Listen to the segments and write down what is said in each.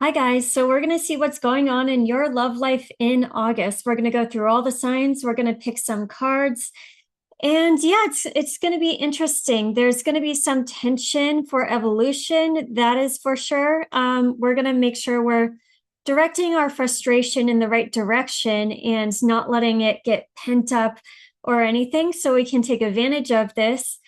Hi guys, so we're going to see what's going on in your love life in August. We're going to go through all the signs, we're going to pick some cards. And yeah, it's going to be interesting. There's going to be some tension for evolution, that is for sure. We're going to make sure we're directing our frustration in the right direction and not letting it get pent up or anything so we can take advantage of this.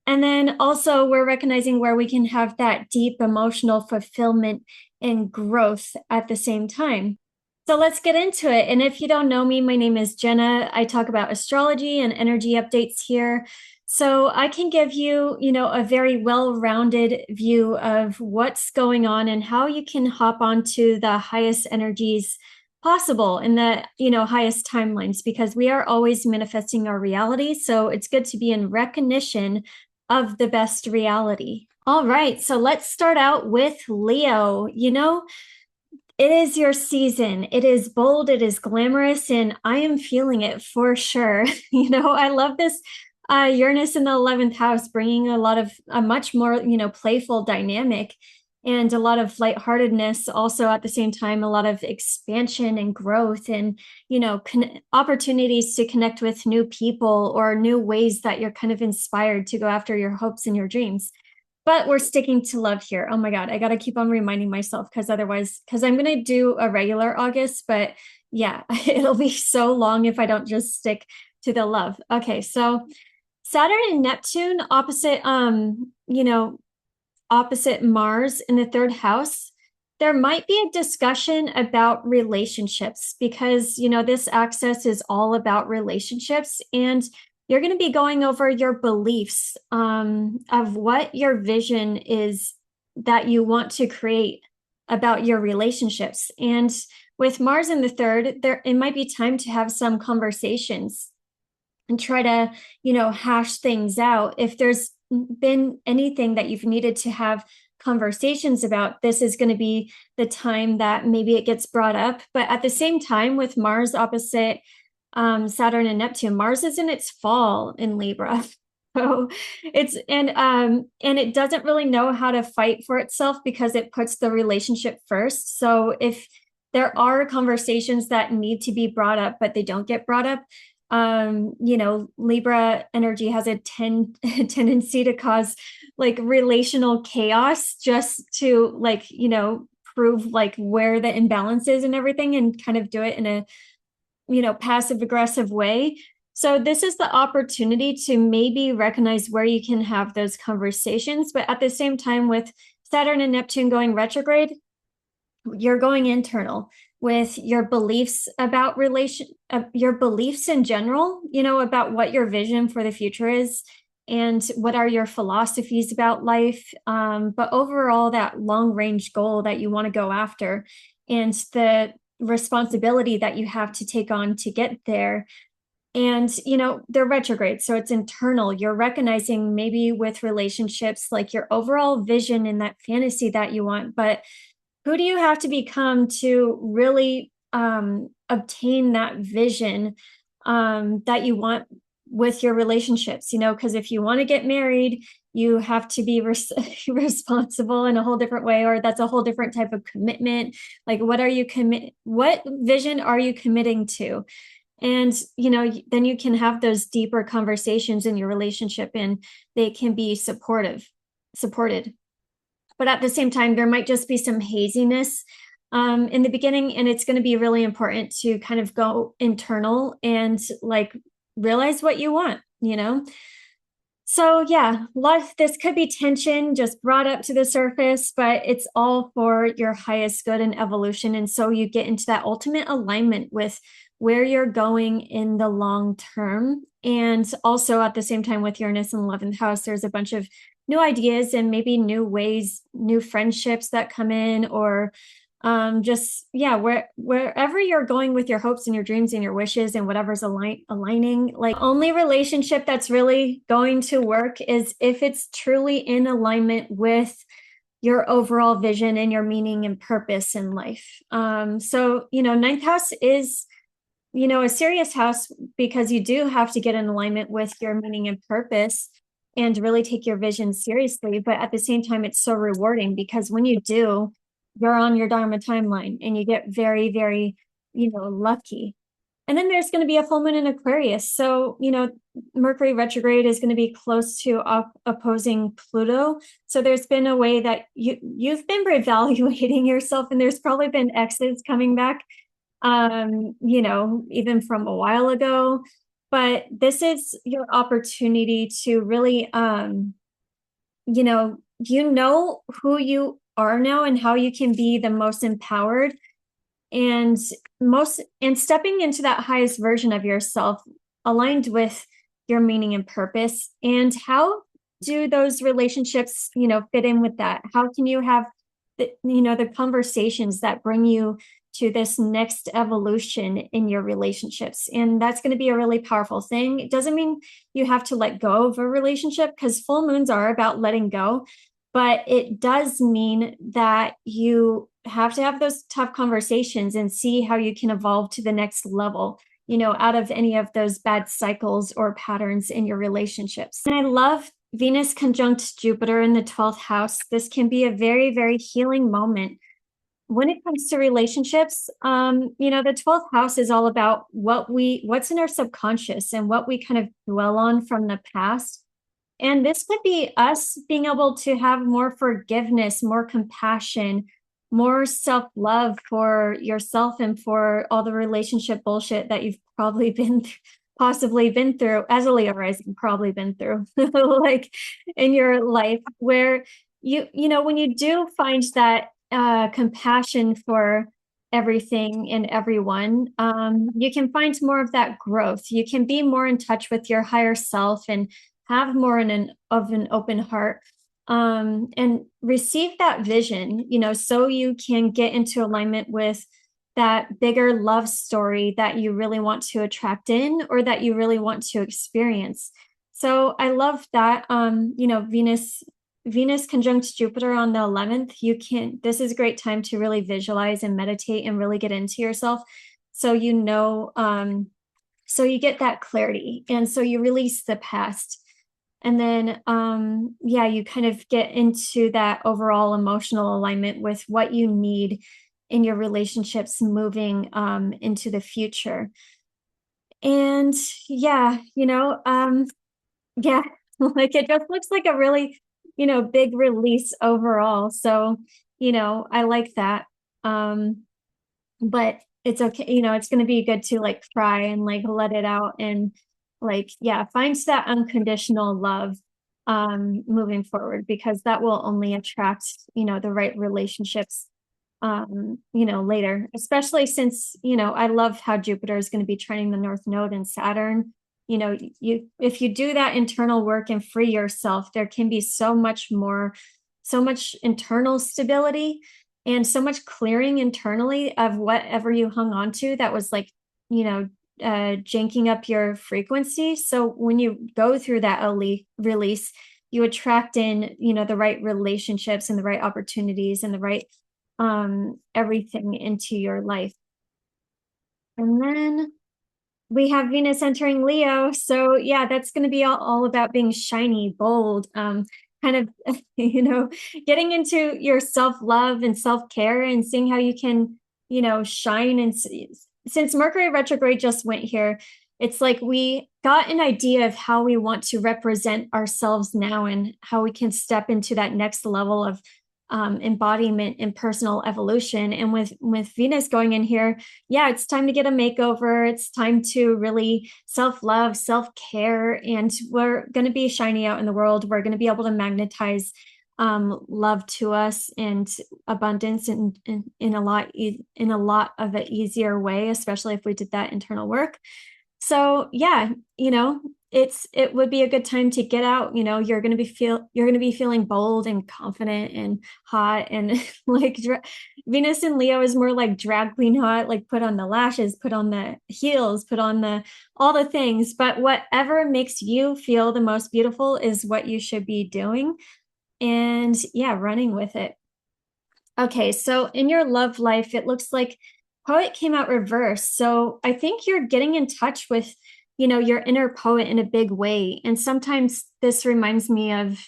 And then also, we're recognizing where we can have that deep emotional fulfillment and growth at the same time. So let's get into it. And if you don't know me, my name is Jenna. I talk about astrology and energy updates here. So I can give you, a very well-rounded view of what's going on and how you can hop onto the highest energies possible in the, highest timelines, because we are always manifesting our reality. So it's good to be in recognition of the best reality. All right, so let's start out with Leo. It is your season. It is bold, it is glamorous, and I am feeling it for sure. I love this Uranus in the 11th house, bringing a much more, playful dynamic and a lot of lightheartedness. Also, at the same time, a lot of expansion and growth and, opportunities to connect with new people or new ways that you're kind of inspired to go after your hopes and your dreams. But we're sticking to love here. Oh my God, I got to keep on reminding myself because I'm going to do a regular August, but yeah, it'll be so long if I don't just stick to the love. Okay, so Saturn and Neptune opposite Mars in the third house. There might be a discussion about relationships because, this axis is all about relationships, and you're going to be going over your beliefs of what your vision is that you want to create about your relationships. And with Mars in the third, it might be time to have some conversations and try to, hash things out. If there's been anything that you've needed to have conversations about, this is going to be the time that maybe it gets brought up. But at the same time, with Mars opposite Saturn and Neptune, Mars is in its fall in Libra. So and it doesn't really know how to fight for itself because it puts the relationship first. So if there are conversations that need to be brought up, but they don't get brought up, Libra energy has a tendency to cause like relational chaos just to prove like where the imbalance is and everything, and kind of do it in a passive aggressive way. So this is the opportunity to maybe recognize where you can have those conversations. But at the same time, with Saturn and Neptune going retrograde, you're going internal with your beliefs about your beliefs in general, about what your vision for the future is and what are your philosophies about life. But overall, that long range goal that you want to go after and the responsibility that you have to take on to get there. And, they're retrograde, so it's internal. You're recognizing maybe with relationships, like your overall vision and that fantasy that you want, but who do you have to become to really obtain that vision that you want with your relationships? Because if you want to get married, you have to be responsible in a whole different way, or that's a whole different type of commitment. Like, what vision are you committing to? And, then you can have those deeper conversations in your relationship, and they can be supported. But at the same time, there might just be some haziness in the beginning, and it's going to be really important to kind of go internal and like realize what you want, So yeah, this could be tension just brought up to the surface, but it's all for your highest good and evolution. And so you get into that ultimate alignment with where you're going in the long term. And also at the same time with Uranus in the 11th house, there's a bunch of new ideas and maybe new ways, new friendships that come in, or wherever you're going with your hopes and your dreams and your wishes and whatever's aligning. Like, only relationship that's really going to work is if it's truly in alignment with your overall vision and your meaning and purpose in life. So ninth house is a serious house because you do have to get in alignment with your meaning and purpose and really take your vision seriously. But at the same time, it's so rewarding because when you do, you're on your Dharma timeline and you get very, very, lucky. And then there's going to be a full moon in Aquarius. So, Mercury retrograde is going to be close to opposing Pluto. So there's been a way that you've been reevaluating yourself, and there's probably been exes coming back, even from a while ago. But this is your opportunity to really, who you are now and how you can be the most empowered and stepping into that highest version of yourself aligned with your meaning and purpose. And how do those relationships, fit in with that? How can you have the conversations that bring you to this next evolution in your relationships? And that's going to be a really powerful thing. It doesn't mean you have to let go of a relationship, because full moons are about letting go, but it does mean that you have to have those tough conversations and see how you can evolve to the next level, out of any of those bad cycles or patterns in your relationships. And I love Venus conjunct Jupiter in the 12th house. This can be a very, very healing moment. When it comes to relationships, the 12th house is all about what's in our subconscious and what we kind of dwell on from the past. And this could be us being able to have more forgiveness, more compassion, more self-love for yourself and for all the relationship bullshit that you've probably possibly been through as a Leo rising, probably been through like in your life, where when you do find that compassion for everything and everyone, you can find more of that growth. You can be more in touch with your higher self and have more of an open heart, and receive that vision, so you can get into alignment with that bigger love story that you really want to attract in, or that you really want to experience. So I love that, Venus conjunct Jupiter on the 11th. This is a great time to really visualize and meditate and really get into yourself. So, so you get that clarity, and so you release the past. And then, you kind of get into that overall emotional alignment with what you need in your relationships moving into the future. And like it just looks like a really, big release overall. So, I like that. But it's okay. It's going to be good to like cry and like let it out and find that unconditional love moving forward, because that will only attract, the right relationships, later, especially since, I love how Jupiter is going to be trining the North Node in Saturn. If you do that internal work and free yourself, there can be so much internal stability and so much clearing internally of whatever you hung on to that was like, janking up your frequency. So when you go through that release, you attract in, the right relationships and the right opportunities and the right everything into your life. And then we have Venus entering Leo. So yeah, that's going to be all about being shiny, bold, kind of, getting into your self-love and self-care and seeing how you can, shine. And since Mercury retrograde just went here, it's like we got an idea of how we want to represent ourselves now and how we can step into that next level of embodiment and personal evolution. And with Venus going in here, it's time to get a makeover. It's time to really self-love, self-care, and we're going to be shiny out in the world. We're going to be able to magnetize love to us and abundance in a lot of an easier way, especially if we did that internal work. So it would be a good time to get out. You're going to be feeling bold and confident and hot, and like Venus in Leo is more like drag queen hot, like put on the lashes, put on the heels, put on all the things. But whatever makes you feel the most beautiful is what you should be doing. And running with it. Okay, so in your love life, it looks like poet came out reversed. So I think you're getting in touch with, your inner poet in a big way. And sometimes this reminds me of,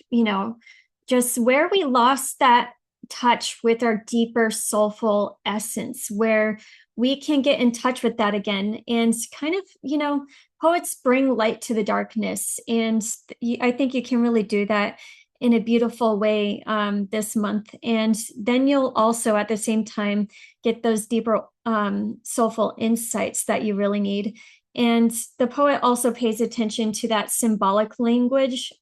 just where we lost that touch with our deeper soulful essence, where we can get in touch with that again and kind of, poets bring light to the darkness. And I think you can really do that in a beautiful way this month. And then you'll also at the same time get those deeper soulful insights that you really need. And the poet also pays attention to that symbolic language.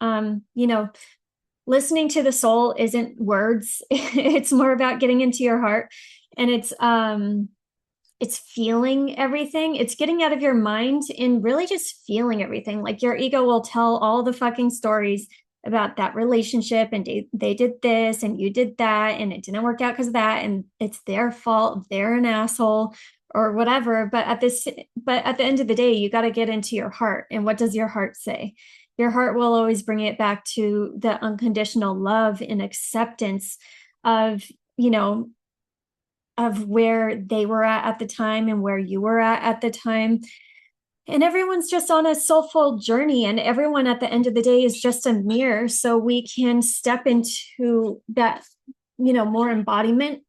Listening to the soul isn't words. It's more about getting into your heart, and it's feeling everything. It's getting out of your mind and really just feeling everything. Like your ego will tell all the fucking stories about that relationship, and they did this and you did that and it didn't work out because of that, and it's their fault, they're an asshole or whatever. But at the end of the day, you got to get into your heart. And what does your heart say? Your heart will always bring it back to the unconditional love and acceptance of, of where they were at the time and where you were at the time. And everyone's just on a soulful journey, and everyone at the end of the day is just a mirror. So we can step into that, more embodiment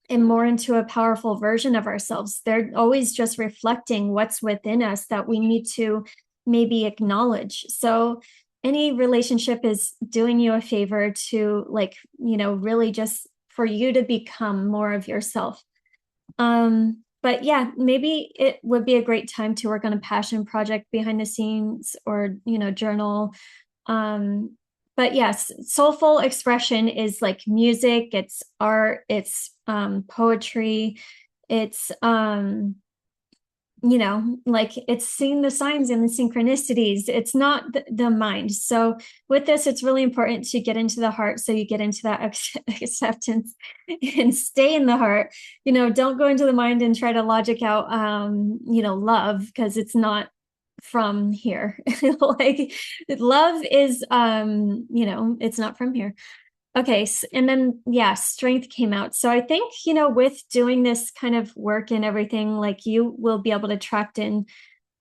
and more into a powerful version of ourselves. They're always just reflecting what's within us that we need to maybe acknowledge. So any relationship is doing you a favor to really just for you to become more of yourself. But yeah, maybe it would be a great time to work on a passion project behind the scenes or, journal. But yes, soulful expression is like music, it's art, it's poetry, it's it's seeing the signs and the synchronicities. It's not the mind. So with this, it's really important to get into the heart. So you get into that acceptance and stay in the heart. Don't go into the mind and try to logic out, love, because it's not from here. Like love is, it's not from here. Okay. And then, yeah, strength came out. So I think, with doing this kind of work and everything, like you will be able to attract in,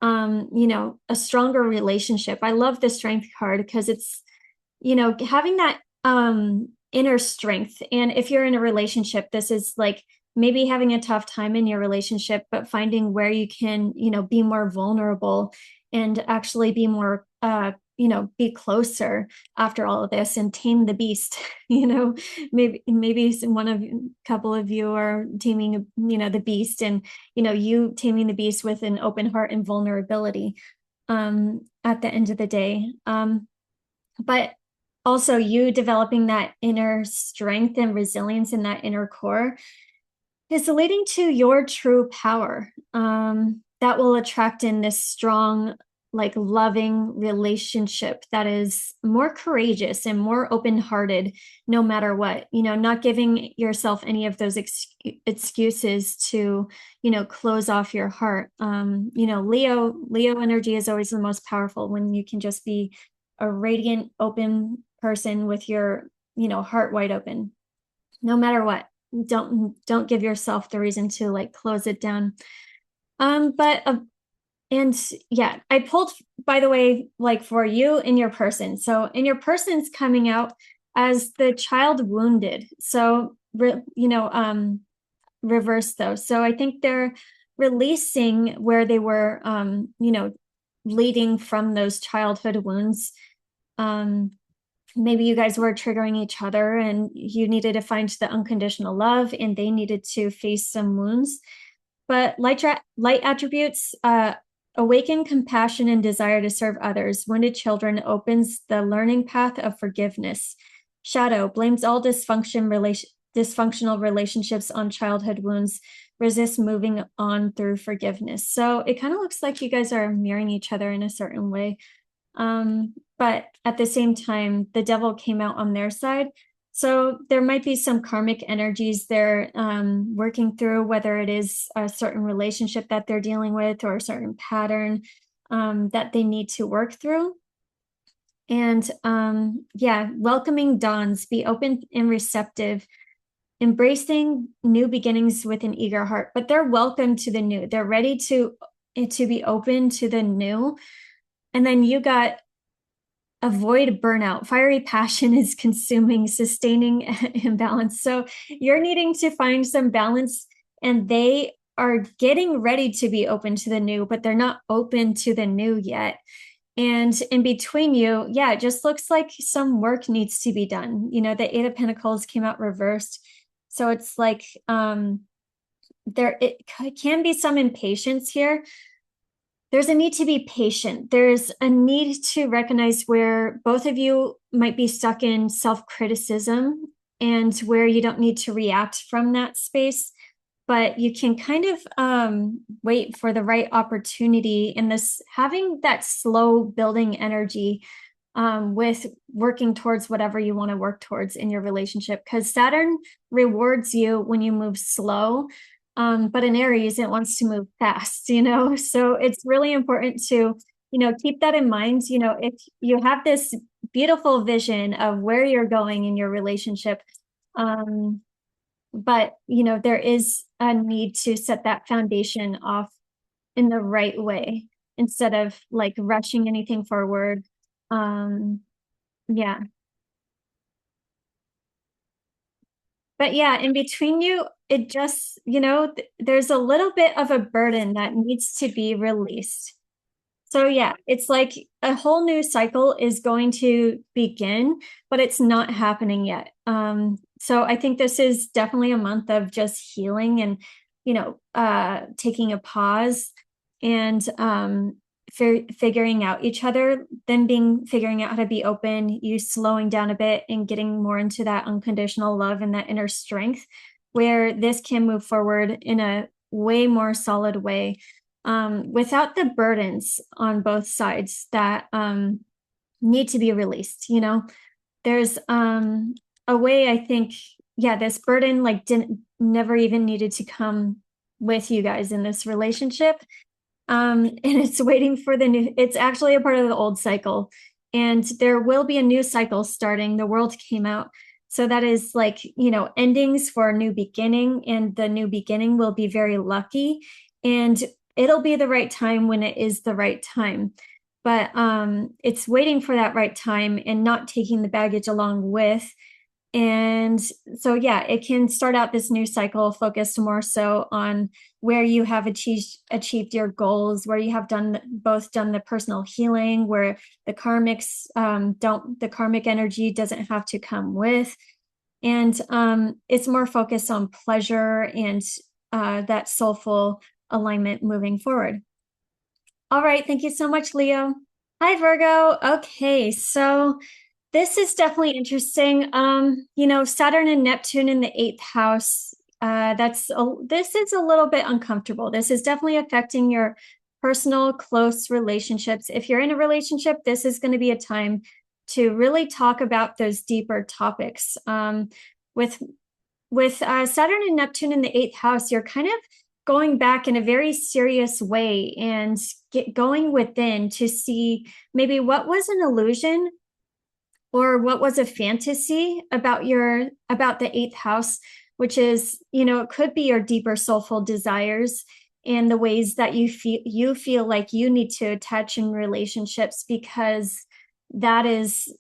a stronger relationship. I love the strength card because it's, having that inner strength. And if you're in a relationship, this is like maybe having a tough time in your relationship, but finding where you can, be more vulnerable and actually be more, be closer after all of this and tame the beast. Maybe couple of you are taming, the beast, and, you taming the beast with an open heart and vulnerability at the end of the day. But also you developing that inner strength and resilience in that inner core is leading to your true power. That will attract in this strong, like loving relationship that is more courageous and more open-hearted, no matter what, not giving yourself any of those excuses to, close off your heart. Leo energy is always the most powerful when you can just be a radiant, open person with your, heart wide open, no matter what. Don't give yourself the reason to like close it down. And yeah, I pulled, by the way, like for you in your person. So in your person's coming out as the child wounded. So, reverse though. So I think they're releasing where they were, leading from those childhood wounds. Maybe you guys were triggering each other and you needed to find the unconditional love and they needed to face some wounds. But light attributes, awaken compassion and desire to serve others. Wounded children opens the learning path of forgiveness. Shadow blames all dysfunctional relationships on childhood wounds. Resist moving on through forgiveness. So it kind of looks like you guys are mirroring each other in a certain way. But at the same time, the devil came out on their side. So there might be some karmic energies they're working through, whether it is a certain relationship that they're dealing with or a certain pattern that they need to work through. And welcoming dawns, be open and receptive, embracing new beginnings with an eager heart. But they're welcome to the new. They're ready to be open to the new. And then you got avoid burnout. Fiery passion is consuming, sustaining imbalance. So you're needing to find some balance, and they are getting ready to be open to the new, but they're not open to the new yet. And in between you, yeah, it just looks like some work needs to be done. You know, the Eight of Pentacles came out reversed. So it's like there it can be some impatience here. There's a need to be patient. There's a need to recognize where both of you might be stuck in self-criticism and where you don't need to react from that space, but you can kind of wait for the right opportunity in this, having that slow building energy with working towards whatever you want to work towards in your relationship, because Saturn rewards you when you move slow. But in Aries, it wants to move fast, you know? So it's really important to, you know, keep that in mind. You know, if you have this beautiful vision of where you're going in your relationship, but, you know, there is a need to set that foundation off in the right way instead of like rushing anything forward. Yeah. But yeah, in between you, it just, you know, there's a little bit of a burden that needs to be released. So yeah, it's like a whole new cycle is going to begin, but it's not happening yet. So I think this is definitely a month of just healing and, you know, taking a pause and figuring out each other, then figuring out how to be open, you slowing down a bit and getting more into that unconditional love and that inner strength, where this can move forward in a way more solid way, without the burdens on both sides that need to be released. You know, there's a way, I think, yeah, this burden like didn't never even needed to come with you guys in this relationship. And it's waiting for the new, it's actually a part of the old cycle. And there will be a new cycle starting. The world came out. So that is like, you know, endings for a new beginning. And the new beginning will be very lucky. And it'll be the right time when it is the right time. But it's waiting for that right time and not taking the baggage along with. And so, yeah, it can start out this new cycle focused more so on where you have achieved your goals, where you have done the personal healing, where the karmics the karmic energy doesn't have to come with. And it's more focused on pleasure and that soulful alignment moving forward. All right. Thank you so much, Leo. Hi, Virgo. Okay. So this is definitely interesting. You know, Saturn and Neptune in the eighth house. This is a little bit uncomfortable. This is definitely affecting your personal, close relationships. If you're in a relationship, this is going to be a time to really talk about those deeper topics. With Saturn and Neptune in the eighth house, you're kind of going back in a very serious way and going within to see maybe what was an illusion or what was a fantasy about the eighth house, which is, you know, it could be your deeper soulful desires and the ways that you feel like you need to attach in relationships, because that is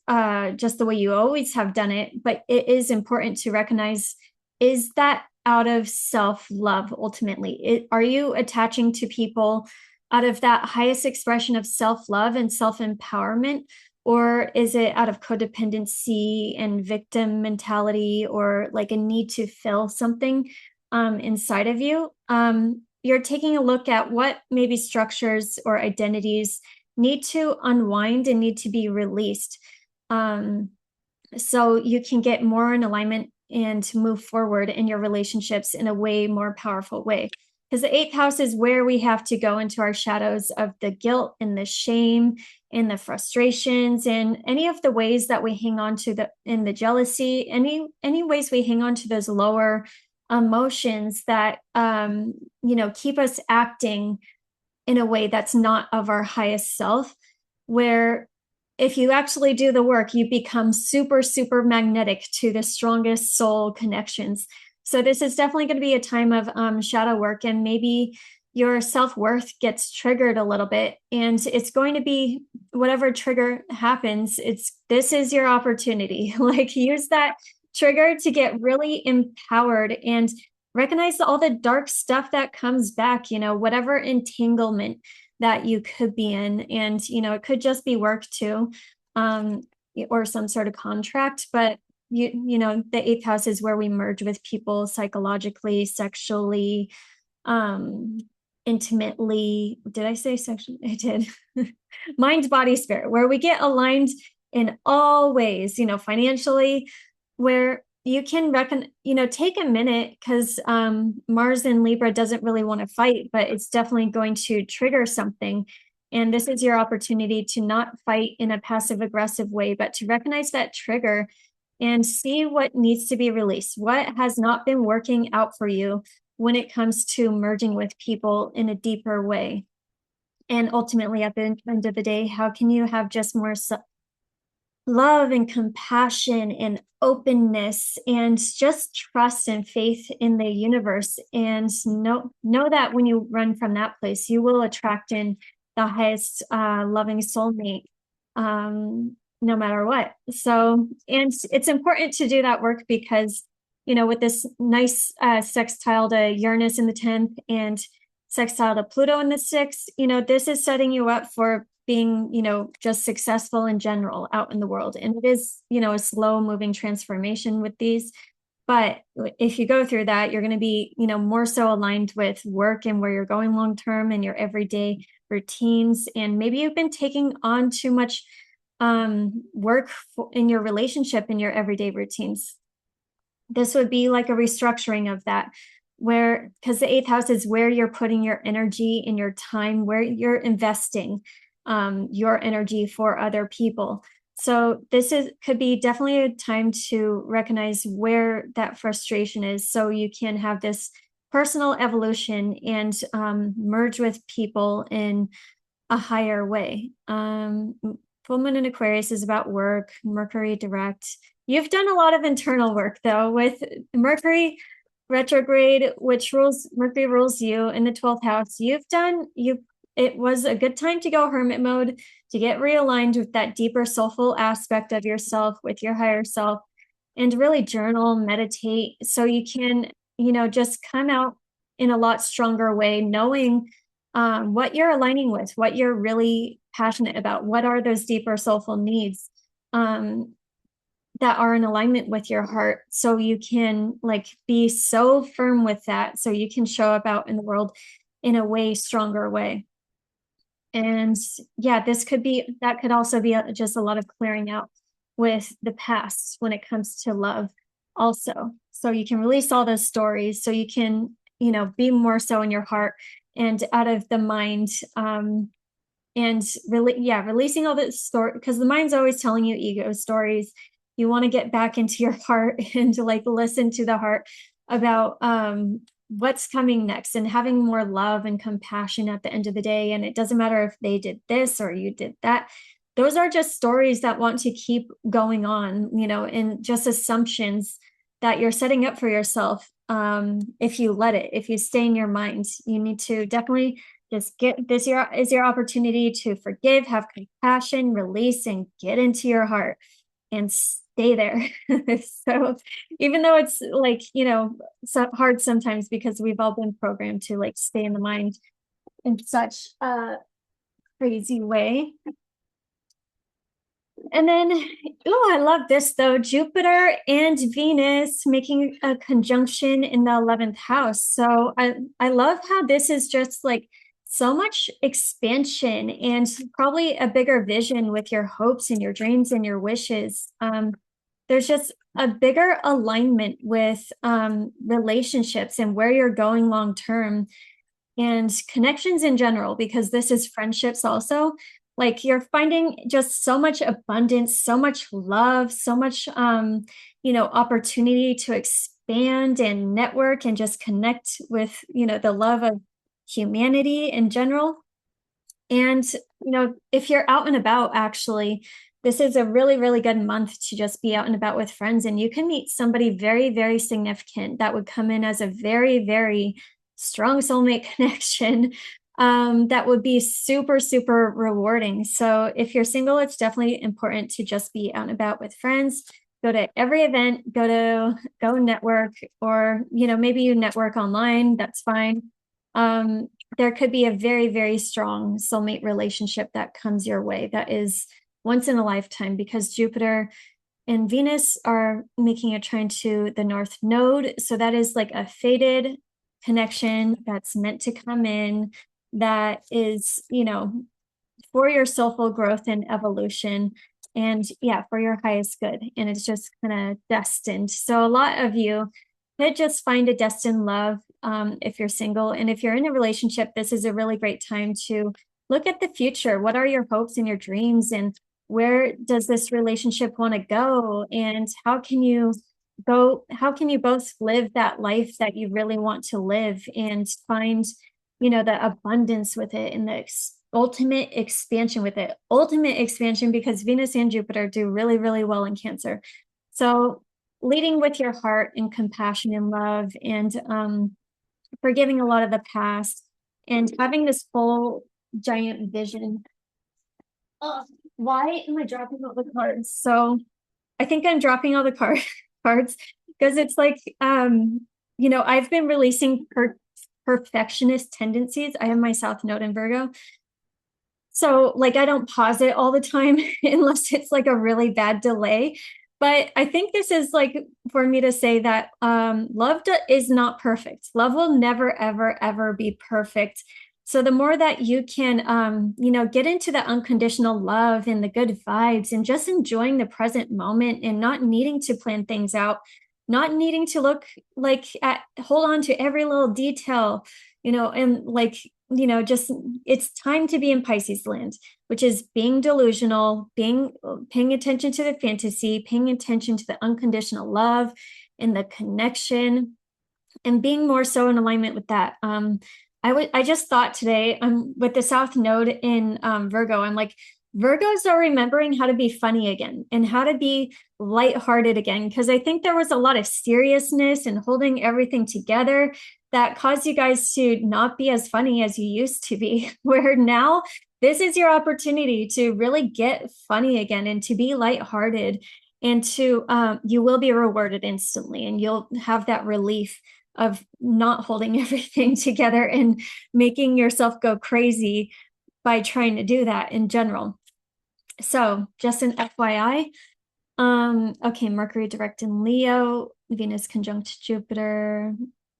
just the way you always have done it. But it is important to recognize, is that out of self-love ultimately? Are you attaching to people out of that highest expression of self-love and self-empowerment? Or is it out of codependency and victim mentality, or like a need to fill something inside of you? You're taking a look at what maybe structures or identities need to unwind and need to be released, so you can get more in alignment and move forward in your relationships in a way more powerful way. Because the eighth house is where we have to go into our shadows of the guilt and the shame and the frustrations and any of the ways that we hang on to the jealousy, any ways we hang on to those lower emotions that you know, keep us acting in a way that's not of our highest self, where if you actually do the work, you become super, super magnetic to the strongest soul connections. So this is definitely going to be a time of shadow work, and maybe your self-worth gets triggered a little bit, and it's going to be whatever trigger happens, this is your opportunity. Like, use that trigger to get really empowered and recognize all the dark stuff that comes back, whatever entanglement that you could be in. And, it could just be work too, or some sort of contract, but the eighth house is where we merge with people psychologically, sexually, intimately. Did I say sexually? I did. Mind, body, spirit, where we get aligned in all ways, financially, where you can take a minute, because Mars in Libra doesn't really want to fight, but it's definitely going to trigger something. And this is your opportunity to not fight in a passive aggressive way, but to recognize that trigger and see what needs to be released, what has not been working out for you when it comes to merging with people in a deeper way. And ultimately, at the end of the day, how can you have just more love and compassion and openness and just trust and faith in the universe, and know that when you run from that place, you will attract in the highest loving soulmate, no matter what. So, and it's important to do that work because, with this nice sextile to Uranus in the 10th and sextile to Pluto in the 6th, this is setting you up for being, just successful in general out in the world. And it is, a slow moving transformation with these. But if you go through that, you're going to be, more so aligned with work and where you're going long term and your everyday routines. And maybe you've been taking on too much work in your relationship, in your everyday routines. This would be like a restructuring of that, because the eighth house is where you're putting your energy and your time, where you're investing your energy for other people. So this could be definitely a time to recognize where that frustration is, so you can have this personal evolution and merge with people in a higher way. Full moon in Aquarius is about work, Mercury direct. You've done a lot of internal work though, with Mercury retrograde, Mercury rules you in the 12th house. It was a good time to go hermit mode, to get realigned with that deeper soulful aspect of yourself, with your higher self, and really journal, meditate, so you can, just come out in a lot stronger way, knowing what you're aligning with, what you're really passionate about, what are those deeper soulful needs that are in alignment with your heart, so you can be so firm with that, so you can show up out in the world in a way stronger way. And yeah, that could also be just a lot of clearing out with the past when it comes to love also. So you can release all those stories, so you can, be more so in your heart and out of the mind. And really, releasing all that story, because the mind's always telling you ego stories. You want to get back into your heart and to listen to the heart about what's coming next, and having more love and compassion at the end of the day. And it doesn't matter if they did this or you did that. Those are just stories that want to keep going on, and just assumptions that you're setting up for yourself. If you stay in your mind, you need to definitely just this year is your opportunity to forgive, have compassion, release, and get into your heart and stay there. So even though it's so hard sometimes, because we've all been programmed to stay in the mind in such a crazy way. And then, I love this though, Jupiter and Venus making a conjunction in the 11th house. So I love how this is just so much expansion and probably a bigger vision with your hopes and your dreams and your wishes. There's just a bigger alignment with relationships and where you're going long term, and connections in general, because this is friendships also. You're finding just so much abundance, so much love, so much opportunity to expand and network and just connect with the love of humanity in general. And if you're out and about, actually, this is a really, really good month to just be out and about with friends, and you can meet somebody very, very significant that would come in as a very, very strong soulmate connection, that would be super, super rewarding. So if you're single, it's definitely important to just be out and about with friends, go to every event, go network, or, maybe you network online, that's fine. There could be a very, very strong soulmate relationship that comes your way that is once in a lifetime, because Jupiter and Venus are making a trine to the North Node. So that is like a fated connection that's meant to come in, that is, for your soulful growth and evolution. And yeah, for your highest good. And it's just kind of destined. So a lot of you could just find a destined love, if you're single. And if you're in a relationship, this is a really great time to look at the future. What are your hopes and your dreams? And where does this relationship want to go? And how can you both live that life that you really want to live, and find, the abundance with it, and the ultimate expansion with it. Ultimate expansion, because Venus and Jupiter do really, really well in Cancer. So leading with your heart and compassion and love, and forgiving a lot of the past, and having this full giant vision. Oh, why am I dropping all the cards? So I think I'm dropping all the cards because it's like, I've been releasing perfectionist tendencies. I have my South Node in Virgo. So like, I don't pause it all the time unless it's like a really bad delay. But I think this is like for me to say that love is not perfect. Love will never, ever, ever be perfect. So the more that you can, get into the unconditional love and the good vibes, and just enjoying the present moment, and not needing to plan things out, not needing to hold on to every little detail, and like, just, it's time to be in Pisces land, which is being delusional, paying attention to the fantasy, paying attention to the unconditional love and the connection, and being more so in alignment with that. I just thought today, with the South Node in Virgo, I'm like, Virgos are remembering how to be funny again and how to be lighthearted again. Because I think there was a lot of seriousness and holding everything together that caused you guys to not be as funny as you used to be, where now this is your opportunity to really get funny again and to be lighthearted, and to, you will be rewarded instantly, and you'll have that relief of not holding everything together and making yourself go crazy by trying to do that in general. So just an FYI. Okay, Mercury direct in Leo, Venus conjunct Jupiter,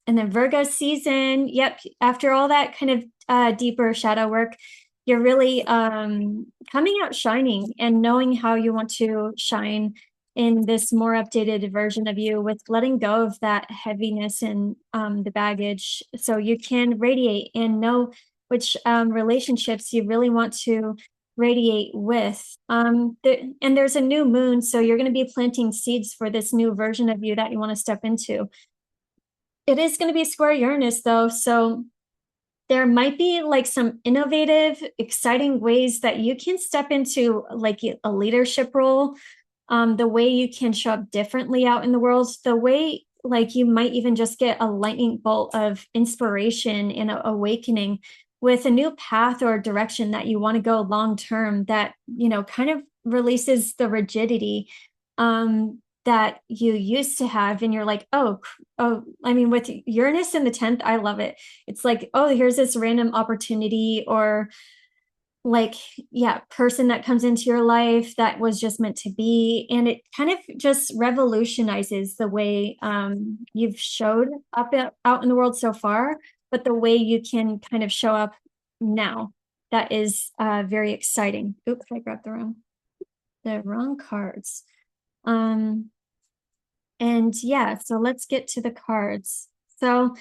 and then Virgo season. Yep, after all that kind of deeper shadow work, you're really coming out shining and knowing how you want to shine in this more updated version of you, with letting go of that heaviness and the baggage, so you can radiate and know which relationships you really want to radiate with. And there's a new moon, so you're going to be planting seeds for this new version of you that you want to step into. It is going to be square Uranus though, so there might be like some innovative, exciting ways that you can step into like a leadership role. The way you can show up differently out in the world, the way like you might even just get a lightning bolt of inspiration and awakening with a new path or direction that you want to go long term, that, kind of releases the rigidity that you used to have. And you're like, oh, I mean, with Uranus in the 10th, I love it. It's like, oh, here's this random opportunity, or like, yeah, person that comes into your life that was just meant to be. And it kind of just revolutionizes the way you've showed up out in the world so far, but the way you can kind of show up now, that is very exciting. Oops, I grabbed the wrong cards. And yeah, so let's get to the cards. So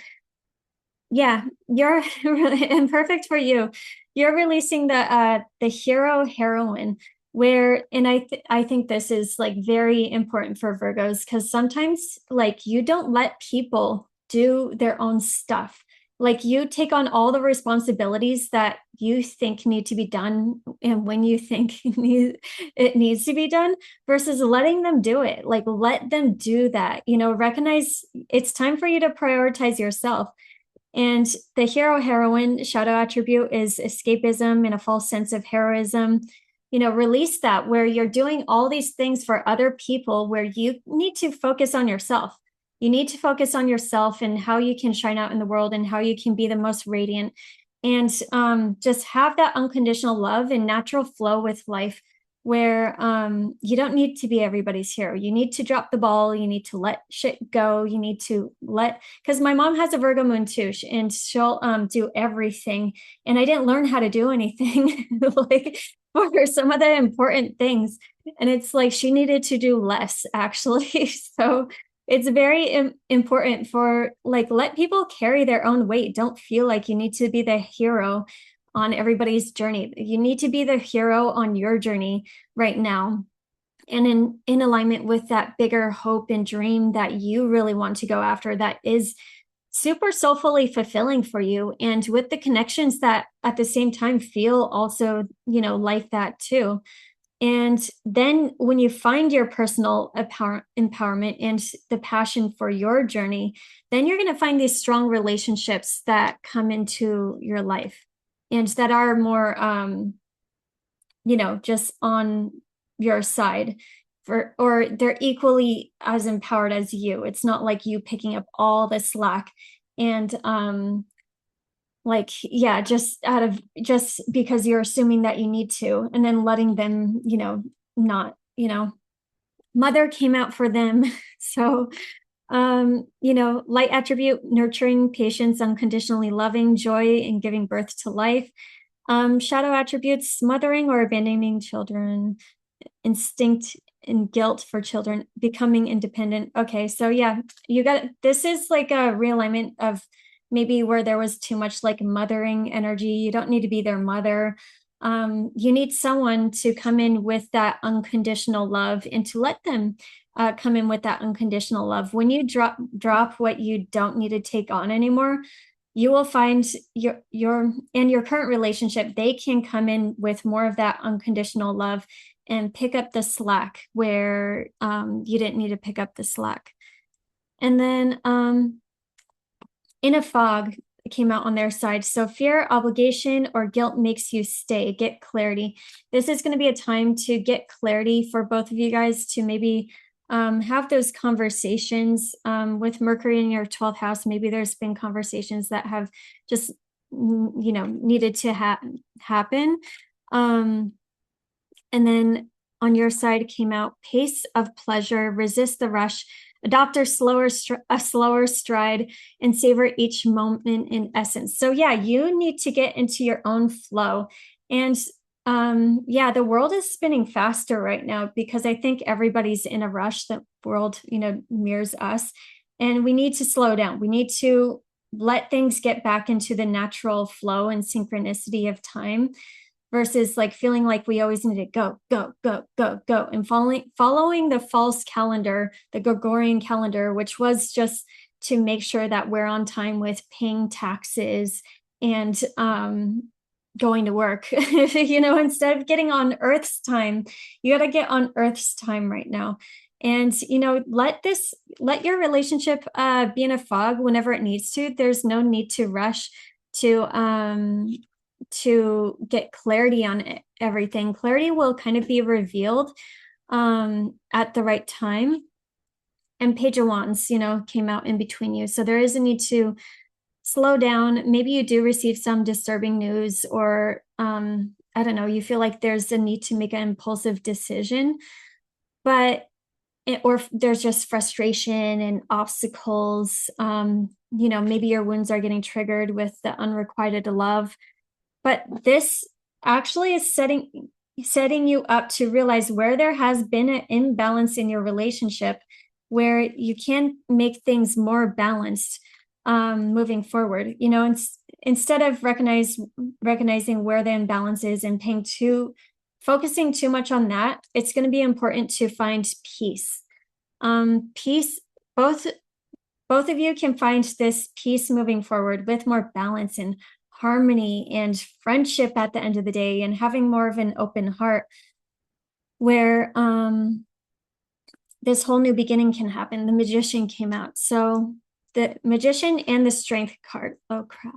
yeah, you're really imperfect for you. You're releasing the hero heroine, where, and I think this is like very important for Virgos, because sometimes like you don't let people do their own stuff. Like you take on all the responsibilities that you think need to be done, and when you think it needs to be done, versus letting them do it. Like let them do that, recognize it's time for you to prioritize yourself. And the hero heroine shadow attribute is escapism and a false sense of heroism. Release that, where you're doing all these things for other people, where you need to focus on yourself. You need to focus on yourself and how you can shine out in the world and how you can be the most radiant, and just have that unconditional love and natural flow with life, where you don't need to be everybody's hero. You need to drop the ball. You need to let shit go. You need to because my mom has a Virgo moon too, and she'll do everything. And I didn't learn how to do anything like for some of the important things. And it's like she needed to do less, actually. So it's very important for let people carry their own weight. Don't feel like you need to be the hero on everybody's journey. You need to be the hero on your journey right now, and in alignment with that bigger hope and dream that you really want to go after, that is super soulfully fulfilling for you, and with the connections that at the same time feel also like that too. And then when you find your personal empowerment and the passion for your journey, then you're going to find these strong relationships that come into your life and that are more, just on your side, or they're equally as empowered as you. It's not like you picking up all the slack and, just because you're assuming that you need to, and then letting them, not, mother came out for them. So, light attribute, nurturing, patience, unconditionally loving, joy, and giving birth to life. Shadow attributes, smothering or abandoning children, instinct and guilt for children, becoming independent. Okay, so yeah, this is like a realignment of maybe where there was too much mothering energy. You don't need to be their mother. You need someone to come in with that unconditional love, and to let them come in with that unconditional love. When you drop what you don't need to take on anymore, you will find your current relationship, they can come in with more of that unconditional love and pick up the slack where you didn't need to pick up the slack. And then in a fog came out on their side. So fear, obligation, or guilt makes you stay. Get clarity. This is going to be a time to get clarity for both of you guys, to maybe have those conversations with Mercury in your 12th house. Maybe there's been conversations that have just, needed to happen. And then on your side came out pace of pleasure, resist the rush, adopt a slower stride, and savor each moment in essence. So yeah, you need to get into your own flow. And the world is spinning faster right now because I think everybody's in a rush. The world, mirrors us, and we need to slow down. We need to let things get back into the natural flow and synchronicity of time, versus feeling like we always need to go, go, go, go, go, and following the false calendar, the Gregorian calendar, which was just to make sure that we're on time with paying taxes and going to work. Instead of getting on Earth's time, you got to get on Earth's time right now. And, let your relationship be in a fog whenever it needs to. There's no need to rush to get clarity on everything. Clarity will kind of be revealed at the right time. And Page of Wands, came out in between you. So there is a need to slow down. Maybe you do receive some disturbing news, or I don't know, you feel like there's a need to make an impulsive decision, or there's just frustration and obstacles. Maybe your wounds are getting triggered with the unrequited love. But this actually is setting you up to realize where there has been an imbalance in your relationship, where you can make things more balanced moving forward. Instead of recognizing where the imbalance is and focusing too much on that, it's going to be important to find peace. Peace, both of you can find this peace moving forward with more balance and harmony and friendship at the end of the day, and having more of an open heart, where this whole new beginning can happen. The Magician came out. So the Magician and the Strength card. Oh, crap.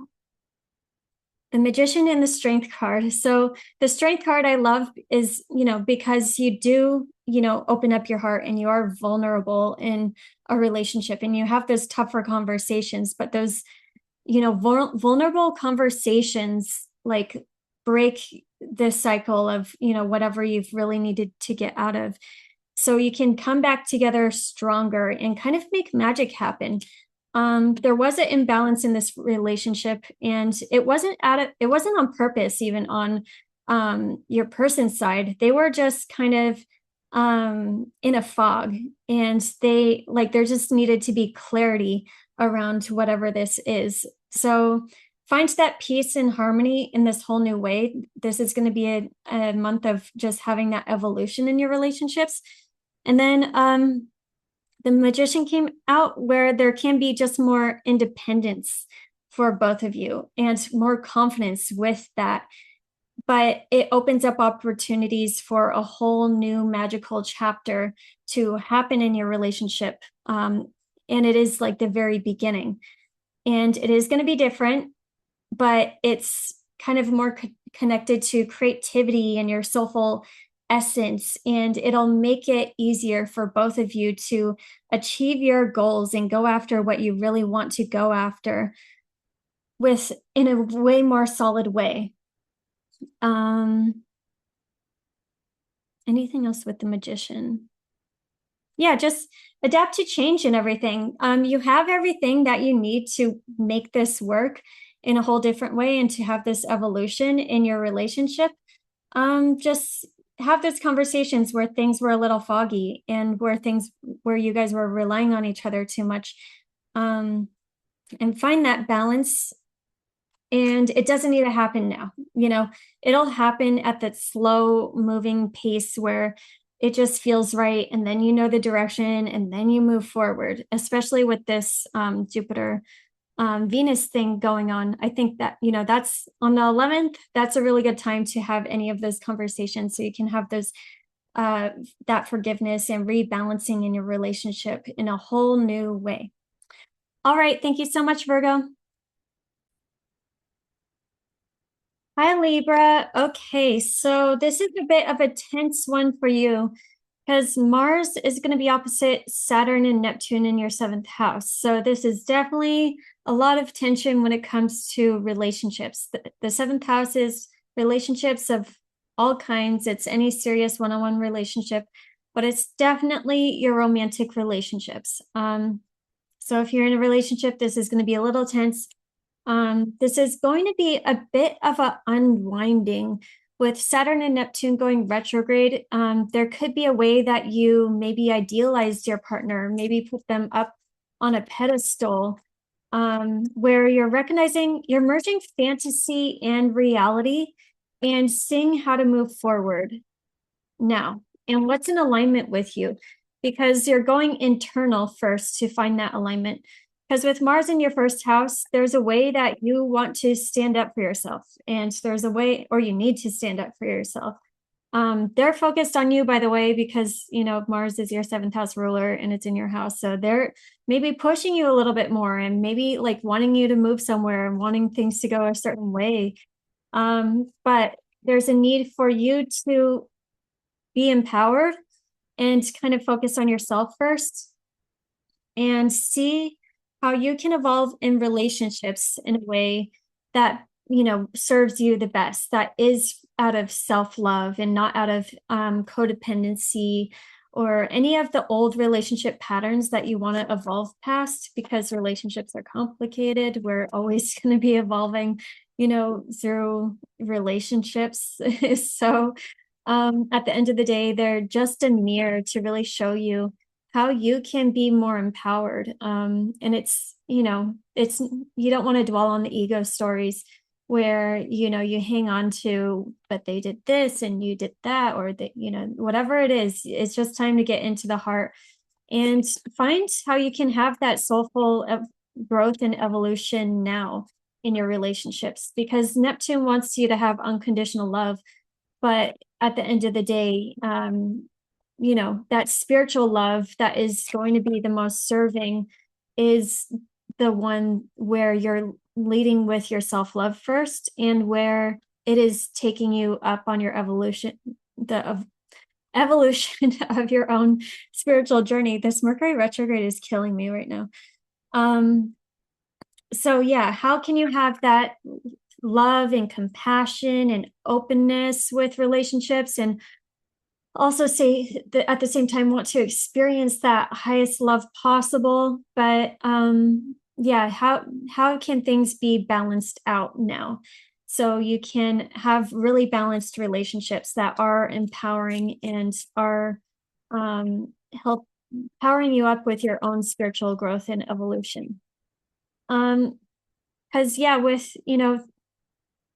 The Magician and the Strength card. So the Strength card I love is, because you do, open up your heart and you are vulnerable in a relationship and you have those tougher conversations, but those, vulnerable conversations like break the cycle of, whatever you've really needed to get out of. So you can come back together stronger and kind of make magic happen. There was an imbalance in this relationship, and it wasn't on purpose, even on your person's side. They were just kind of in a fog, and there just needed to be clarity around whatever this is. So find that peace and harmony in this whole new way. This is going to be a month of just having that evolution in your relationships. And then the Magician came out, where there can be just more independence for both of you and more confidence with that. But it opens up opportunities for a whole new magical chapter to happen in your relationship. And it is like the very beginning. And it is going to be different, but it's kind of more connected to creativity and your soulful essence, and it'll make it easier for both of you to achieve your goals and go after what you really want to go after in a way more solid way. Anything else with the Magician? Yeah, just adapt to change and everything. You have everything that you need to make this work in a whole different way and to have this evolution in your relationship. Just have those conversations where things were a little foggy and where you guys were relying on each other too much, and find that balance. And it doesn't need to happen now. It'll happen at that slow moving pace where it just feels right. And then the direction, and then you move forward, especially with this Jupiter Venus thing going on. I think that, that's on the 11th. That's a really good time to have any of those conversations, so you can have those, that forgiveness and rebalancing in your relationship in a whole new way. All right. Thank you so much, Virgo. Hi, Libra. Okay. So this is a bit of a tense one for you, because Mars is going to be opposite Saturn and Neptune in your 7th house. So this is definitely a lot of tension when it comes to relationships. The 7th house is relationships of all kinds. It's any serious one-on-one relationship, but it's definitely your romantic relationships. So if you're in a relationship, this is going to be a little tense. This is going to be a bit of an unwinding. With Saturn and Neptune going retrograde, there could be a way that you maybe idealized your partner, maybe put them up on a pedestal, where you're merging fantasy and reality and seeing how to move forward now and what's in alignment with you, because you're going internal first to find that alignment. Because with Mars in your 1st house, there's a way that you want to stand up for yourself, and there's a way, or you need to stand up for yourself. They're focused on you, by the way, because, Mars is your 7th house ruler and it's in your house. So they're maybe pushing you a little bit more and maybe like wanting you to move somewhere and wanting things to go a certain way. But there's a need for you to be empowered and kind of focus on yourself first and see how you can evolve in relationships in a way that, serves you the best, that is out of self-love and not out of codependency or any of the old relationship patterns that you want to evolve past, because relationships are complicated. We're always going to be evolving, through relationships. So at the end of the day, they're just a mirror to really show you how you can be more empowered. And it's, you don't want to dwell on the ego stories where, you hang on to, but they did this and you did that, or that, whatever it is, it's just time to get into the heart and find how you can have that soulful growth and evolution now in your relationships, because Neptune wants you to have unconditional love. But at the end of the day, that spiritual love that is going to be the most serving is the one where you're leading with your self-love first, and where it is taking you up on your evolution, evolution of your own spiritual journey. This Mercury retrograde is killing me right now. So yeah, how can you have that love and compassion and openness with relationships, and also say that at the same time want to experience that highest love possible? But yeah, how can things be balanced out now, so you can have really balanced relationships that are empowering and are help powering you up with your own spiritual growth and evolution? Because yeah, with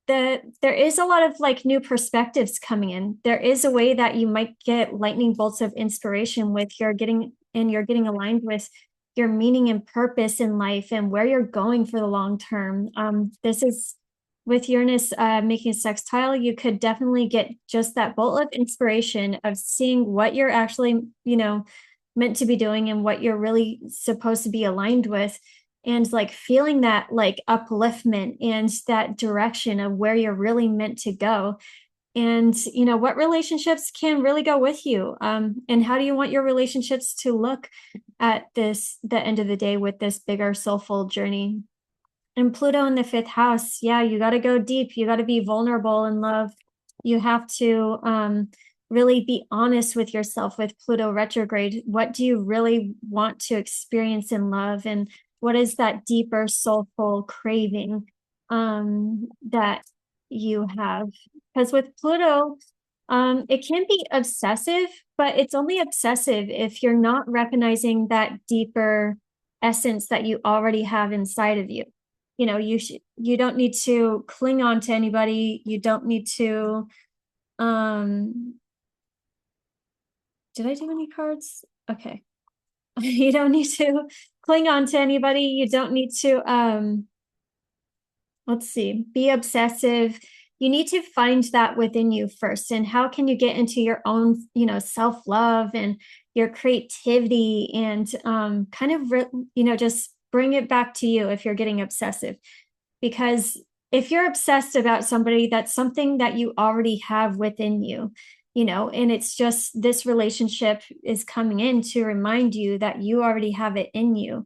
there is a lot of like new perspectives coming in. There is a way that you might get lightning bolts of inspiration with you're getting aligned with your meaning and purpose in life and where you're going for the long term. This is with Uranus making a sextile, you could definitely get just that bolt of inspiration of seeing what you're actually, meant to be doing and what you're really supposed to be aligned with, and like feeling that like upliftment and that direction of where you're really meant to go. And what relationships can really go with you, and how do you want your relationships to look at the end of the day with this bigger soulful journey? And Pluto in the fifth house, yeah, you got to go deep, you got to be vulnerable in love, you have to really be honest with yourself with Pluto retrograde. What do you really want to experience in love, and what is that deeper soulful craving that you have? Because with Pluto, it can be obsessive, but it's only obsessive if you're not recognizing that deeper essence that you already have inside of you. You don't need to cling on to anybody. You don't need to, did I do any cards? Okay. You don't need to cling on to anybody. You don't need to, let's see, be obsessive. You need to find that within you first. And how can you get into your own, self-love and your creativity, and kind of, just bring it back to you if you're getting obsessive. Because if you're obsessed about somebody, that's something that you already have within you, and it's just this relationship is coming in to remind you that you already have it in you.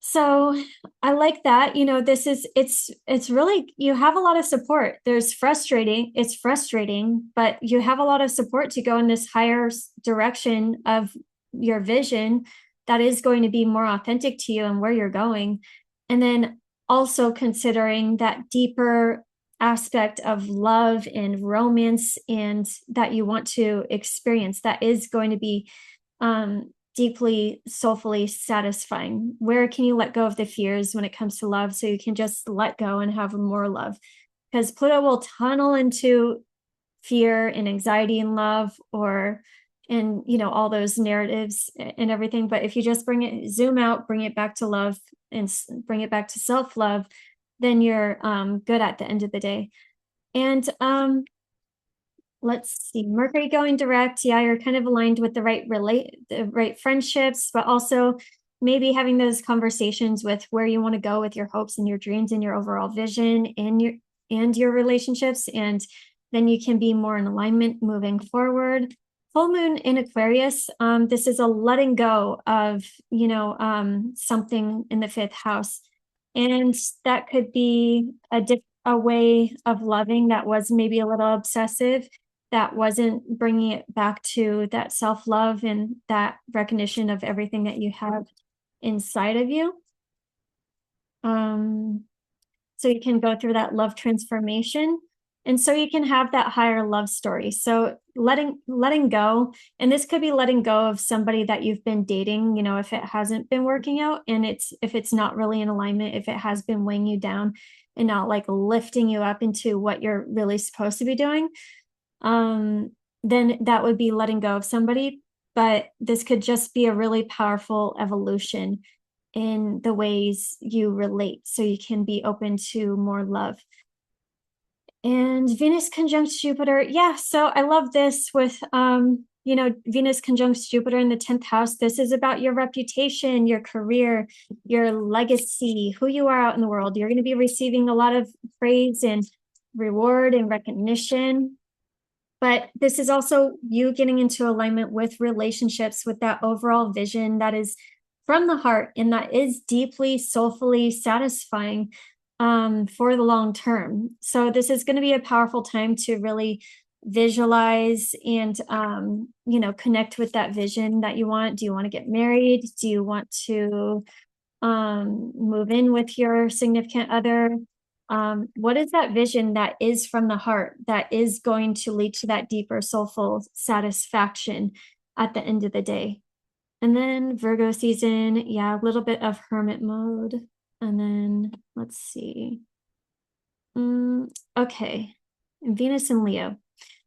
So I like that. It's really, you have a lot of support. It's frustrating, but you have a lot of support to go in this higher direction of your vision that is going to be more authentic to you and where you're going. And then also considering that deeper aspect of love and romance, and that you want to experience, that is going to be deeply soulfully satisfying. Where can you let go of the fears when it comes to love, so you can just let go and have more love? Because Pluto will tunnel into fear and anxiety in love, and all those narratives and everything. But if you just zoom out, bring it back to love, and bring it back to self-love, then you're good at the end of the day. And let's see, Mercury going direct. Yeah, you're kind of aligned with the right friendships, but also maybe having those conversations with where you want to go with your hopes and your dreams and your overall vision and your relationships. And then you can be more in alignment moving forward. Full moon in Aquarius. This is a letting go of, something in the fifth house. And that could be a way of loving that was maybe a little obsessive, that wasn't bringing it back to that self-love and that recognition of everything that you have inside of you. So you can go through that love transformation. And so you can have that higher love story. So letting go, and this could be letting go of somebody that you've been dating, if it hasn't been working out, and if it's not really in alignment, if it has been weighing you down and not like lifting you up into what you're really supposed to be doing, then that would be letting go of somebody. But this could just be a really powerful evolution in the ways you relate, so you can be open to more love. And Venus conjunct Jupiter. Yeah, so I love this with Venus conjuncts Jupiter in the 10th house. This is about your reputation, your career, your legacy, who you are out in the world. You're going to be receiving a lot of praise and reward and recognition. But this is also you getting into alignment with relationships, with that overall vision that is from the heart and that is deeply, soulfully satisfying for the long term. So this is going to be a powerful time to really visualize and, connect with that vision that you want. Do you want to get married? Do you want to move in with your significant other? What is that vision that is from the heart that is going to lead to that deeper soulful satisfaction at the end of the day? And then Virgo season, yeah, a little bit of hermit mode. And then let's see. Okay. Venus and Leo.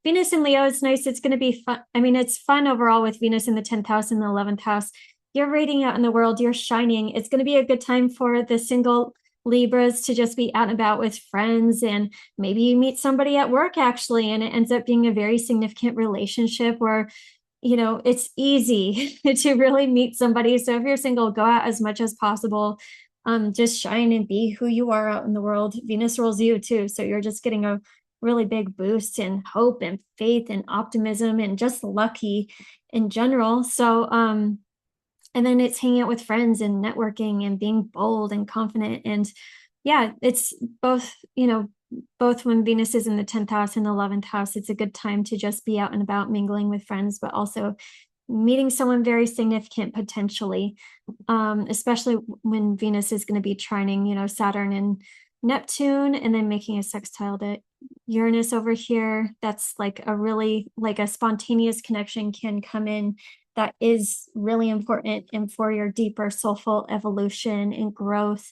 Venus and Leo is nice. It's going to be fun. I mean, it's fun overall with Venus in the 10th house and the 11th house. You're radiating out in the world. You're shining. It's going to be a good time for the single Libras to just be out and about with friends. And maybe you meet somebody at work actually, and it ends up being a very significant relationship where it's easy to really meet somebody. So if you're single, go out as much as possible. Just shine and be who you are out in the world. Venus rules you too. So you're just getting a really big boost in hope and faith and optimism and just lucky in general. So, and then it's hanging out with friends and networking and being bold and confident. And yeah, it's both when Venus is in the 10th house and the 11th house, it's a good time to just be out and about mingling with friends, but also meeting someone very significant potentially, especially when Venus is going to be trining, Saturn and Neptune, and then making a sextile to Uranus over here. That's like a spontaneous connection can come in that is really important and for your deeper soulful evolution and growth.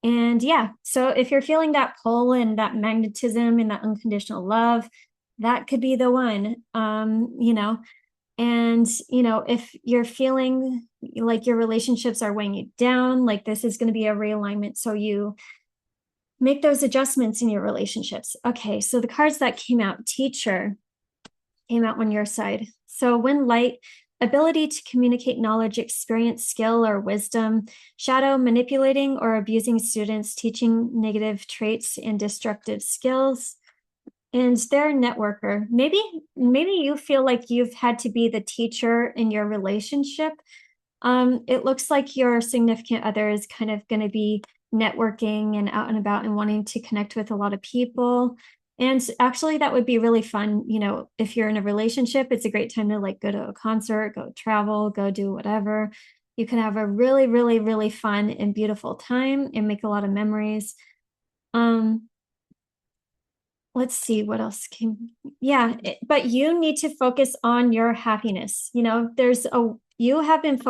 And yeah, so if you're feeling that pull and that magnetism and that unconditional love, that could be the one, and, if you're feeling like your relationships are weighing you down, like this is going to be a realignment. So you make those adjustments in your relationships. Okay, so the cards that came out, Teacher, came out on your side. So when light, ability to communicate knowledge, experience, skill, or wisdom. Shadow, manipulating or abusing students, teaching negative traits and destructive skills. And they're a networker. Maybe you feel like you've had to be the teacher in your relationship. It looks like your significant other is kind of going to be networking and out and about and wanting to connect with a lot of people. And actually that would be really fun. If you're in a relationship, it's a great time to like go to a concert, go travel, go do whatever. You can have a really, really, really fun and beautiful time and make a lot of memories. Let's see what else but you need to focus on your happiness. You have been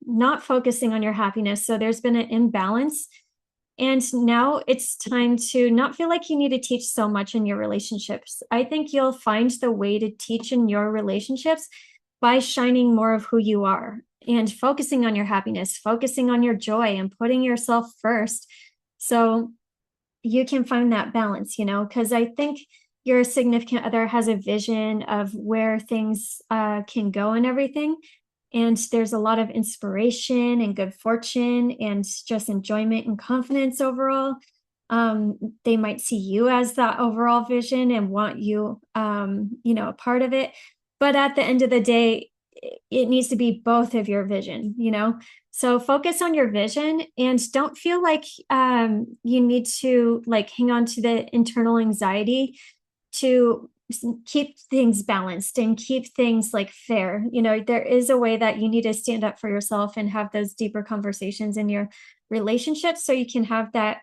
not focusing on your happiness. So there's been an imbalance. And now it's time to not feel like you need to teach so much in your relationships. I think you'll find the way to teach in your relationships by shining more of who you are and focusing on your happiness, focusing on your joy and putting yourself first. So you can find that balance, because I think your significant other has a vision of where things can go and everything. And there's a lot of inspiration and good fortune and just enjoyment and confidence overall. They might see you as that overall vision and want you, a part of it. But at the end of the day, it needs to be both of your vision, So focus on your vision and don't feel like you need to like hang on to the internal anxiety to keep things balanced and keep things like fair. There is a way that you need to stand up for yourself and have those deeper conversations in your relationships so you can have that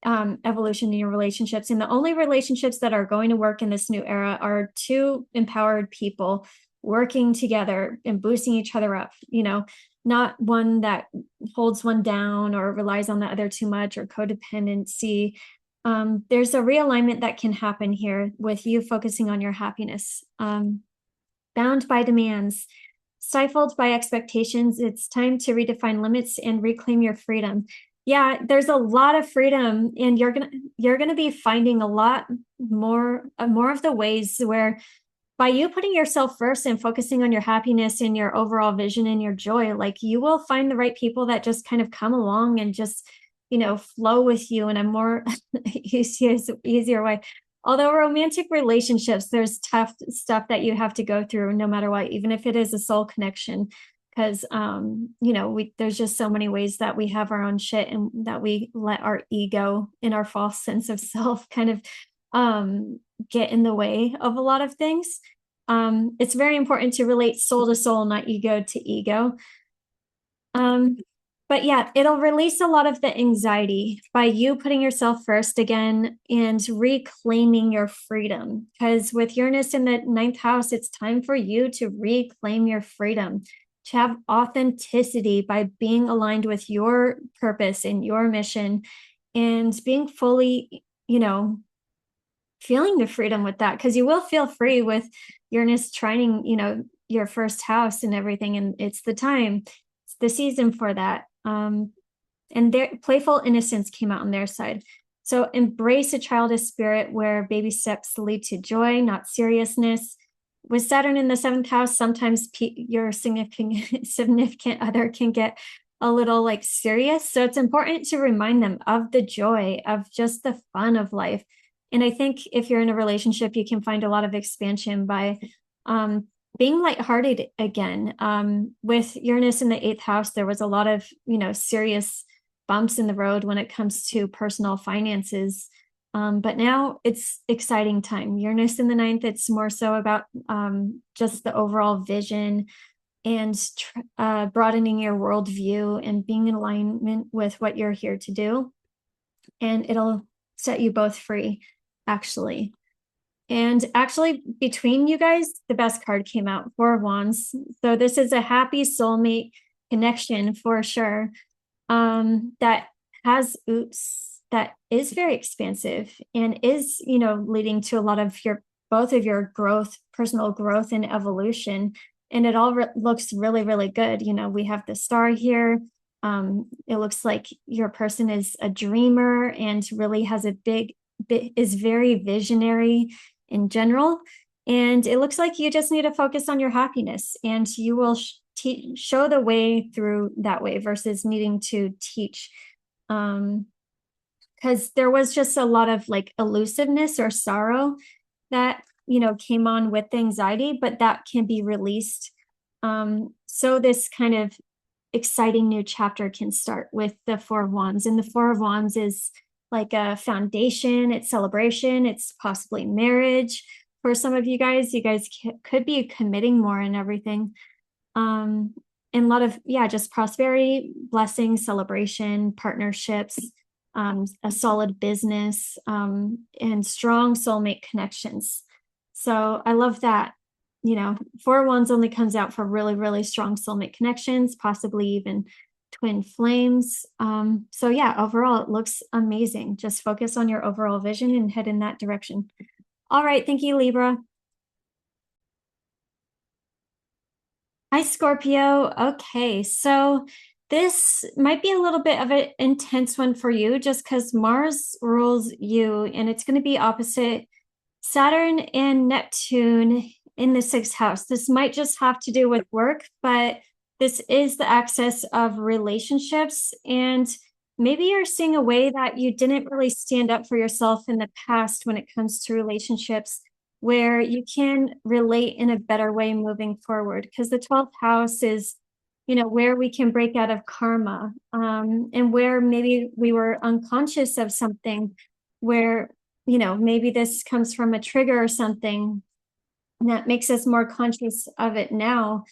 evolution in your relationships. And the only relationships that are going to work in this new era are two empowered people working together and boosting each other up, not one that holds one down or relies on the other too much or codependency. There's a realignment that can happen here with you focusing on your happiness. Bound by demands, stifled by expectations, it's time to redefine limits and reclaim your freedom. Yeah, there's a lot of freedom, and you're gonna be finding a lot more of the ways where by you putting yourself first and focusing on your happiness and your overall vision and your joy, like you will find the right people that just kind of come along and just, flow with you in a more easier way. Although romantic relationships, there's tough stuff that you have to go through no matter what, even if it is a soul connection. Because there's just so many ways that we have our own shit and that we let our ego and our false sense of self kind of get in the way of a lot of things. It's very important to relate soul to soul, not ego to ego. But yeah, it'll release a lot of the anxiety by you putting yourself first again and reclaiming your freedom. Because with Uranus in the ninth house, it's time for you to reclaim your freedom, to have authenticity by being aligned with your purpose and your mission and being fully, feeling the freedom with that. Because you will feel free with Uranus trining, your first house and everything. And it's the time, it's the season for that. And their playful innocence came out on their side. So embrace a childish spirit where baby steps lead to joy, not seriousness. With Saturn in the seventh house, sometimes your significant other can get a little like serious. So it's important to remind them of the joy of just the fun of life. And I think if you're in a relationship, you can find a lot of expansion by being lighthearted again. With Uranus in the eighth house, there was a lot of, serious bumps in the road when it comes to personal finances. But now it's exciting time. Uranus in the ninth, it's more so about just the overall vision and broadening your worldview and being in alignment with what you're here to do. And it'll set you both free, actually. And actually, between you guys, the best card came out, Four of Wands. So this is a happy soulmate connection for sure. That is very expansive and is, leading to a lot of both of your growth, personal growth and evolution. And it all looks really, really good. We have the star here. It looks like your person is a dreamer and really has is very visionary in general. And it looks like you just need to focus on your happiness and you will show the way through that way versus needing to teach. Because there was just a lot of like elusiveness or sorrow that, came on with the anxiety, but that can be released. So this kind of exciting new chapter can start with the Four of Wands. And the Four of Wands is like a foundation, it's celebration, it's possibly marriage. For some of you guys could be committing more and everything. And a lot of, just prosperity, blessings, celebration, partnerships, a solid business, and strong soulmate connections. So I love that. Four of Wands only comes out for really, really strong soulmate connections, possibly even twin flames. So yeah, overall, it looks amazing. Just focus on your overall vision and head in that direction. All right. Thank you, Libra. Hi, Scorpio. Okay. So this might be a little bit of an intense one for you just because Mars rules you and it's going to be opposite Saturn and Neptune in the sixth house. This might just have to do with work, but this is the axis of relationships. And maybe you're seeing a way that you didn't really stand up for yourself in the past when it comes to relationships, where you can relate in a better way moving forward. Because the 12th house is, where we can break out of karma, and where maybe we were unconscious of something where, maybe this comes from a trigger or something that makes us more conscious of it now.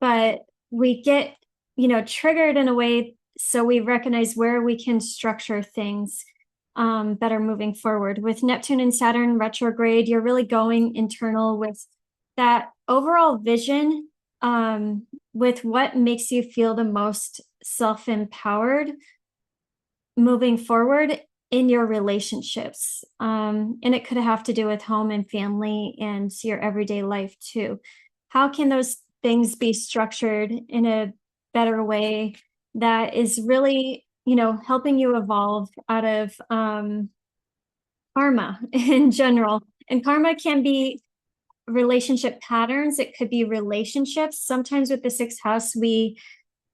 But we get, triggered in a way so we recognize where we can structure things better moving forward. With Neptune and Saturn retrograde, you're really going internal with that overall vision, with what makes you feel the most self-empowered moving forward in your relationships. And it could have to do with home and family and your everyday life too. How can those things be structured in a better way that is really, helping you evolve out of karma in general? And karma can be relationship patterns. It could be relationships. Sometimes with the sixth house, we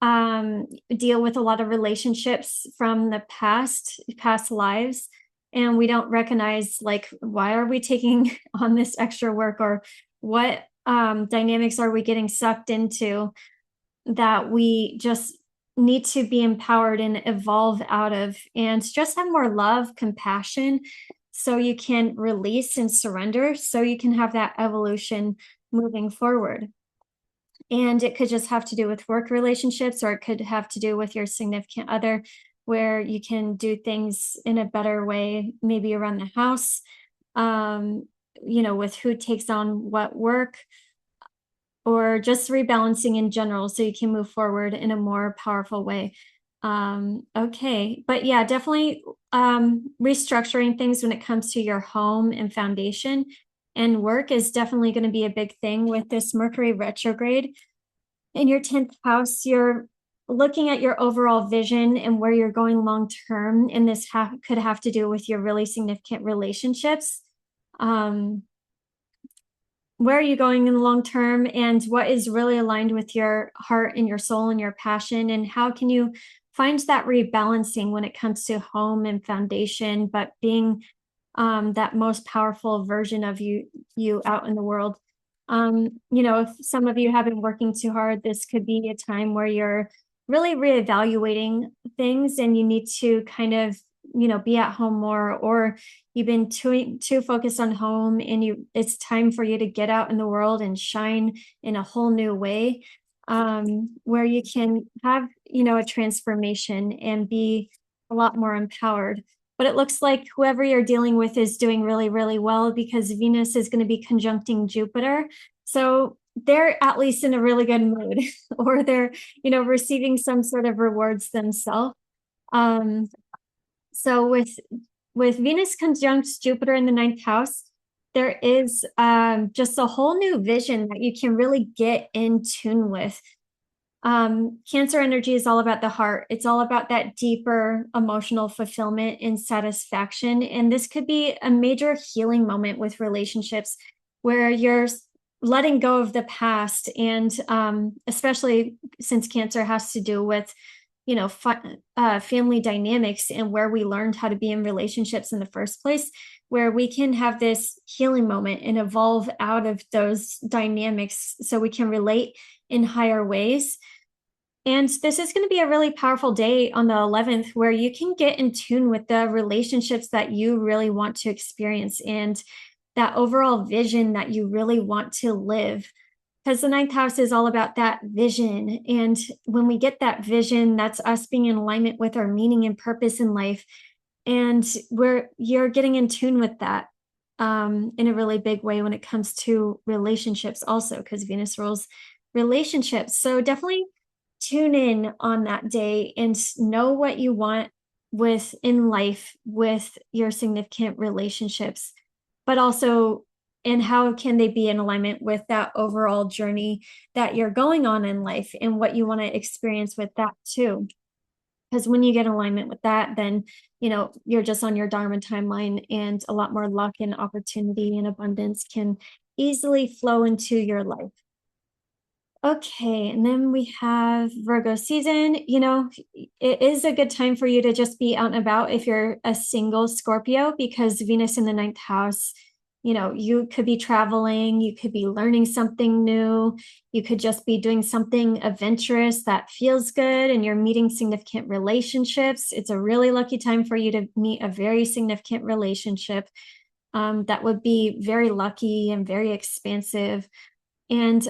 deal with a lot of relationships from the past lives, and we don't recognize, like, why are we taking on this extra work, or what dynamics are we getting sucked into that we just need to be empowered and evolve out of, and just have more love, compassion, so you can release and surrender, so you can have that evolution moving forward. And it could just have to do with work relationships, or it could have to do with your significant other, where you can do things in a better way, maybe around the house, with who takes on what work, or just rebalancing in general, so you can move forward in a more powerful way. Okay. But yeah, definitely restructuring things when it comes to your home and foundation and work is definitely going to be a big thing with this Mercury retrograde. In your 10th house, you're looking at your overall vision and where you're going long term. And this could have to do with your really significant relationships. Where are you going in the long term, and what is really aligned with your heart and your soul and your passion, and how can you find that rebalancing when it comes to home and foundation, but being that most powerful version of you out in the world. If some of you have been working too hard, this could be a time where you're really reevaluating things, and you need to kind of, be at home more, or you've been too focused on home, and it's time for you to get out in the world and shine in a whole new way, where you can have, a transformation and be a lot more empowered. But it looks like whoever you're dealing with is doing really, really well, because Venus is going to be conjuncting Jupiter. So they're at least in a really good mood, or they're, receiving some sort of rewards themselves. So with Venus conjunct Jupiter in the 9th house, there is just a whole new vision that you can really get in tune with. Cancer energy is all about the heart. It's all about that deeper emotional fulfillment and satisfaction. And this could be a major healing moment with relationships, where you're letting go of the past. And especially since Cancer has to do with, family dynamics, and where we learned how to be in relationships in the first place, where we can have this healing moment and evolve out of those dynamics, so we can relate in higher ways. And this is going to be a really powerful day on the 11th, where you can get in tune with the relationships that you really want to experience, and that overall vision that you really want to live. Because the 9th house is all about that vision. And when we get that vision, that's us being in alignment with our meaning and purpose in life. And you're getting in tune with that in a really big way when it comes to relationships also, because Venus rules relationships. So definitely tune in on that day and know what you want in life with your significant relationships, but also, and how can they be in alignment with that overall journey that you're going on in life, and what you want to experience with that too. Because when you get alignment with that, then, you're just on your Dharma timeline, and a lot more luck and opportunity and abundance can easily flow into your life. Okay, and then we have Virgo season. It is a good time for you to just be out and about if you're a single Scorpio, because Venus in the 9th house, you could be traveling, you could be learning something new, you could just be doing something adventurous that feels good, and you're meeting significant relationships. It's a really lucky time for you to meet a very significant relationship that would be very lucky and very expansive. And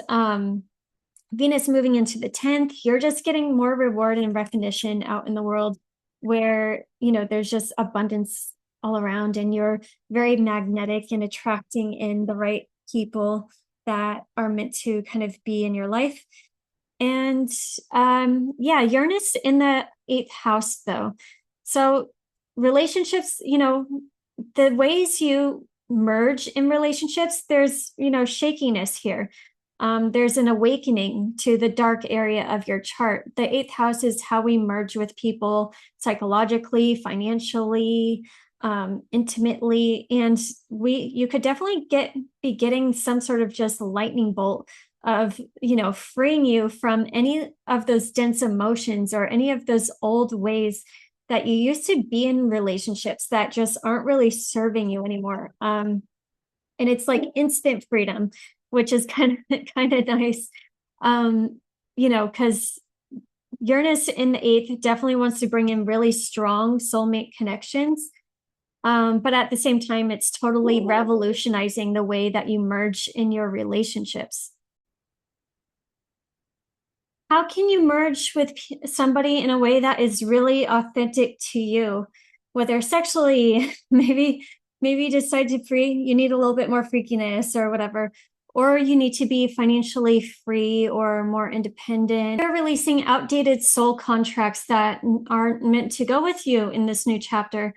Venus moving into the 10th, you're just getting more reward and recognition out in the world, where, there's just abundance all around, and you're very magnetic and attracting in the right people that are meant to kind of be in your life. And Uranus in the 8th house though. So relationships, the ways you merge in relationships, there's, shakiness here. There's an awakening to the dark area of your chart. The 8th house is how we merge with people psychologically, financially, intimately, and you could definitely be getting some sort of just lightning bolt of, freeing you from any of those dense emotions or any of those old ways that you used to be in relationships that just aren't really serving you anymore. And it's like instant freedom, which is kind of nice. Because Uranus in the eighth definitely wants to bring in really strong soulmate connections. But at the same time, it's totally revolutionizing the way that you merge in your relationships. How can you merge with somebody in a way that is really authentic to you, whether sexually, maybe you decide you need a little bit more freakiness or whatever, or you need to be financially free or more independent. You're releasing outdated soul contracts that aren't meant to go with you in this new chapter.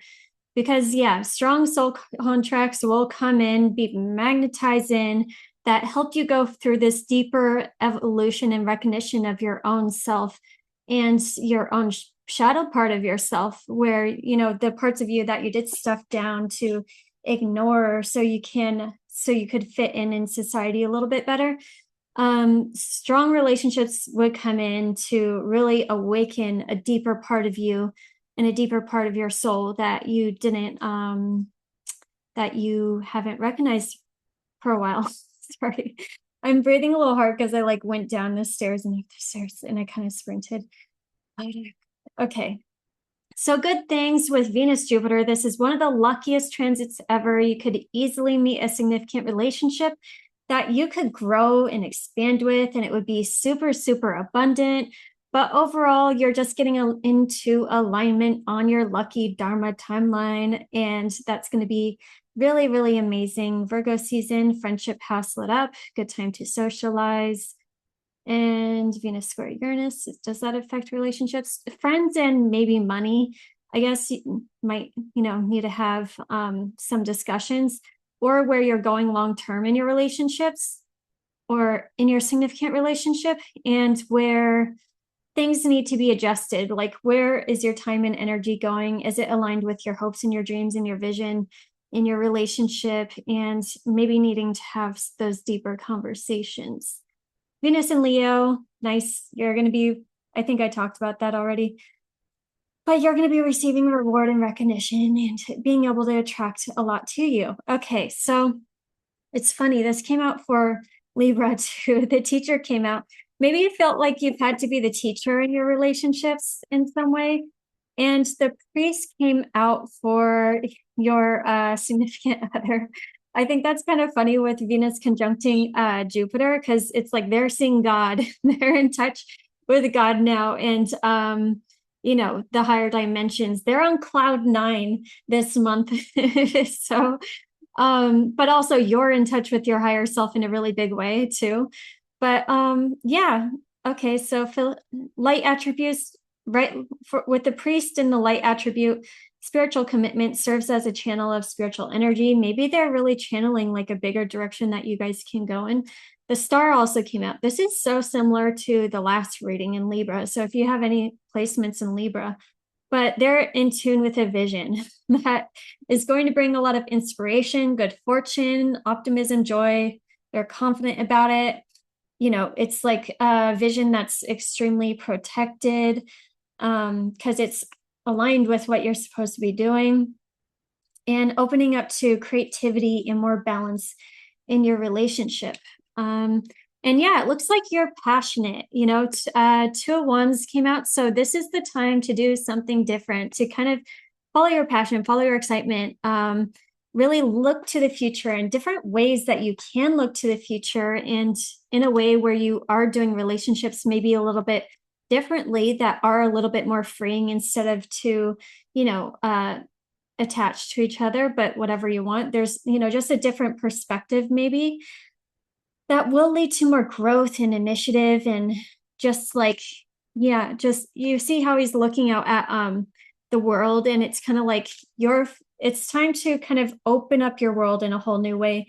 Because yeah, strong soul contracts will come in, be magnetized in, that help you go through this deeper evolution and recognition of your own self and your own shadow part of yourself, where, the parts of you that you did stuff down to ignore so you could fit in society a little bit better. Strong relationships would come in to really awaken a deeper part of you and a deeper part of your soul that you haven't recognized for a while. Sorry, I'm breathing a little hard because I went down the stairs and I kind of sprinted. Okay. So good things with Venus Jupiter. This is one of the luckiest transits ever. You could easily meet a significant relationship that you could grow and expand with, and it would be super, super abundant. But overall, you're just getting into alignment on your lucky Dharma timeline, and that's going to be really, really amazing. Virgo season, friendship house lit up, good time to socialize. And Venus square Uranus, does that affect relationships? Friends and maybe money. I guess you might, need to have some discussions, or where you're going long-term in your relationships or in your significant relationship, and where things need to be adjusted. Like, where is your time and energy going? Is it aligned with your hopes and your dreams and your vision in your relationship? And maybe needing to have those deeper conversations. Venus and Leo, nice. You're going to be, I think I talked about that already, but you're going to be receiving reward and recognition and being able to attract a lot to you. Okay, so it's funny. This came out for Libra too. The teacher came out. Maybe you felt like you've had to be the teacher in your relationships in some way. And the priest came out for your significant other. I think that's kind of funny with Venus conjuncting Jupiter, because it's like they're seeing God. They're in touch with God now. And, the higher dimensions, they're on cloud 9 this month. So, but also you're in touch with your higher self in a really big way too. But yeah. Okay. So light attributes, right? With the priest and the light attribute, spiritual commitment serves as a channel of spiritual energy. Maybe they're really channeling like a bigger direction that you guys can go in. The star also came out. This is so similar to the last reading in Libra. So if you have any placements in Libra, but they're in tune with a vision that is going to bring a lot of inspiration, good fortune, optimism, joy. They're confident about it. It's like a vision that's extremely protected, because it's aligned with what you're supposed to be doing, and opening up to creativity and more balance in your relationship. And yeah, it looks like you're passionate. Two of Wands came out. So this is the time to do something different, to kind of follow your passion, follow your excitement, really look to the future and different ways that you can look to the future, and in a way where you are doing relationships maybe a little bit differently, that are a little bit more freeing, instead of attached to each other, but whatever you want. There's, just a different perspective maybe that will lead to more growth and initiative, and just you see how he's looking out at the world, and it's kind of like it's time to kind of open up your world in a whole new way,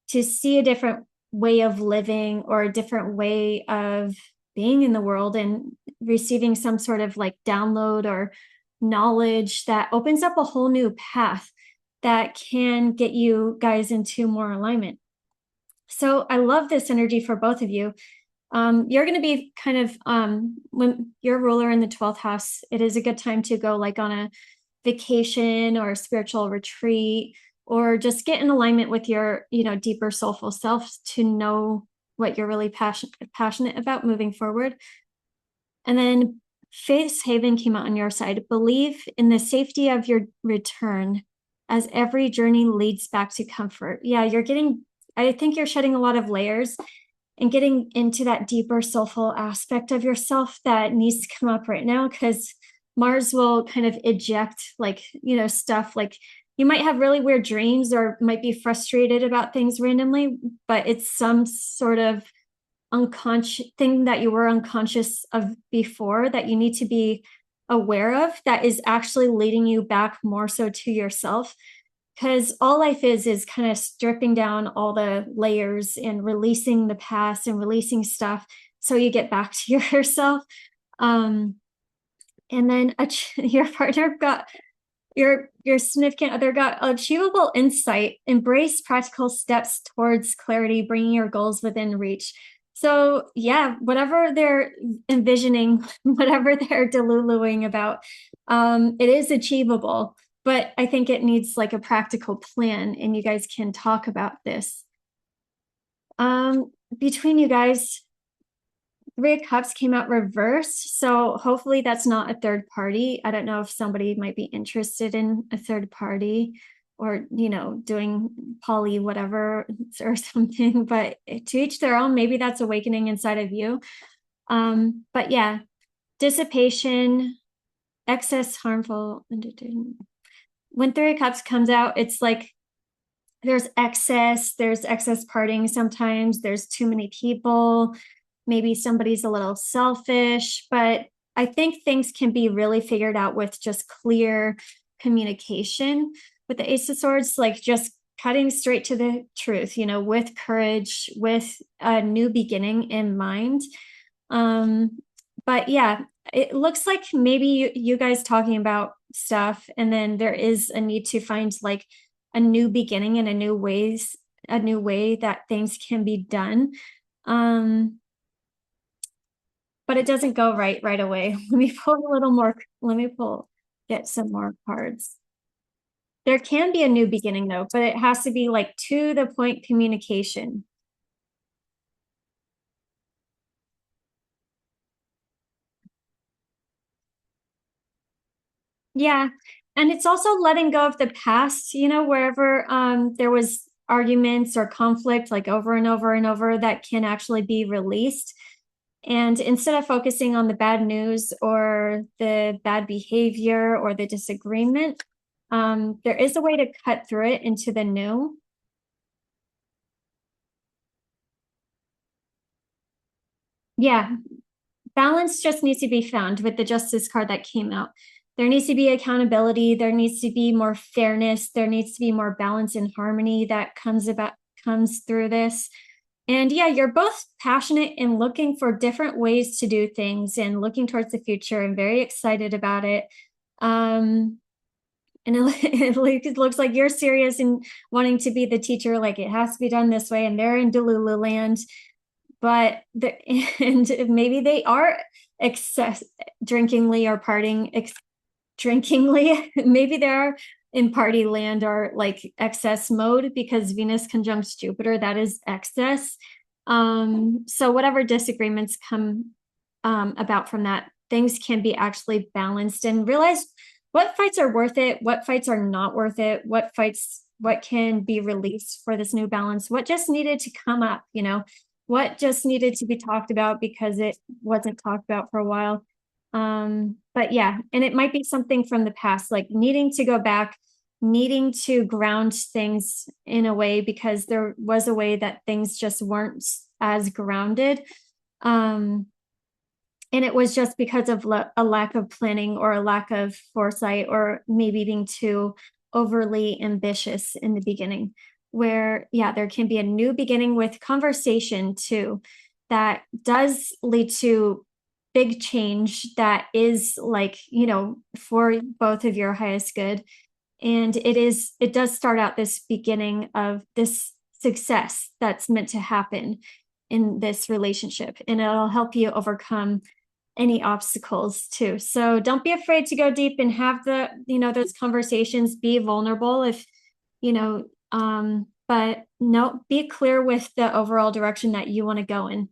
to see a different way of living or a different way of being in the world, and receiving some sort of like download or knowledge that opens up a whole new path that can get you guys into more alignment. So I love this energy for both of you. You're going to be kind of, when you're ruler in the 12th house, it is a good time to go like on a vacation or a spiritual retreat, or just get in alignment with your, deeper soulful self to know what you're really passionate about moving forward. And then Faith's Haven came out on your side. Believe in the safety of your return, as every journey leads back to comfort. Yeah, I think you're shedding a lot of layers and getting into that deeper soulful aspect of yourself that needs to come up right now, because Mars will kind of eject stuff. Like, you might have really weird dreams or might be frustrated about things randomly, but it's some sort of unconscious thing that you were unconscious of before that you need to be aware of, that is actually leading you back more so to yourself. Because all life is kind of stripping down all the layers and releasing the past and releasing stuff so you get back to yourself. And then your partner got, your significant other got achievable insight. Embrace practical steps towards clarity, bringing your goals within reach. So yeah, whatever they're envisioning, whatever they're deluluing about, it is achievable. But I think it needs like a practical plan, and you guys can talk about this. Between you guys, Three of Cups came out reversed. So hopefully that's not a third party. I don't know if somebody might be interested in a third party, or, doing poly whatever or something, but to each their own. Maybe that's awakening inside of you. But yeah, dissipation, excess, harmful. When Three of Cups comes out, it's like there's excess partying sometimes, there's too many people, maybe somebody's a little selfish, but I think things can be really figured out with just clear communication. With the Ace of Swords, like just cutting straight to the truth, with courage, with a new beginning in mind. But yeah, it looks like maybe you guys talking about stuff, and then there is a need to find like a new beginning and a new way that things can be done. But it doesn't go right away. Let me pull a little more. Get some more cards. There can be a new beginning though, but it has to be like to the point communication. Yeah. And it's also letting go of the past, wherever there was arguments or conflict, like over and over and over, that can actually be released. And instead of focusing on the bad news or the bad behavior or the disagreement, there is a way to cut through it into the new. Yeah, balance just needs to be found with the Justice card that came out. There needs to be accountability. There needs to be more fairness. There needs to be more balance and harmony that comes through this. And yeah, you're both passionate and looking for different ways to do things and looking towards the future and very excited about it. And it looks like you're serious in wanting to be the teacher, like it has to be done this way, and they're in Delulu land. But and maybe they are drinkingly or partying drinkingly. Maybe they're in party land or like excess mode, because Venus conjuncts Jupiter, that is excess. So whatever disagreements come about from that, things can be actually balanced, and realize what fights are worth it, what fights are not worth it, what can be released for this new balance, what just needed to come up, what just needed to be talked about because it wasn't talked about for a while. But yeah, and it might be something from the past, like needing to go back, needing to ground things in a way, because there was a way that things just weren't as grounded. And it was just because of a lack of planning or a lack of foresight, or maybe being too overly ambitious in the beginning, where, yeah, there can be a new beginning with conversation too, that does lead to big change that is like, for both of your highest good. And it does start out this beginning of this success that's meant to happen in this relationship. And it'll help you overcome any obstacles too. So don't be afraid to go deep and have those conversations, be vulnerable if, but no, be clear with the overall direction that you want to go in.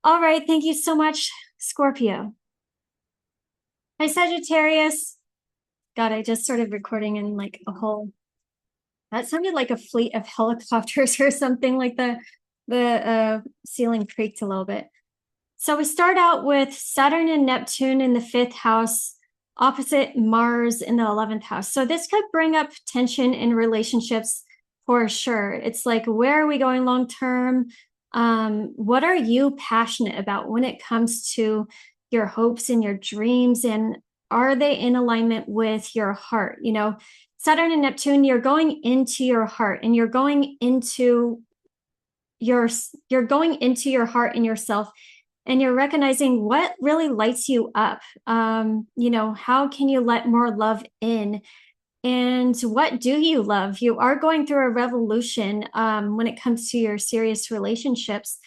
All right. Thank you so much, Scorpio. Hi, Sagittarius. God, I just started recording in like that sounded like a fleet of helicopters or something, like the ceiling creaked a little bit. So we start out with Saturn and Neptune in the 5th house, opposite Mars in the 11th house. So this could bring up tension in relationships for sure. It's like, where are we going long term? What are you passionate about when it comes to your hopes and your dreams? And are they in alignment with your heart? Saturn and Neptune, you're going into your heart, and you're going into your heart and yourself, and you're recognizing what really lights you up. How can you let more love in? And what do you love? You are going through a revolution when it comes to your serious relationships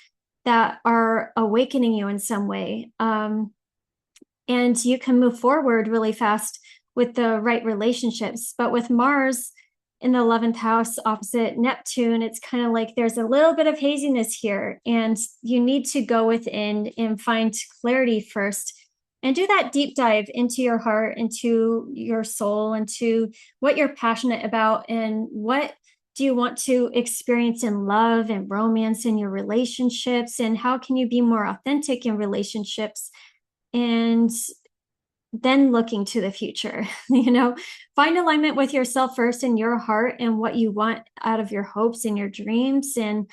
that are awakening you in some way. And you can move forward really fast with the right relationships. But with Mars in the 11th house opposite Neptune, it's kind of like there's a little bit of haziness here, and you need to go within and find clarity first and do that deep dive into your heart, into your soul, into what you're passionate about, and what do you want to experience in love and romance in your relationships, and how can you be more authentic in relationships, and then looking to the future. Find alignment with yourself first in your heart and what you want out of your hopes and your dreams. And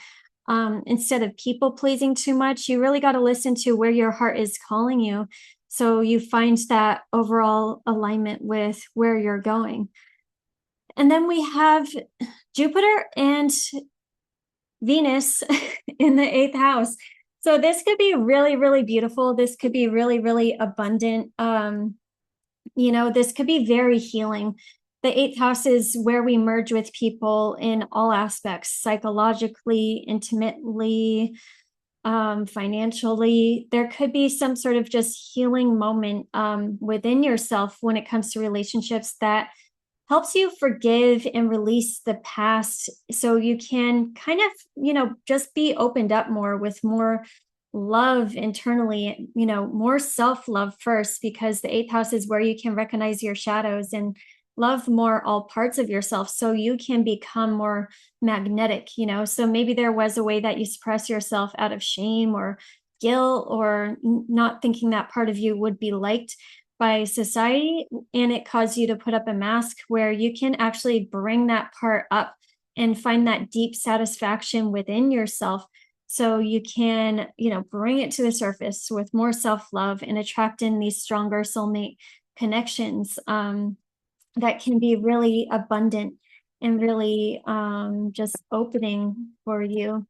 instead of people pleasing too much, you really got to listen to where your heart is calling you, so you find that overall alignment with where you're going. And then we have Jupiter and Venus in the 8th house. So this could be really, really beautiful. This could be really, really abundant. This could be very healing. The 8th house is where we merge with people in all aspects, psychologically, intimately, financially. There could be some sort of just healing moment within yourself when it comes to relationships that helps you forgive and release the past, so you can kind of, just be opened up more with more love internally, more self-love first, because the 8th house is where you can recognize your shadows and love more all parts of yourself, so you can become more magnetic. So maybe there was a way that you suppress yourself out of shame or guilt, or not thinking that part of you would be liked by society, and it caused you to put up a mask, where you can actually bring that part up and find that deep satisfaction within yourself, so you can bring it to the surface with more self-love and attract in these stronger soulmate connections that can be really abundant and really just opening for you.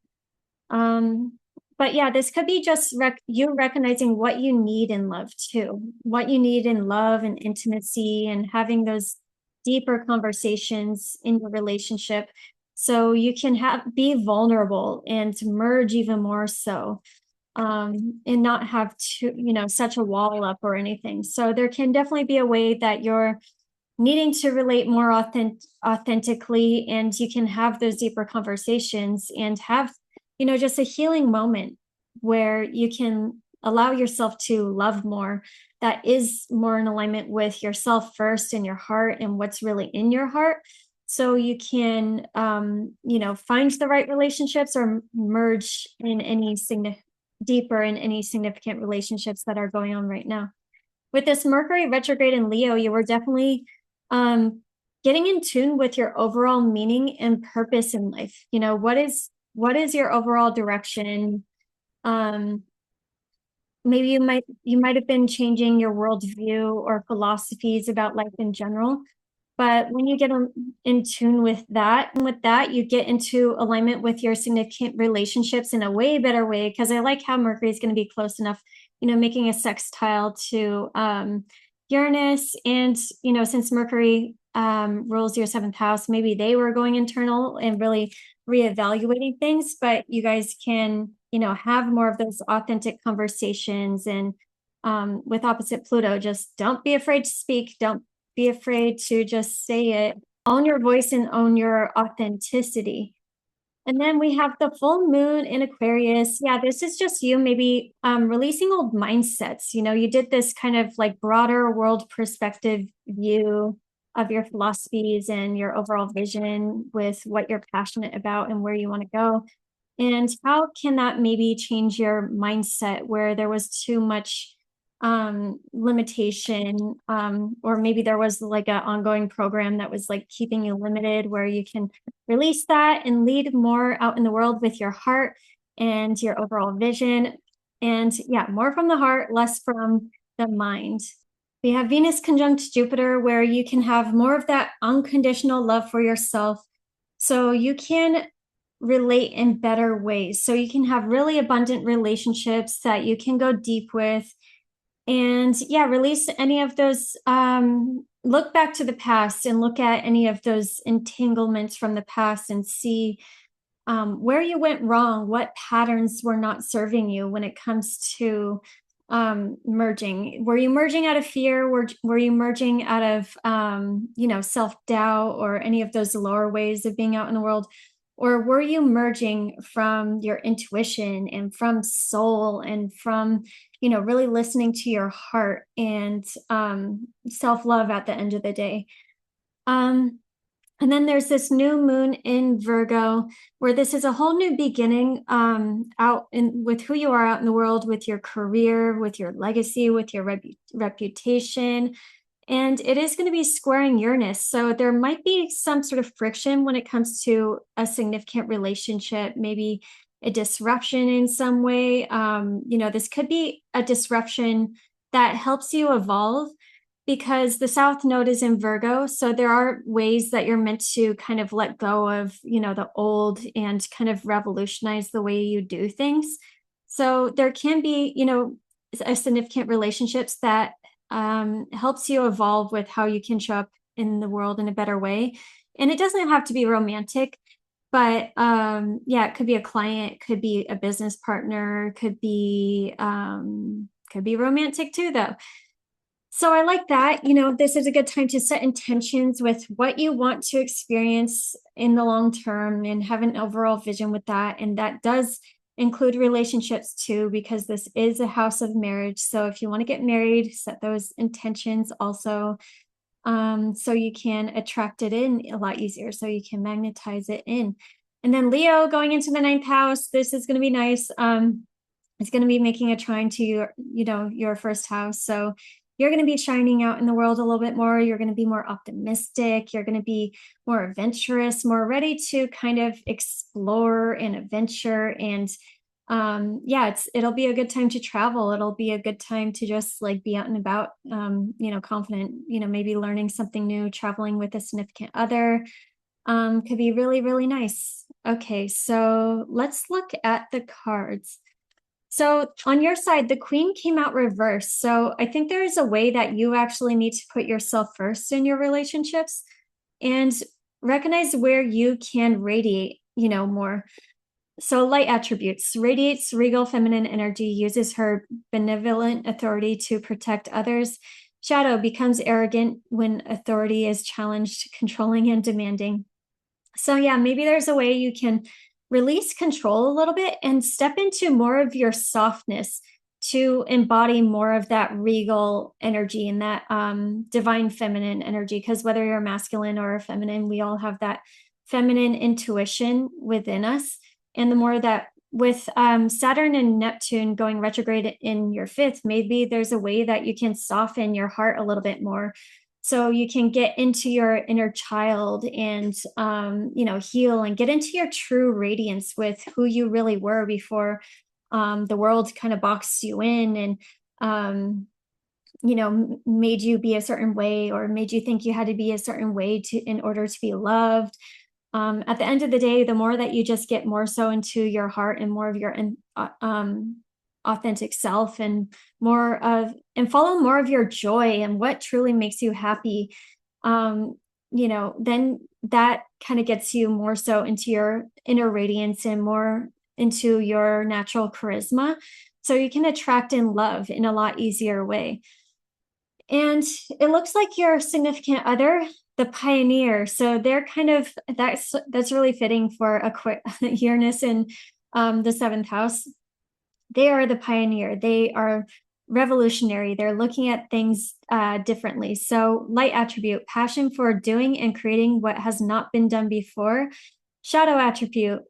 But yeah, this could be just you recognizing what you need in love too, what you need in love and intimacy, and having those deeper conversations in your relationship, so you can be vulnerable and merge even more so, and not have such a wall up or anything. So there can definitely be a way that you're needing to relate more authentically, and you can have those deeper conversations and have just a healing moment where you can allow yourself to love more, that is more in alignment with yourself first and your heart and what's really in your heart, so you can find the right relationships or merge in any deeper in any significant relationships that are going on right now. With this Mercury retrograde in Leo, you were definitely getting in tune with your overall meaning and purpose in life. What is your overall direction? Maybe you might have been changing your worldview or philosophies about life in general. But when you get in tune with that, and with that, you get into alignment with your significant relationships in a way better way. Because I like how Mercury is going to be close enough, making a sextile to Uranus. And, since Mercury rules your seventh house. Maybe they were going internal and really reevaluating things, but you guys can, have more of those authentic conversations. And with opposite Pluto, just don't be afraid to speak. Don't be afraid to just say it. Own your voice and own your authenticity. And then we have the full moon in Aquarius. Yeah, this is just you maybe releasing old mindsets. You did this kind of like broader world perspective view of your philosophies and your overall vision with what you're passionate about and where you want to go. And how can that maybe change your mindset where there was too much limitation, or maybe there was like an ongoing program that was like keeping you limited, where you can release that and lead more out in the world with your heart and your overall vision. And yeah, more from the heart, less from the mind. We have Venus conjunct Jupiter, where you can have more of that unconditional love for yourself. So you can relate in better ways. So you can have really abundant relationships that you can go deep with. And yeah, release any of those, look back to the past and look at any of those entanglements from the past and see where you went wrong, what patterns were not serving you when it comes to merging. Were you merging out of fear? Were you merging out of, self-doubt or any of those lower ways of being out in the world? Or were you merging from your intuition and from soul and from, really listening to your heart and self-love at the end of the day? And then there's this new moon in Virgo, where this is a whole new beginning out with who you are out in the world, with your career, with your legacy, with your reputation. And it is going to be squaring Uranus. So there might be some sort of friction when it comes to a significant relationship, maybe a disruption in some way. This could be a disruption that helps you evolve, because the South Node is in Virgo. So there are ways that you're meant to kind of let go of, the old and kind of revolutionize the way you do things. So there can be, a significant relationships that helps you evolve with how you can show up in the world in a better way. And it doesn't have to be romantic, but it could be a client, could be a business partner, could be romantic too, though. So I like that. This is a good time to set intentions with what you want to experience in the long term and have an overall vision with that. And that does include relationships too, because this is a house of marriage. So if you want to get married, set those intentions also, so you can attract it in a lot easier, so you can magnetize it in. And then Leo going into the ninth house, this is going to be nice. It's going to be making a trine to your first house. So you're going to be shining out in the world a little bit more. You're going to be more optimistic. You're going to be more adventurous, more ready to kind of explore and adventure. And it'll be a good time to travel. It'll be a good time to just like be out and about, confident, maybe learning something new, traveling with a significant other, could be really, really nice. Okay, so let's look at the cards. So on your side, the Queen came out reversed. So I think there is a way that you actually need to put yourself first in your relationships and recognize where you can radiate, more. So light attributes: radiates regal feminine energy, uses her benevolent authority to protect others. Shadow becomes arrogant when authority is challenged, controlling and demanding. So yeah, maybe there's a way you can release control a little bit and step into more of your softness to embody more of that regal energy and that divine feminine energy. Because whether you're masculine or feminine, we all have that feminine intuition within us. And the more that with Saturn and Neptune going retrograde in your fifth, maybe there's a way that you can soften your heart a little bit more, so you can get into your inner child and, heal and get into your true radiance with who you really were before the world kind of boxed you in and, made you be a certain way or made you think you had to be a certain way in order to be loved. At the end of the day, the more that you just get more so into your heart and more of your authentic self and follow more of your joy and what truly makes you happy, then that kind of gets you more so into your inner radiance and more into your natural charisma. So you can attract in love in a lot easier way. And it looks like your significant other, the pioneer. So they're kind of that's really fitting for Uranus in the seventh house. They are the pioneer. They are revolutionary. They're looking at things differently. So light attribute, passion for doing and creating what has not been done before. Shadow attribute,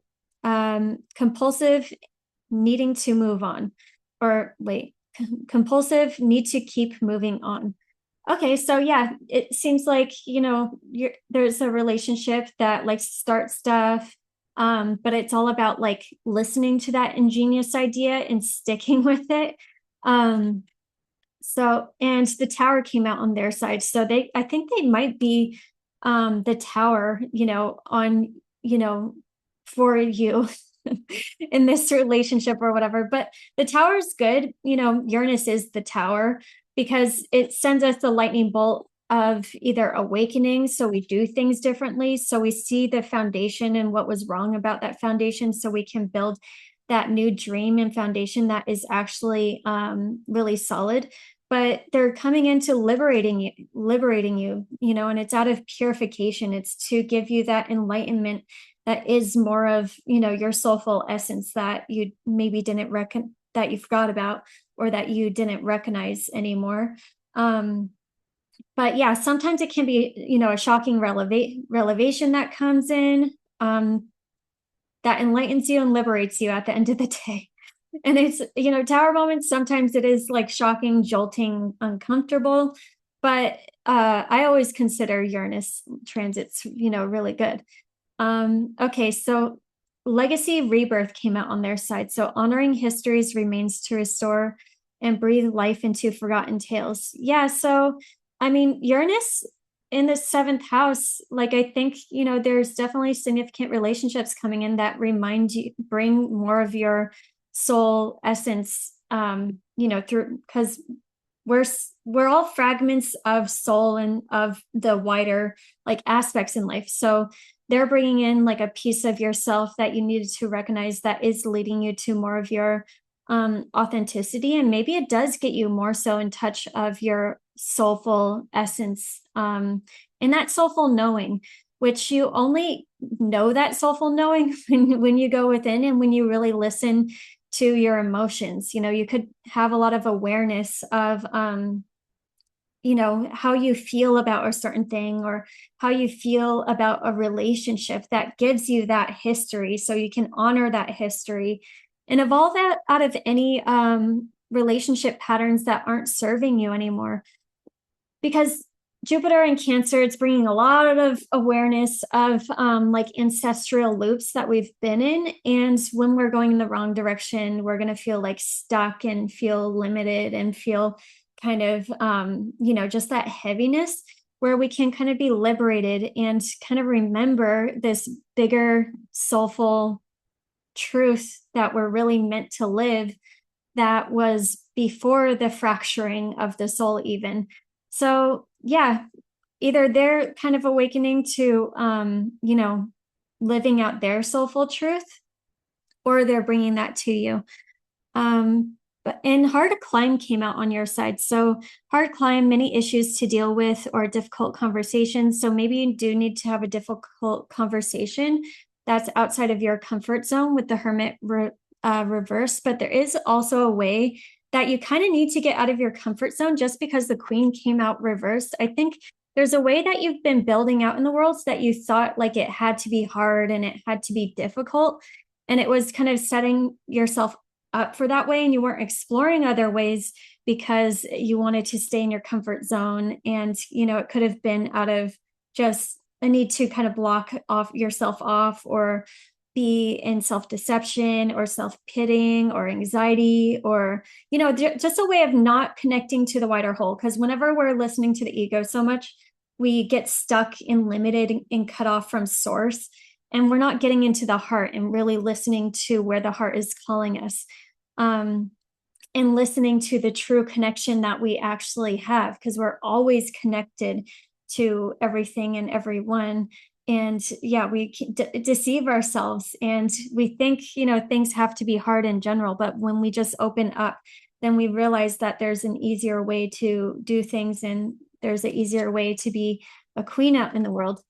compulsive, needing to move on. Or wait, compulsive, need to keep moving on. Okay, so yeah, it seems like, there's a relationship that likes to start stuff, but it's all about like listening to that ingenious idea and sticking with it. Um, and the tower came out on their side. So I think they might be the tower, on, for you in this relationship or whatever. But the tower is good. Uranus is the tower because it sends us the lightning bolt of either awakening. So we do things differently. So we see the foundation and what was wrong about that foundation. So we can build that new dream and foundation that is actually really solid. But they're coming into liberating you, and it's out of purification. It's to give you that enlightenment that is more of, your soulful essence that you maybe didn't reckon, that you forgot about, or that you didn't recognize anymore. But yeah, sometimes it can be, a shocking revelation that comes in, that enlightens you and liberates you at the end of the day. And it's, tower moments, sometimes it is like shocking, jolting, uncomfortable, but I always consider Uranus transits, really good. Okay, so legacy rebirth came out on their side. So honoring history's remains to restore and breathe life into forgotten tales. Yeah, so I mean, Uranus in the seventh house, like I think, there's definitely significant relationships coming in that bring more of your soul essence, through, because we're all fragments of soul and of the wider like aspects in life. So they're bringing in like a piece of yourself that you needed to recognize that is leading you to more of your authenticity. And maybe it does get you more so in touch of your soulful essence, and that soulful knowing, which you only know that soulful knowing when you go within and when you really listen to your emotions. You could have a lot of awareness of how you feel about a certain thing or how you feel about a relationship that gives you that history, so you can honor that history and evolve that out of any relationship patterns that aren't serving you anymore. Because Jupiter in Cancer, it's bringing a lot of awareness of like ancestral loops that we've been in. And when we're going in the wrong direction, we're going to feel like stuck and feel limited and feel kind of, just that heaviness, where we can kind of be liberated and kind of remember this bigger soulful truth that we're really meant to live, that was before the fracturing of the soul even. So yeah, either they're kind of awakening to, living out their soulful truth, or they're bringing that to you. And hard to climb came out on your side. So hard climb, many issues to deal with or difficult conversations. So maybe you do need to have a difficult conversation that's outside of your comfort zone with the Hermit reverse. But there is also a way that you kind of need to get out of your comfort zone. Just because the Queen came out reversed, I think there's a way that you've been building out in the world that you thought like it had to be hard and it had to be difficult. And it was kind of setting yourself up for that way. And you weren't exploring other ways because you wanted to stay in your comfort zone. And, it could have been out of just a need to kind of block off yourself off, or be in self-deception or self-pitying or anxiety, or, just a way of not connecting to the wider whole. Because whenever we're listening to the ego so much, we get stuck and limited and cut off from source. And we're not getting into the heart and really listening to where the heart is calling us, and listening to the true connection that we actually have, because we're always connected. to everything and everyone. And yeah, we deceive ourselves and we think, things have to be hard in general. But when we just open up, then we realize that there's an easier way to do things and there's an easier way to be a queen out in the world.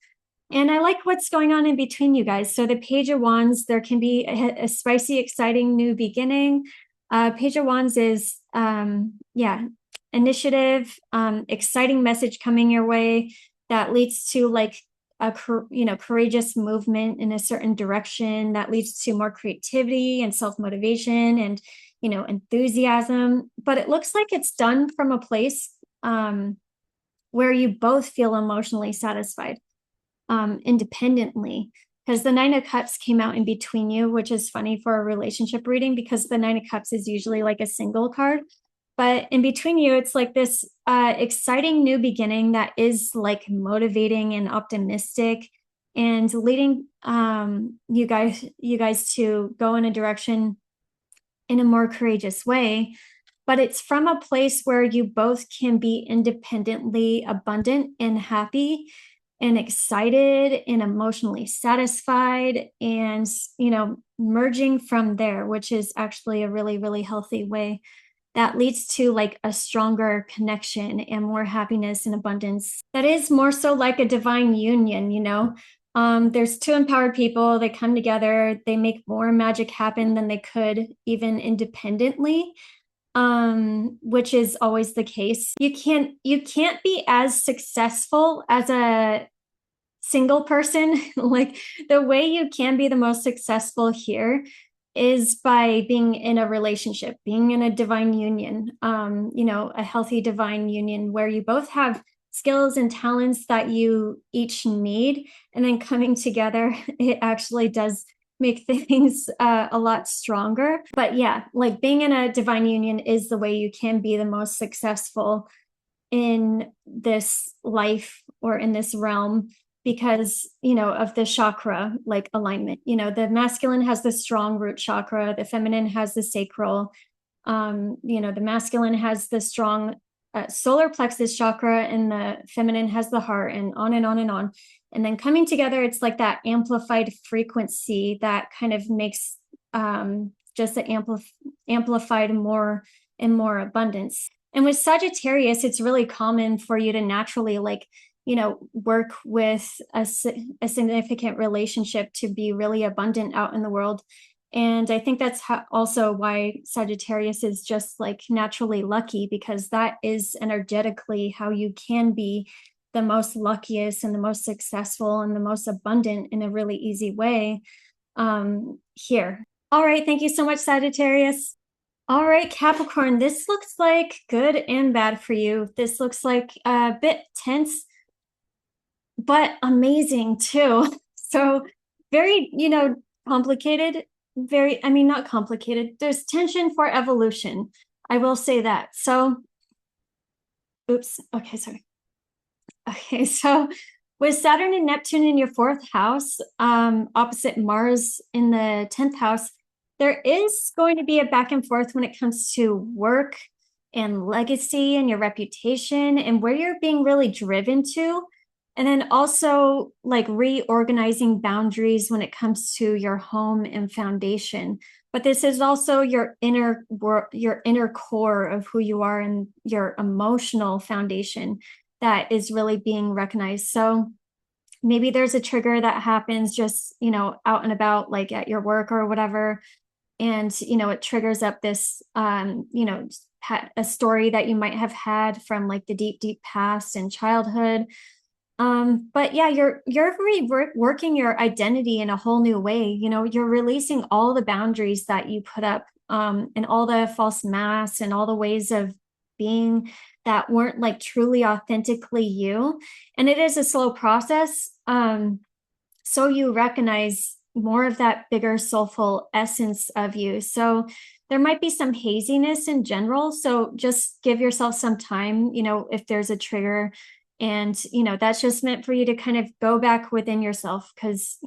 And I like what's going on in between you guys. So the Page of Wands, there can be a spicy, exciting new beginning. Page of Wands is, initiative, exciting message coming your way that leads to like a courageous movement in a certain direction that leads to more creativity and self-motivation and enthusiasm. But it looks like it's done from a place where you both feel emotionally satisfied independently, because the Nine of Cups came out in between you, which is funny for a relationship reading because the Nine of Cups is usually like a single card. But in between you, it's like this exciting new beginning that is like motivating and optimistic and leading you guys to go in a direction in a more courageous way. But it's from a place where you both can be independently abundant and happy and excited and emotionally satisfied and, merging from there, which is actually a really, really healthy way that leads to like a stronger connection and more happiness and abundance. That is more so like a divine union, there's two empowered people, they come together, they make more magic happen than they could even independently. Which is always the case. You can't be as successful as a single person. Like the way you can be the most successful here is by being in a relationship, being in a divine union, a healthy divine union where you both have skills and talents that you each need, and then coming together, it actually does make things a lot stronger. But yeah, like being in a divine union is the way you can be the most successful in this life or in this realm because, of the chakra like alignment. The masculine has the strong root chakra, the feminine has the sacral, the masculine has the strong solar plexus chakra and the feminine has the heart, and on and on and on. And then coming together, it's like that amplified frequency that kind of makes just the amplified more and more abundance. And with Sagittarius, it's really common for you to naturally work with a significant relationship to be really abundant out in the world. And I think that's also why Sagittarius is just like naturally lucky, because that is energetically how you can be the most luckiest and the most successful and the most abundant in a really easy way here. All right. Thank you so much, Sagittarius. All right, Capricorn, this looks like good and bad for you. This looks like a bit tense, but amazing too. So very, complicated, not complicated. There's tension for evolution. I will say that. So, oops. Okay, sorry. Okay, so with Saturn and Neptune in your fourth house, opposite Mars in the 10th house, there is going to be a back and forth when it comes to work and legacy and your reputation and where you're being really driven to. And then also like reorganizing boundaries when it comes to your home and foundation. But this is also your inner core of who you are and your emotional foundation that is really being recognized. So maybe there's a trigger that happens just, out and about, like at your work or whatever. And, it triggers up this, a story that you might have had from like the deep, deep past and childhood. But yeah, you're reworking your identity in a whole new way. You're releasing all the boundaries that you put up, and all the false masks and all the ways of being that weren't like truly authentically you. And it is a slow process. So you recognize more of that bigger soulful essence of you. So there might be some haziness in general. So just give yourself some time, if there's a trigger. And, that's just meant for you to kind of go back within yourself because,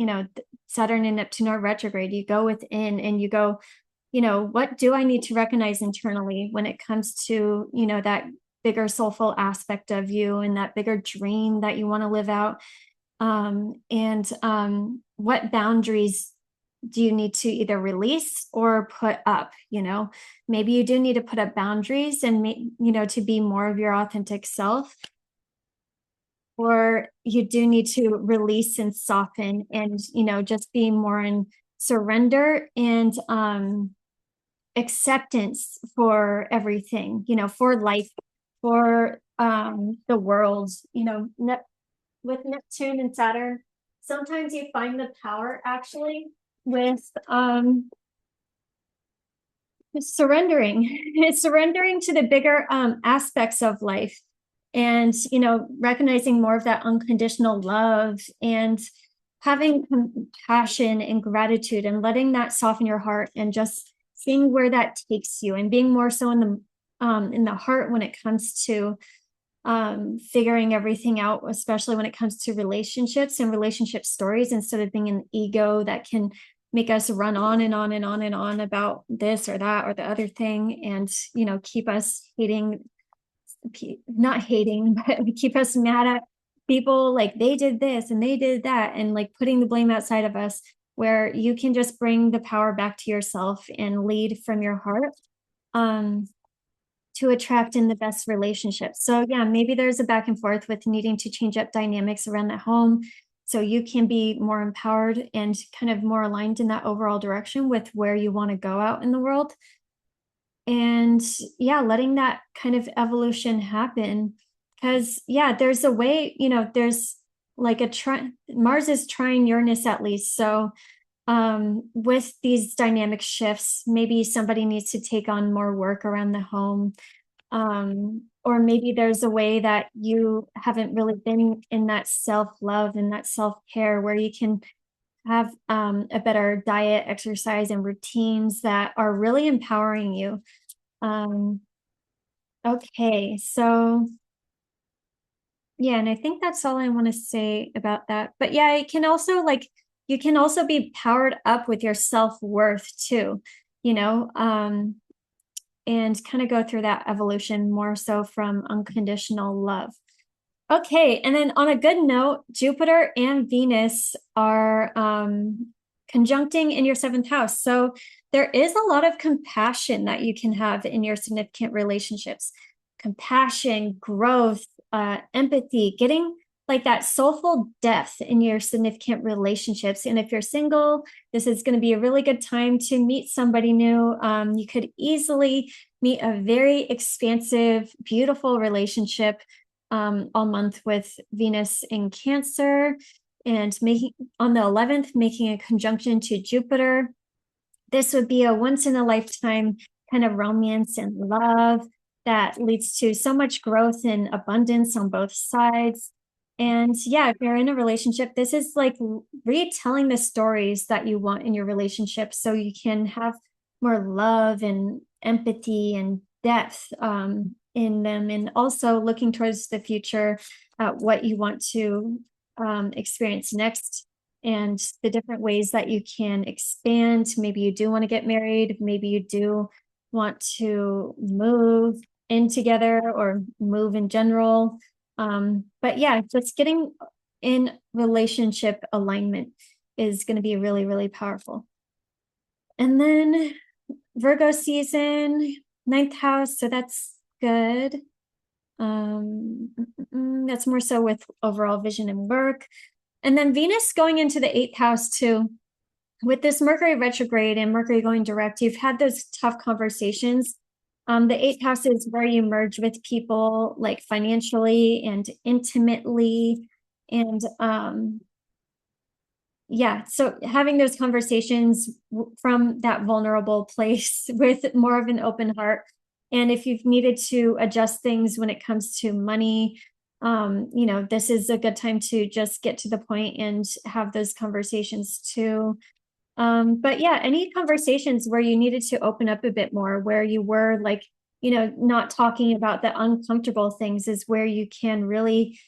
Saturn and Neptune are retrograde. You go within and you go, what do I need to recognize internally when it comes to, that bigger soulful aspect of you and that bigger dream that you want to live out. And what boundaries do you need to either release or put up? Maybe you do need to put up boundaries and to be more of your authentic self, or you do need to release and soften and just be more in surrender and acceptance for everything, for life, for the world. With Neptune and Saturn, sometimes you find the power actually with surrendering to the bigger aspects of life, and recognizing more of that unconditional love and having compassion and gratitude and letting that soften your heart and just seeing where that takes you, and being more so in the heart when it comes to figuring everything out, especially when it comes to relationships and relationship stories, instead of being an ego that can make us run on and on and on and on about this or that or the other thing, and keep us not hating, but keep us mad at people, like they did this and they did that, and like putting the blame outside of us, where you can just bring the power back to yourself and lead from your heart to attract in the best relationships. So yeah, maybe there's a back and forth with needing to change up dynamics around the home so you can be more empowered and kind of more aligned in that overall direction with where you want to go out in the world. And yeah, letting that kind of evolution happen. Because yeah, there's a way, there's like Mars is trine Uranus at least. So with these dynamic shifts, maybe somebody needs to take on more work around the home. Or maybe there's a way that you haven't really been in that self-love and that self-care, where you can have a better diet, exercise, and routines that are really empowering you. Okay, so yeah, and I think that's all I want to say about that. But yeah, it can also you can also be powered up with your self-worth too, and kind of go through that evolution more so from unconditional love. Okay, and then on a good note, Jupiter and Venus are conjuncting in your 7th house. So there is a lot of compassion that you can have in your significant relationships. Compassion, growth, empathy, getting like that soulful depth in your significant relationships. And if you're single, this is going to be a really good time to meet somebody new. You could easily meet a very expansive, beautiful relationship all month with Venus in Cancer, and making on the 11th, making a conjunction to Jupiter. This would be a once in a lifetime kind of romance and love that leads to so much growth and abundance on both sides. And yeah, if you're in a relationship, this is like retelling the stories that you want in your relationship, so you can have more love and empathy and depth in them, and also looking towards the future at what you want to experience next, and the different ways that you can expand. Maybe you do want to get married, maybe you do want to move in together or move in general. But yeah, just getting in relationship alignment is going to be really, really powerful. And then Virgo season, 9th house. So that's good. That's more so with overall vision and work. And then Venus going into the 8th house too. With this Mercury retrograde and Mercury going direct, you've had those tough conversations. The 8th house is where you merge with people like financially and intimately. And yeah, so having those conversations from that vulnerable place with more of an open heart. And if you've needed to adjust things when it comes to money, this is a good time to just get to the point and have those conversations too. But yeah, any conversations where you needed to open up a bit more, where you were like, not talking about the uncomfortable things, is where you can really,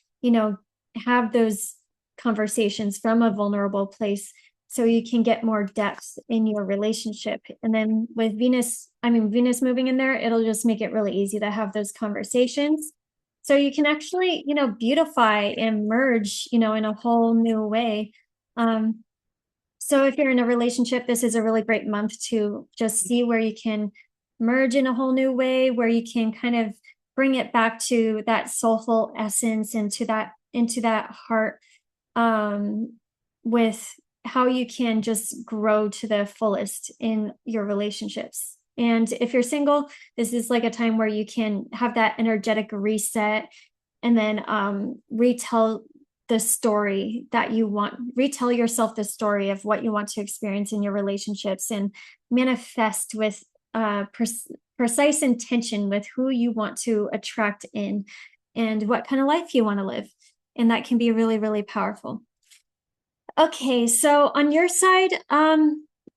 have those conversations from a vulnerable place so you can get more depth in your relationship. And then with Venus moving in there, it'll just make it really easy to have those conversations. So you can actually, beautify and merge, in a whole new way. So if you're in a relationship, this is a really great month to just see where you can merge in a whole new way, where you can kind of bring it back to that soulful essence, into that heart, with how you can just grow to the fullest in your relationships. And if you're single, this is like a time where you can have that energetic reset, and then retell yourself the story of what you want to experience in your relationships, and manifest with precise intention with who you want to attract in, and what kind of life you want to live. And that can be really, really powerful. Okay, so on your side,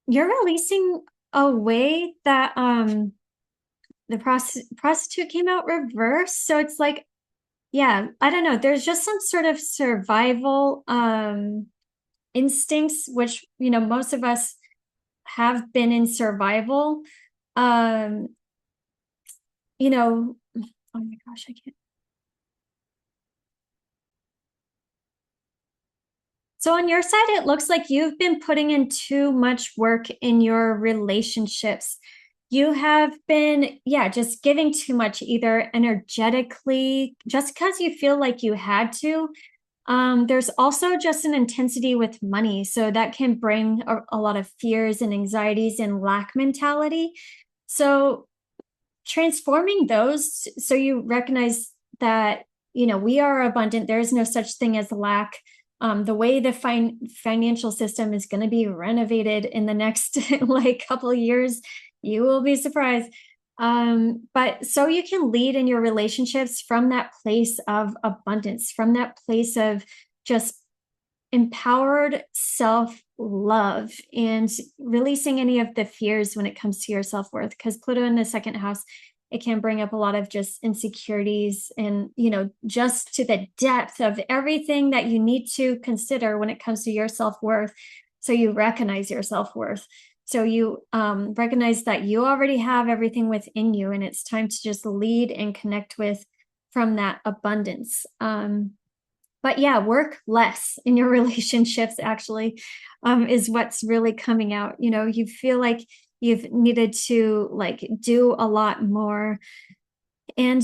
you're releasing a way that the prostitute came out reversed. So it's like, yeah, I don't know. There's just some sort of survival instincts, which, most of us have been in survival. Um, oh my gosh, I can't. So on your side, it looks like you've been putting in too much work in your relationships. You have been, yeah, just giving too much, either energetically, just because you feel like you had to. There's also just an intensity with money. So that can bring a lot of fears and anxieties and lack mentality. So transforming those, so you recognize that, we are abundant. There is no such thing as lack. The way the financial system is going to be renovated in the next like couple of years, you will be surprised. But so you can lead in your relationships from that place of abundance, from that place of just empowered self-love, and releasing any of the fears when it comes to your self-worth. Because Pluto in the second house, it can bring up a lot of just insecurities, and, just to the depth of everything that you need to consider when it comes to your self-worth. So you recognize your self-worth. So you recognize that you already have everything within you, and it's time to just lead and connect with from that abundance. But yeah, work less in your relationships, actually, is what's really coming out. You feel like you've needed to like do a lot more. And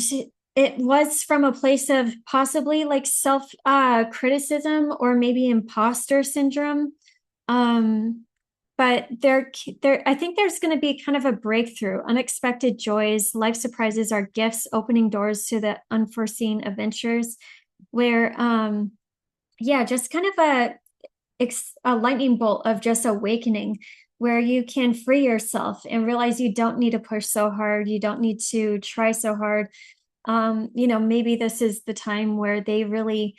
it was from a place of possibly like self criticism, or maybe imposter syndrome. But I think there's going to be kind of a breakthrough, unexpected joys, life surprises are gifts, opening doors to the unforeseen adventures, where yeah, just kind of a lightning bolt of just awakening, where you can free yourself and realize you don't need to push so hard, you don't need to try so hard. Maybe this is the time where they really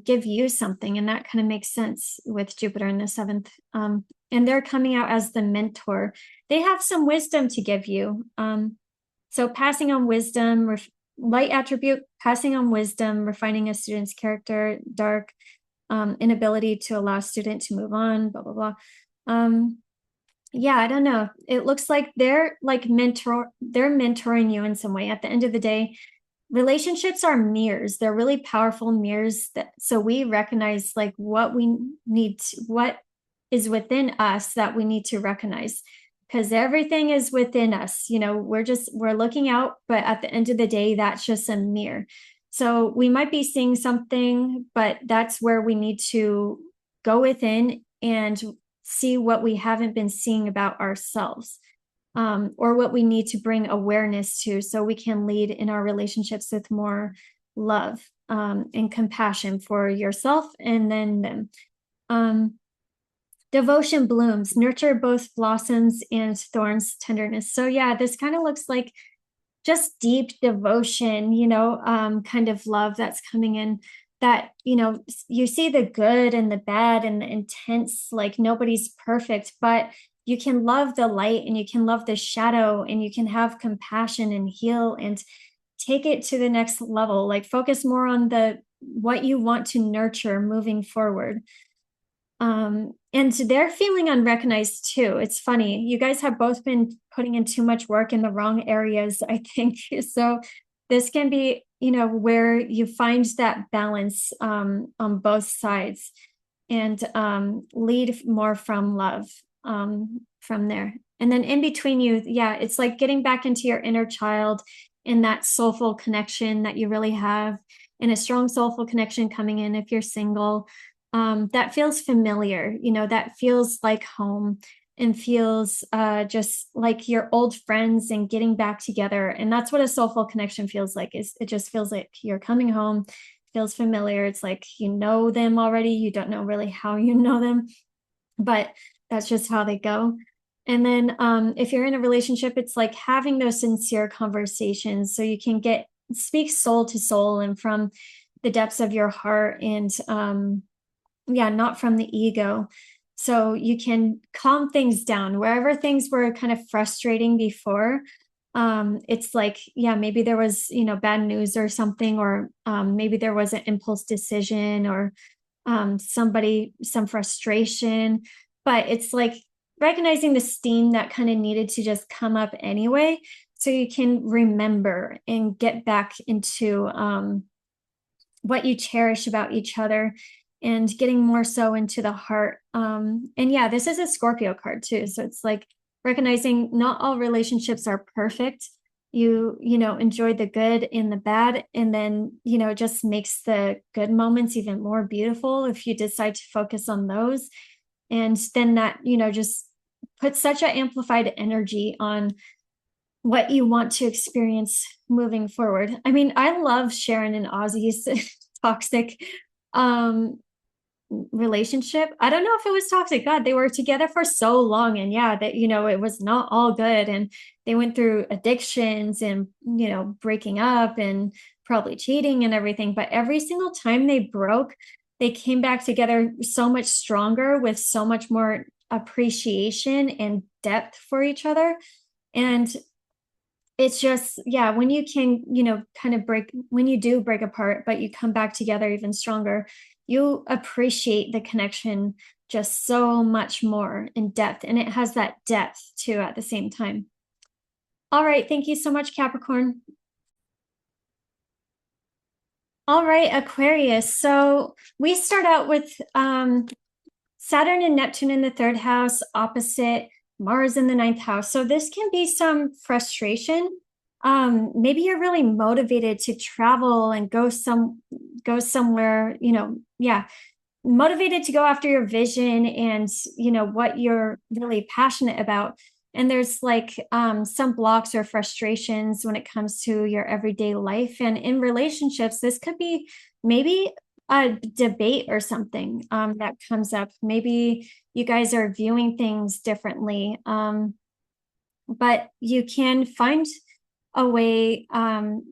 give you something, and that kind of makes sense with Jupiter in the seventh. And they're coming out as the mentor. They have some wisdom to give you. So passing on wisdom, light attribute, passing on wisdom, refining a student's character, dark, inability to allow a student to move on, blah, blah, blah. Yeah, I don't know. It looks like they're mentoring you in some way. At the end of the day, relationships are mirrors. They're really powerful mirrors, so we recognize like what is within us that we need to recognize, because everything is within us. We're looking out, but at the end of the day, that's just a mirror. So we might be seeing something, but that's where we need to go within and see what we haven't been seeing about ourselves, or what we need to bring awareness to, so we can lead in our relationships with more love, and compassion for yourself and then them. Devotion blooms, nurture both blossoms and thorns, tenderness. So yeah, this kind of looks like just deep devotion, kind of love that's coming in, that, you see the good and the bad and the intense, like nobody's perfect, but you can love the light, and you can love the shadow, and you can have compassion and heal and take it to the next level, like focus more on what you want to nurture moving forward. And they're feeling unrecognized too. It's funny. You guys have both been putting in too much work in the wrong areas, I think. So this can be, where you find that balance on both sides and lead more from love from there. And then in between you, yeah, it's like getting back into your inner child and that soulful connection that you really have, and a strong soulful connection coming in if you're single. That feels familiar, that feels like home and feels just like your old friends and getting back together. And that's what a soulful connection feels like, is it just feels like you're coming home, feels familiar. It's like you know them already. You don't know really how you know them, but that's just how they go. And then if you're in a relationship, it's like having those sincere conversations so you can speak soul to soul and from the depths of your heart, and yeah, not from the ego. So you can calm things down wherever things were kind of frustrating before. It's like, yeah, maybe there was, bad news or something, or maybe there was an impulse decision, or some frustration, but it's like recognizing the steam that kind of needed to just come up anyway, so you can remember and get back into what you cherish about each other, and getting more so into the heart. And yeah, this is a Scorpio card too. So it's like recognizing not all relationships are perfect. You enjoy the good and the bad, and then it just makes the good moments even more beautiful if you decide to focus on those. And then that just puts such an amplified energy on what you want to experience moving forward. I mean, I love Sharon and Ozzy's toxic relationship. I don't know if it was toxic. God, they were together for so long, and yeah, that it was not all good, and they went through addictions and breaking up and probably cheating and everything. But every single time they broke, they came back together so much stronger, with so much more appreciation and depth for each other. And it's just, yeah, when you can, kind of when you do break apart, but you come back together even stronger, you appreciate the connection just so much more in depth. And it has that depth too at the same time. All right. Thank you so much, Capricorn. All right, Aquarius. So we start out with Saturn and Neptune in the third house, opposite Mars in the ninth house. So this can be some frustration. Maybe you're really motivated to travel and go somewhere, yeah, motivated to go after your vision and what you're really passionate about. And there's like some blocks or frustrations when it comes to your everyday life. And in relationships, this could be maybe a debate or something that comes up. Maybe you guys are viewing things differently, but you can find a way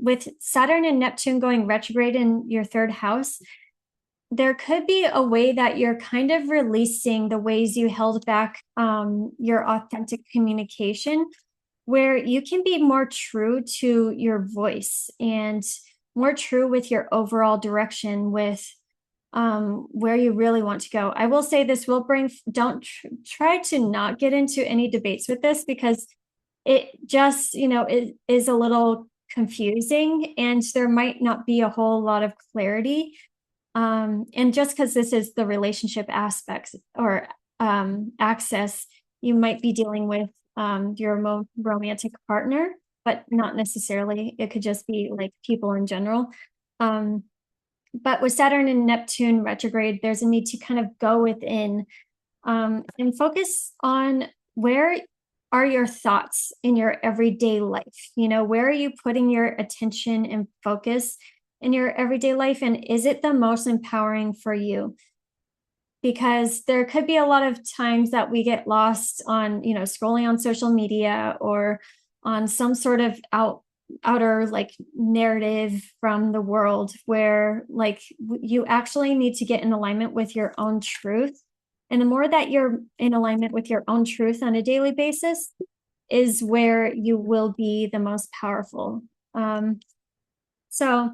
with Saturn and Neptune going retrograde in your third house. There could be a way that you're kind of releasing the ways you held back your authentic communication, where you can be more true to your voice and more true with your overall direction, with where you really want to go. I will say this will don't try to not get into any debates with this, because it just, it is a little confusing and there might not be a whole lot of clarity. And just because this is the relationship aspects or access, you might be dealing with your romantic partner, but not necessarily. It could just be like people in general. But with Saturn and Neptune retrograde, there's a need to kind of go within and focus on where are your thoughts in your everyday life. Where are you putting your attention and focus in your everyday life? And is it the most empowering for you? Because there could be a lot of times that we get lost on, scrolling on social media or on some sort of outer like narrative from the world, where like you actually need to get in alignment with your own truth. And the more that you're in alignment with your own truth on a daily basis is where you will be the most powerful. So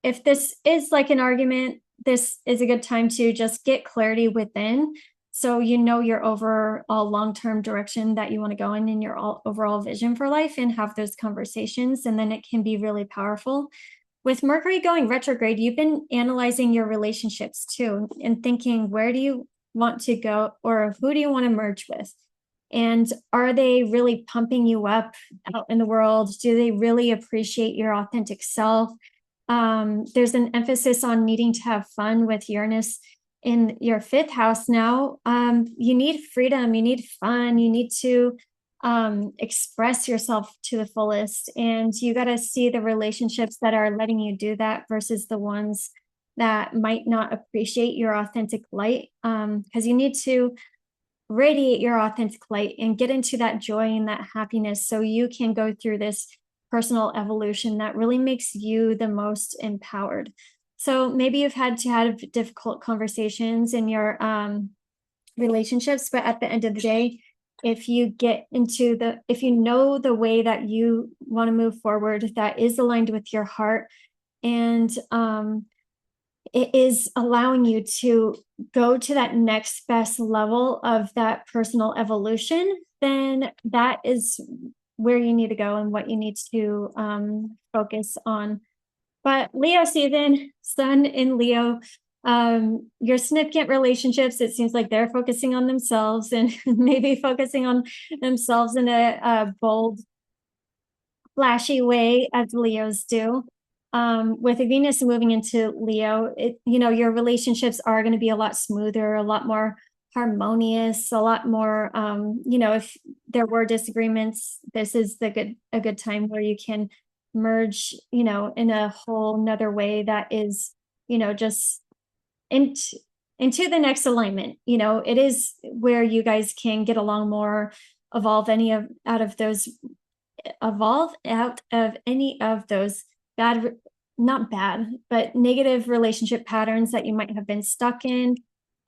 if this is like an argument, this is a good time to just get clarity within. So you know your overall long-term direction that you want to go in your overall vision for life, and have those conversations. And then it can be really powerful. With Mercury going retrograde, you've been analyzing your relationships too and thinking, where do you want to go, or who do you want to merge with? And are they really pumping you up out in the world? Do they really appreciate your authentic self? There's an emphasis on needing to have fun with Uranus in your fifth house now. You need freedom, you need fun, you need to express yourself to the fullest. And you got to see the relationships that are letting you do that versus the ones that might not appreciate your authentic light. Because you need to radiate your authentic light and get into that joy and that happiness so you can go through this personal evolution that really makes you the most empowered. So maybe you've had to have difficult conversations in your relationships, but at the end of the day, if you get into if you know the way that you want to move forward, that is aligned with your heart, and it is allowing you to go to that next best level of that personal evolution, then that is where you need to go and what you need to focus on. But Leo season, Sun in Leo, your significant relationships, it seems like they're focusing on themselves and maybe focusing on themselves in a bold, flashy way, as Leos do. With Venus moving into Leo, your relationships are going to be a lot smoother, a lot more harmonious, a lot more, if there were disagreements, this is a good time where you can merge, in a whole nother way that is, just into the next alignment. It is where you guys can get along more, evolve out of any of those not bad, but negative relationship patterns that you might have been stuck in.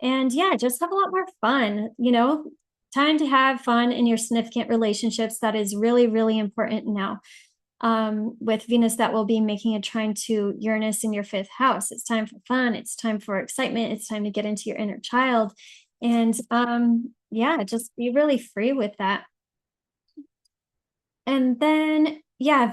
And yeah, just have a lot more fun, time to have fun in your significant relationships. That is really, really important now. With Venus, that will be making a trine to Uranus in your fifth house. It's time for fun. It's time for excitement. It's time to get into your inner child. And just be really free with that. And then,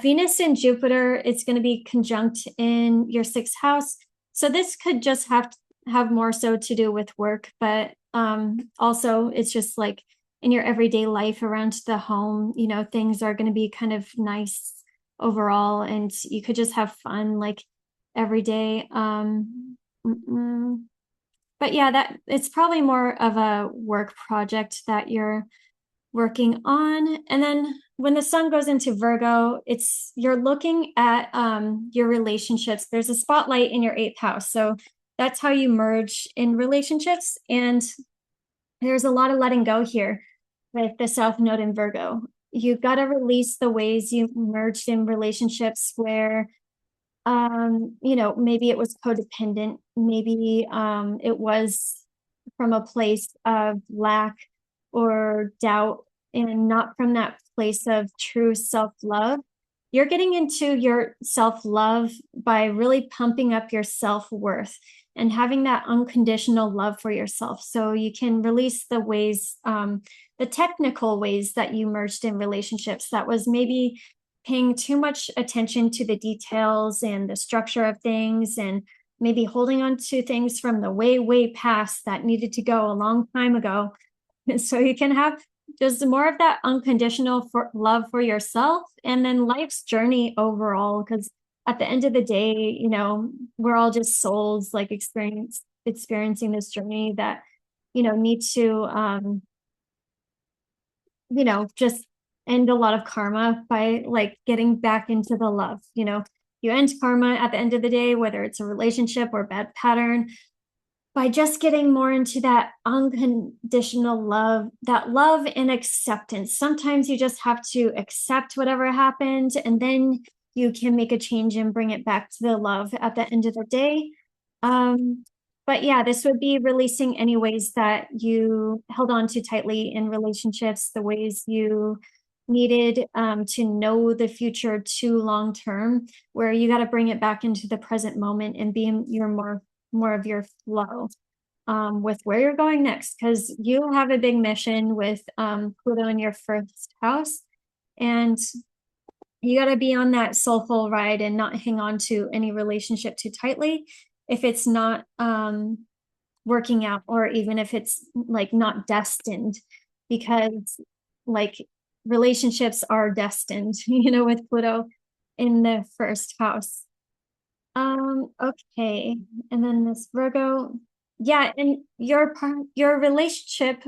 Venus and Jupiter, it's going to be conjunct in your sixth house. So this could just have more so to do with work, but also it's just like in your everyday life around the home, things are going to be kind of nice overall, and you could just have fun like every day. But yeah, that it's probably more of a work project that you're working on. And then when the sun goes into Virgo, you're looking at your relationships. There's a spotlight in your eighth house. So that's how you merge in relationships. And there's a lot of letting go here with the South Node in Virgo. You've got to release the ways you merged in relationships where, maybe it was codependent. Maybe it was from a place of lack or doubt, and not from that place of true self-love. You're getting into your self-love by really pumping up your self-worth and having that unconditional love for yourself. So you can release the ways, the technical ways that you merged in relationships that was maybe paying too much attention to the details and the structure of things, and maybe holding on to things from the way, way past that needed to go a long time ago. So you can have just more of that unconditional love for yourself, and then life's journey overall. Because at the end of the day, we're all just souls like experiencing this journey that, need to, just end a lot of karma by like getting back into the love. You end karma at the end of the day, whether it's a relationship or a bad pattern, by just getting more into that unconditional love, that love and acceptance. Sometimes you just have to accept whatever happened, and then you can make a change and bring it back to the love at the end of the day. But yeah, this would be releasing any ways that you held on too tightly in relationships, the ways you needed to know the future too long term, where you got to bring it back into the present moment and be your more more of your flow with where you're going next, because you have a big mission with Pluto in your first house, and you got to be on that soulful ride and not hang on to any relationship too tightly if it's not working out, or even if it's like not destined, because like relationships are destined, with Pluto in the first house. Okay. And then this Virgo, yeah, and your relationship,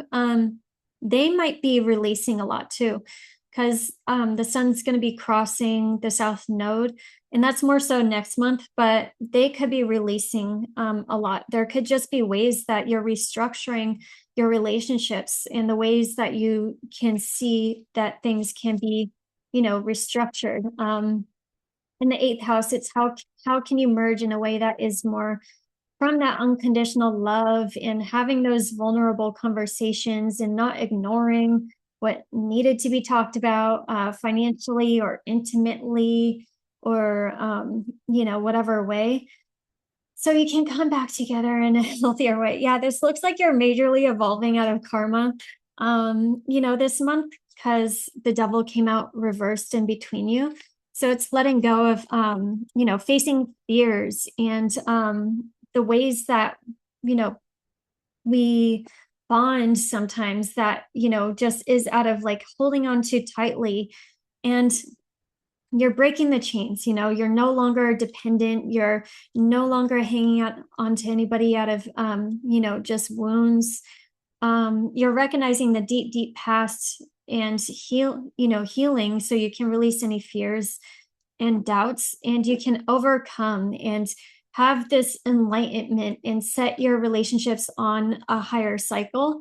they might be releasing a lot too, because the sun's going to be crossing the south node, and that's more so next month, but they could be releasing a lot. There could just be ways that you're restructuring your relationships, and the ways that you can see that things can be, restructured. In the eighth house, it's how can you merge in a way that is more from that unconditional love, and having those vulnerable conversations and not ignoring what needed to be talked about financially or intimately, or whatever way, so you can come back together in a healthier way. Yeah, this looks like you're majorly evolving out of karma this month, because the devil came out reversed in between you. So it's letting go of facing fears, and the ways that we bond sometimes, that just is out of like holding on too tightly, and you're breaking the chains. You're no longer dependent, you're no longer hanging out onto anybody out of just wounds. You're recognizing the deep past and healing, so you can release any fears and doubts, and you can overcome and have this enlightenment and set your relationships on a higher cycle.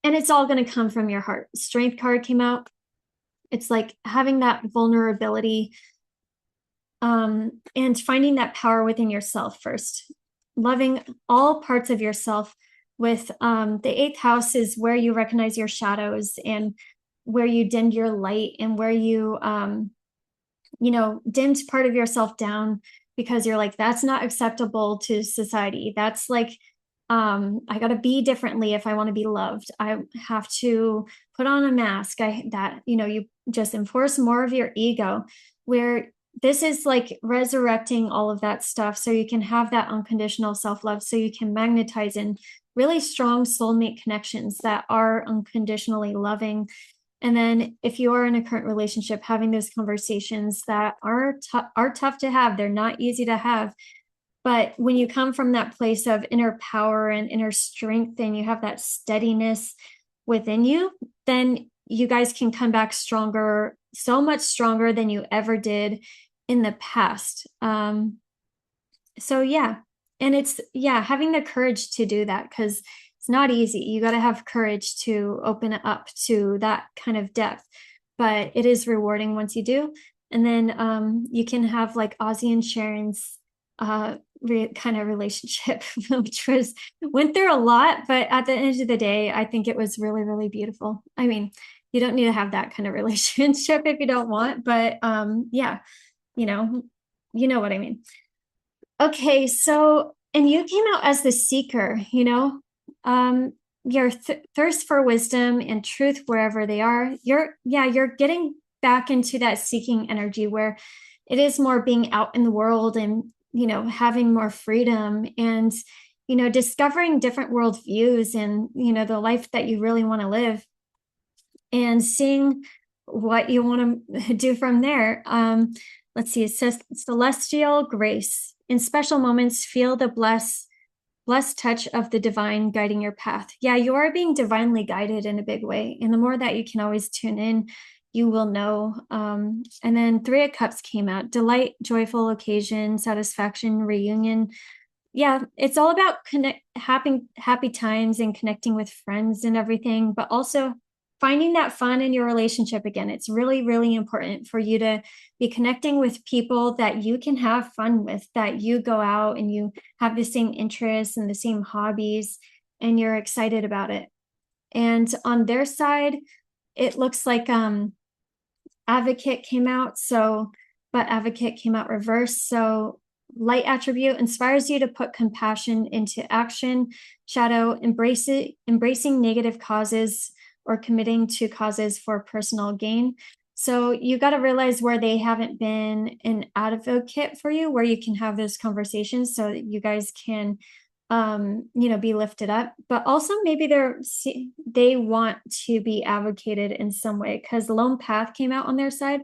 And it's all going to come from your heart. Strength card came out. It's like having that vulnerability, and finding that power within yourself first, loving all parts of yourself. With the eighth house is where you recognize your shadows, and where you dimmed your light, and where you dimmed part of yourself down, because you're like, that's not acceptable to society. That's like, I got to be differently if I want to be loved. I have to put on a mask. You just enforce more of your ego, where this is like resurrecting all of that stuff, so you can have that unconditional self-love, so you can magnetize in really strong soulmate connections that are unconditionally loving. And then if you are in a current relationship, having those conversations that are tough to have, they're not easy to have. But when you come from that place of inner power and inner strength, and you have that steadiness within you, then you guys can come back stronger, so much stronger than you ever did in the past. So yeah, and it's having the courage to do that, because it's not easy. You got to have courage to open up to that kind of depth, but it is rewarding once you do. And then you can have like Ozzy and Sharon's kind of relationship, which went through a lot, but at the end of the day, I think it was really, really beautiful. I mean, you don't need to have that kind of relationship if you don't want, but you know what I mean. Okay, so, and you came out as the seeker, your thirst for wisdom and truth wherever they are. You're getting back into that seeking energy, where it is more being out in the world, and having more freedom, and discovering different world views, and the life that you really want to live, and seeing what you want to do from there. Let's see, it says celestial grace. In special moments, feel the blessed touch of the divine guiding your path. Yeah, you are being divinely guided in a big way. And the more that you can always tune in, you will know. And then Three of Cups came out. Delight, joyful occasion, satisfaction, reunion. Yeah, it's all about happy times and connecting with friends and everything, but also finding that fun in your relationship again. It's really, really important for you to be connecting with people that you can have fun with, that you go out and you have the same interests and the same hobbies, and you're excited about it. And on their side, it looks like Advocate came out, but Advocate came out reversed. So light attribute inspires you to put compassion into action. Shadow, embracing negative causes or committing to causes for personal gain. So you got to realize where they haven't been an advocate for you, where you can have those conversations so that you guys can be lifted up. But also maybe they want to be advocated in some way, because lone path came out on their side,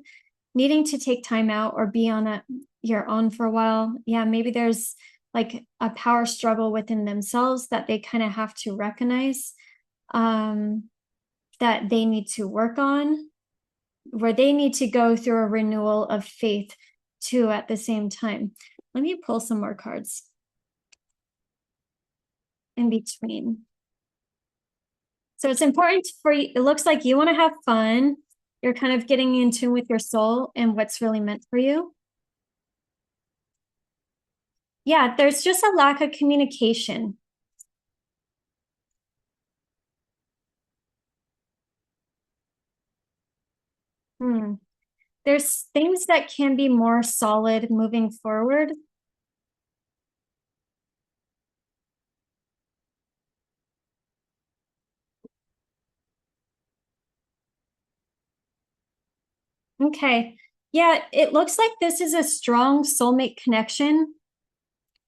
needing to take time out or be on your own for a while. Yeah, maybe there's like a power struggle within themselves that they kind of have to recognize, that they need to work on, where they need to go through a renewal of faith too at the same time. Let me pull some more cards in between. So it's important for you. It looks like you want to have fun. You're kind of getting in tune with your soul and what's really meant for you. Yeah, there's just a lack of communication. Hmm. There's things that can be more solid moving forward. Okay. Yeah, it looks like this is a strong soulmate connection,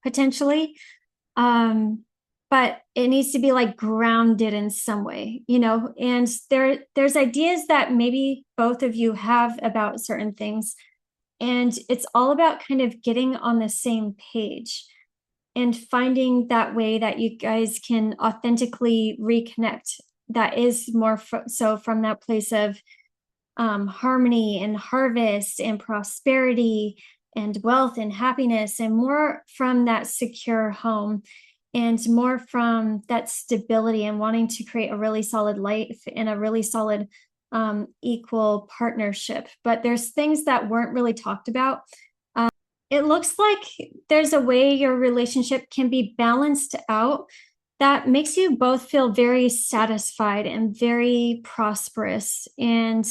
potentially. Um, but it needs to be like grounded in some way, and there's ideas that maybe both of you have about certain things. And it's all about kind of getting on the same page and finding that way that you guys can authentically reconnect. That is more so from that place of harmony and harvest and prosperity and wealth and happiness, and more from that secure home and more from that stability and wanting to create a really solid life and a really solid equal partnership. But there's things that weren't really talked about. It looks like there's a way your relationship can be balanced out that makes you both feel very satisfied and very prosperous, and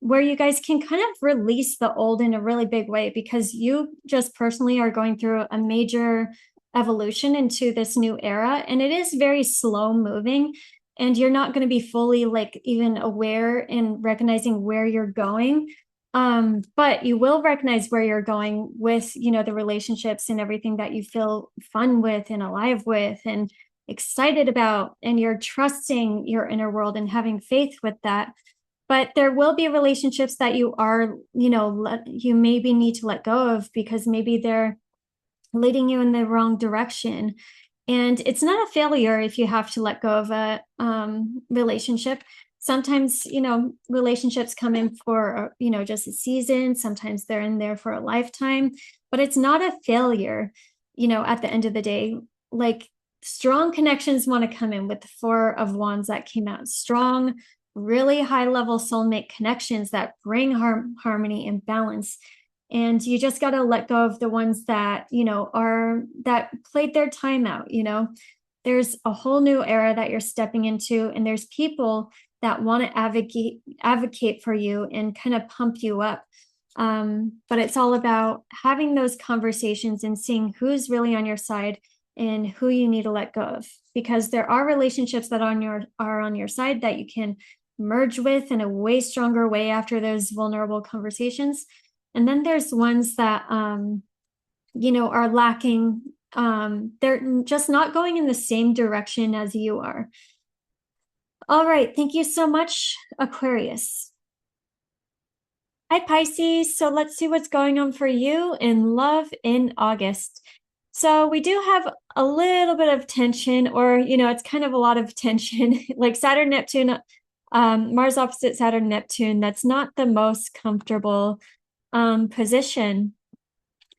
where you guys can kind of release the old in a really big way, because you just personally are going through a major evolution into this new era, and it is very slow moving, and you're not going to be fully like even aware and recognizing where you're going. But you will recognize where you're going with, the relationships and everything that you feel fun with and alive with and excited about, and you're trusting your inner world and having faith with that. But there will be relationships that you are, you maybe need to let go of, because maybe they're leading you in the wrong direction. And it's not a failure if you have to let go of a relationship. Sometimes, relationships come in for, just a season. Sometimes they're in there for a lifetime, but it's not a failure, at the end of the day. Like, strong connections want to come in with the Four of Wands that came out strong, really high level soulmate connections that bring harmony and balance. And you just got to let go of the ones that, that played their time out. There's a whole new era that you're stepping into, and there's people that want to advocate for you and kind of pump you up. But it's all about having those conversations and seeing who's really on your side and who you need to let go of, because there are relationships that are on your side that you can merge with in a way stronger way after those vulnerable conversations. And then there's ones that, are lacking. They're just not going in the same direction as you are. All right. Thank you so much, Aquarius. Hi, Pisces. So let's see what's going on for you in love in August. So we do have a little bit of tension, or, it's kind of a lot of tension, like Saturn, Neptune, Mars opposite Saturn, Neptune. That's not the most comfortable position.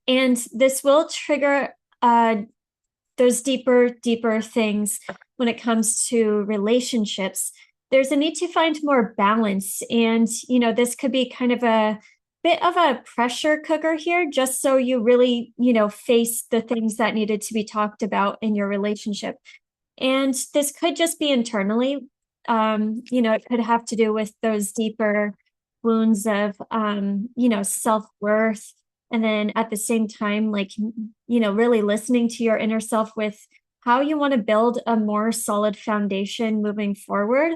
And this will trigger those deeper things when it comes to relationships. There's a need to find more balance. And, this could be kind of a bit of a pressure cooker here, just so you really, face the things that needed to be talked about in your relationship. And this could just be internally. It could have to do with those deeper wounds of, self-worth, And then at the same time, like, really listening to your inner self with how you want to build a more solid foundation moving forward.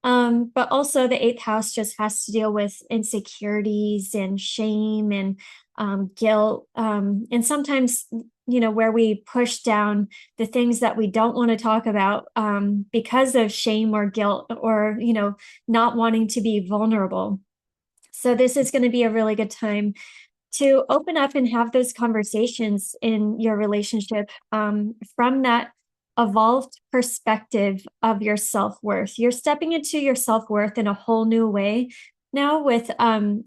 But also the eighth house just has to deal with insecurities and shame and guilt. And sometimes, where we push down the things that we don't want to talk about because of shame or guilt or, not wanting to be vulnerable. So this is going to be a really good time to open up and have those conversations in your relationship from that evolved perspective of your self-worth. You're stepping into your self-worth in a whole new way now with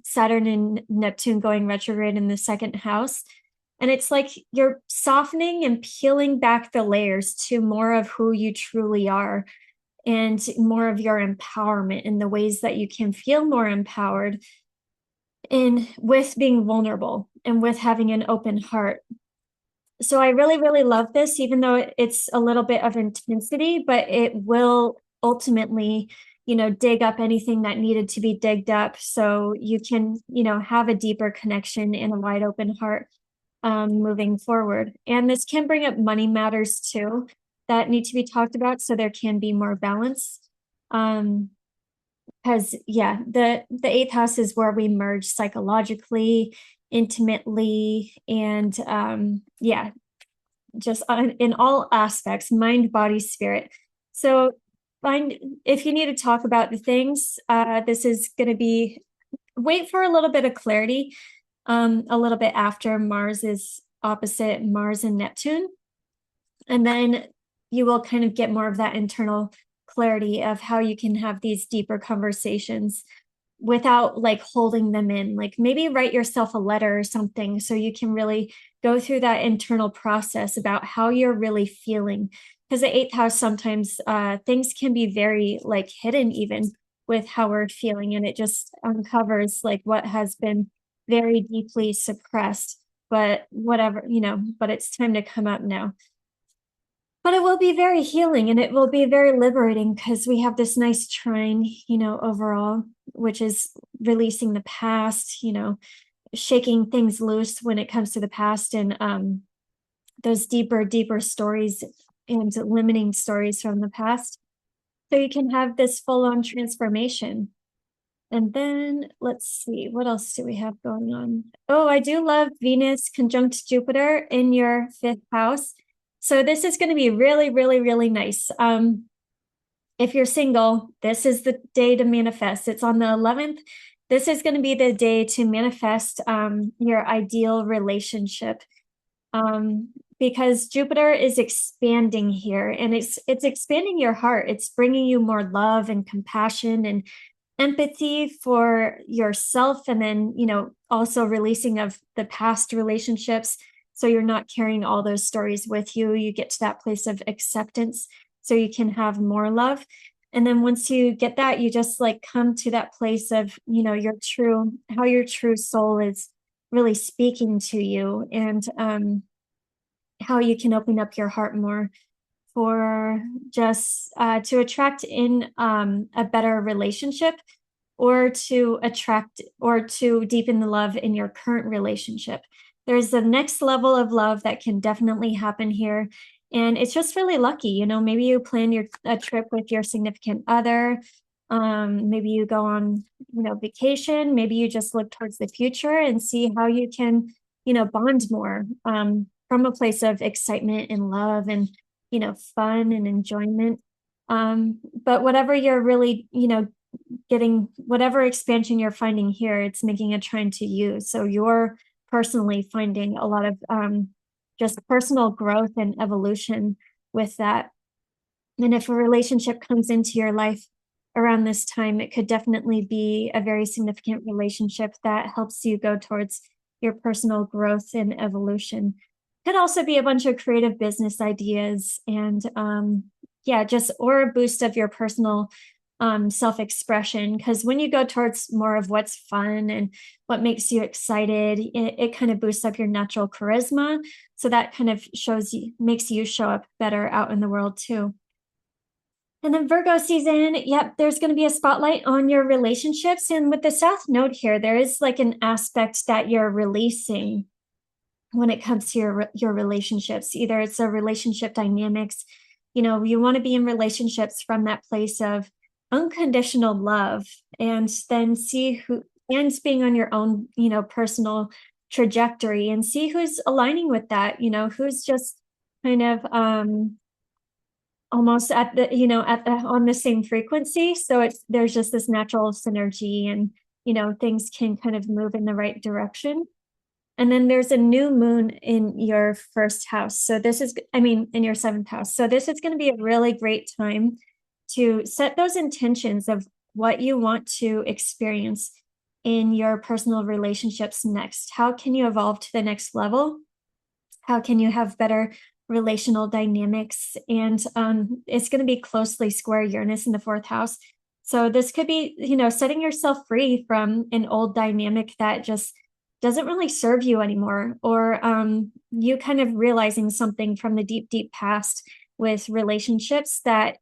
Saturn and Neptune going retrograde in the second house. And it's like you're softening and peeling back the layers to more of who you truly are and more of your empowerment in the ways that you can feel more empowered in with being vulnerable and with having an open heart. So I really, really love this, even though it's a little bit of intensity, but it will ultimately, dig up anything that needed to be digged up so you can, have a deeper connection and a wide open heart moving forward. And this can bring up money matters too that need to be talked about so there can be more balance. Because the eighth house is where we merge psychologically, intimately, and just in all aspects, mind, body, spirit. So if you need to talk about the things, this is going to be, wait for a little bit of clarity, a little bit after Mars is opposite Mars and Neptune. And then you will kind of get more of that internal clarity of how you can have these deeper conversations without like holding them in. Like maybe write yourself a letter or something so you can really go through that internal process about how you're really feeling. Because the eighth house, sometimes things can be very like hidden even with how we're feeling, and it just uncovers like what has been very deeply suppressed. But whatever, but it's time to come up now. But it will be very healing and it will be very liberating because we have this nice trine, overall, which is releasing the past, shaking things loose when it comes to the past and those deeper stories and limiting stories from the past. So you can have this full-on transformation. And then let's see, what else do we have going on? Oh, I do love Venus conjunct Jupiter in your fifth house. So this is going to be really, really, really nice. If you're single, this is the day to manifest. It's on the 11th. This is going to be the day to manifest your ideal relationship. Because Jupiter is expanding here and it's expanding your heart. It's bringing you more love and compassion and empathy for yourself. And then, also releasing of the past relationships. So you're not carrying all those stories with you. You get to that place of acceptance so you can have more love. And then once you get that, you just like come to that place of, how your true soul is really speaking to you and how you can open up your heart more for just to attract in a better relationship or to attract or to deepen the love in your current relationship. There's the next level of love that can definitely happen here. And it's just really lucky, maybe you plan a trip with your significant other. Maybe you go on, vacation. Maybe you just look towards the future and see how you can, bond more from a place of excitement and love and, fun and enjoyment. But whatever you're really, getting, whatever expansion you're finding here, it's making a trend to you. So you're personally finding a lot of just personal growth and evolution with that. And if a relationship comes into your life around this time, it could definitely be a very significant relationship that helps you go towards your personal growth and evolution. Could also be a bunch of creative business ideas and just or a boost of your personal self-expression, because when you go towards more of what's fun and what makes you excited, it kind of boosts up your natural charisma. So that kind of makes you show up better out in the world too. And then Virgo season, yep, there's going to be a spotlight on your relationships. And with the South Node here, there is like an aspect that you're releasing when it comes to your relationships. Either it's a relationship dynamics, you want to be in relationships from that place of unconditional love, and then see who, and being on your own, personal trajectory, and see who's aligning with that, who's just kind of almost at the, at the on the same frequency. So there's just this natural synergy, and things can kind of move in the right direction. And then there's a new moon in your first house. So this is, in your seventh house. So this is going to be a really great time to set those intentions of what you want to experience in your personal relationships next. How can you evolve to the next level? How can you have better relational dynamics? And it's going to be closely square Uranus in the fourth house. So this could be, setting yourself free from an old dynamic that just doesn't really serve you anymore, or you kind of realizing something from the deep, deep past with relationships that,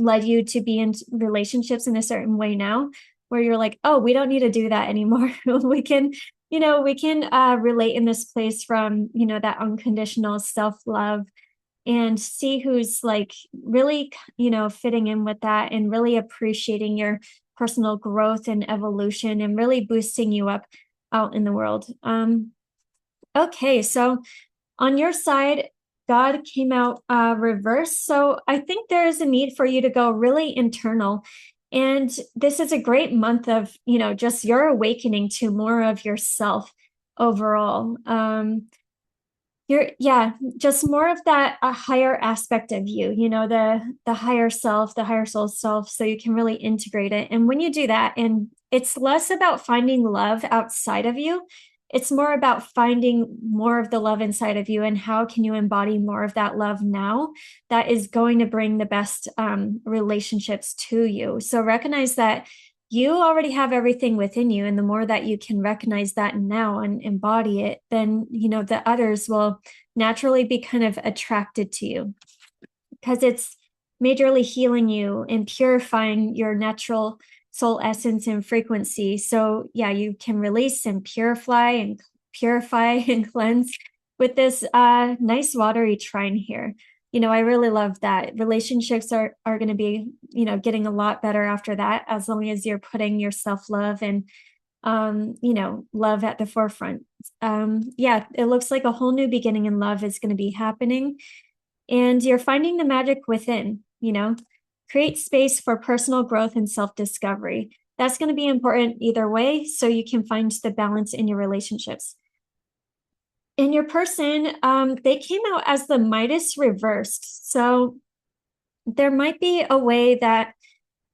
led you to be in relationships in a certain way now, where you're like, oh, we don't need to do that anymore. we can, relate in this place from, that unconditional self-love, and see who's like really, fitting in with that, and really appreciating your personal growth and evolution, and really boosting you up out in the world. Okay, so on your side, God came out reverse. So I think there is a need for you to go really internal. And this is a great month of, just your awakening to more of yourself overall. Just more of that a higher aspect of you, the higher self, the higher soul self, so you can really integrate it. And when you do that, and it's less about finding love outside of you, it's more about finding more of the love inside of you, and how can you embody more of that love now that is going to bring the best relationships to you. So recognize that you already have everything within you, and the more that you can recognize that now and embody it, then the others will naturally be kind of attracted to you, because it's majorly healing you and purifying your natural soul essence and frequency. So yeah, you can release and purify and cleanse with this nice watery trine here. I really love that. Relationships are going to be, getting a lot better after that, as long as you're putting your self-love and, love at the forefront. Yeah, it looks like a whole new beginning in love is going to be happening, and you're finding the magic within, create space for personal growth and self-discovery. That's going to be important either way, so you can find the balance in your relationships. In your person, they came out as the Midas reversed. So there might be a way that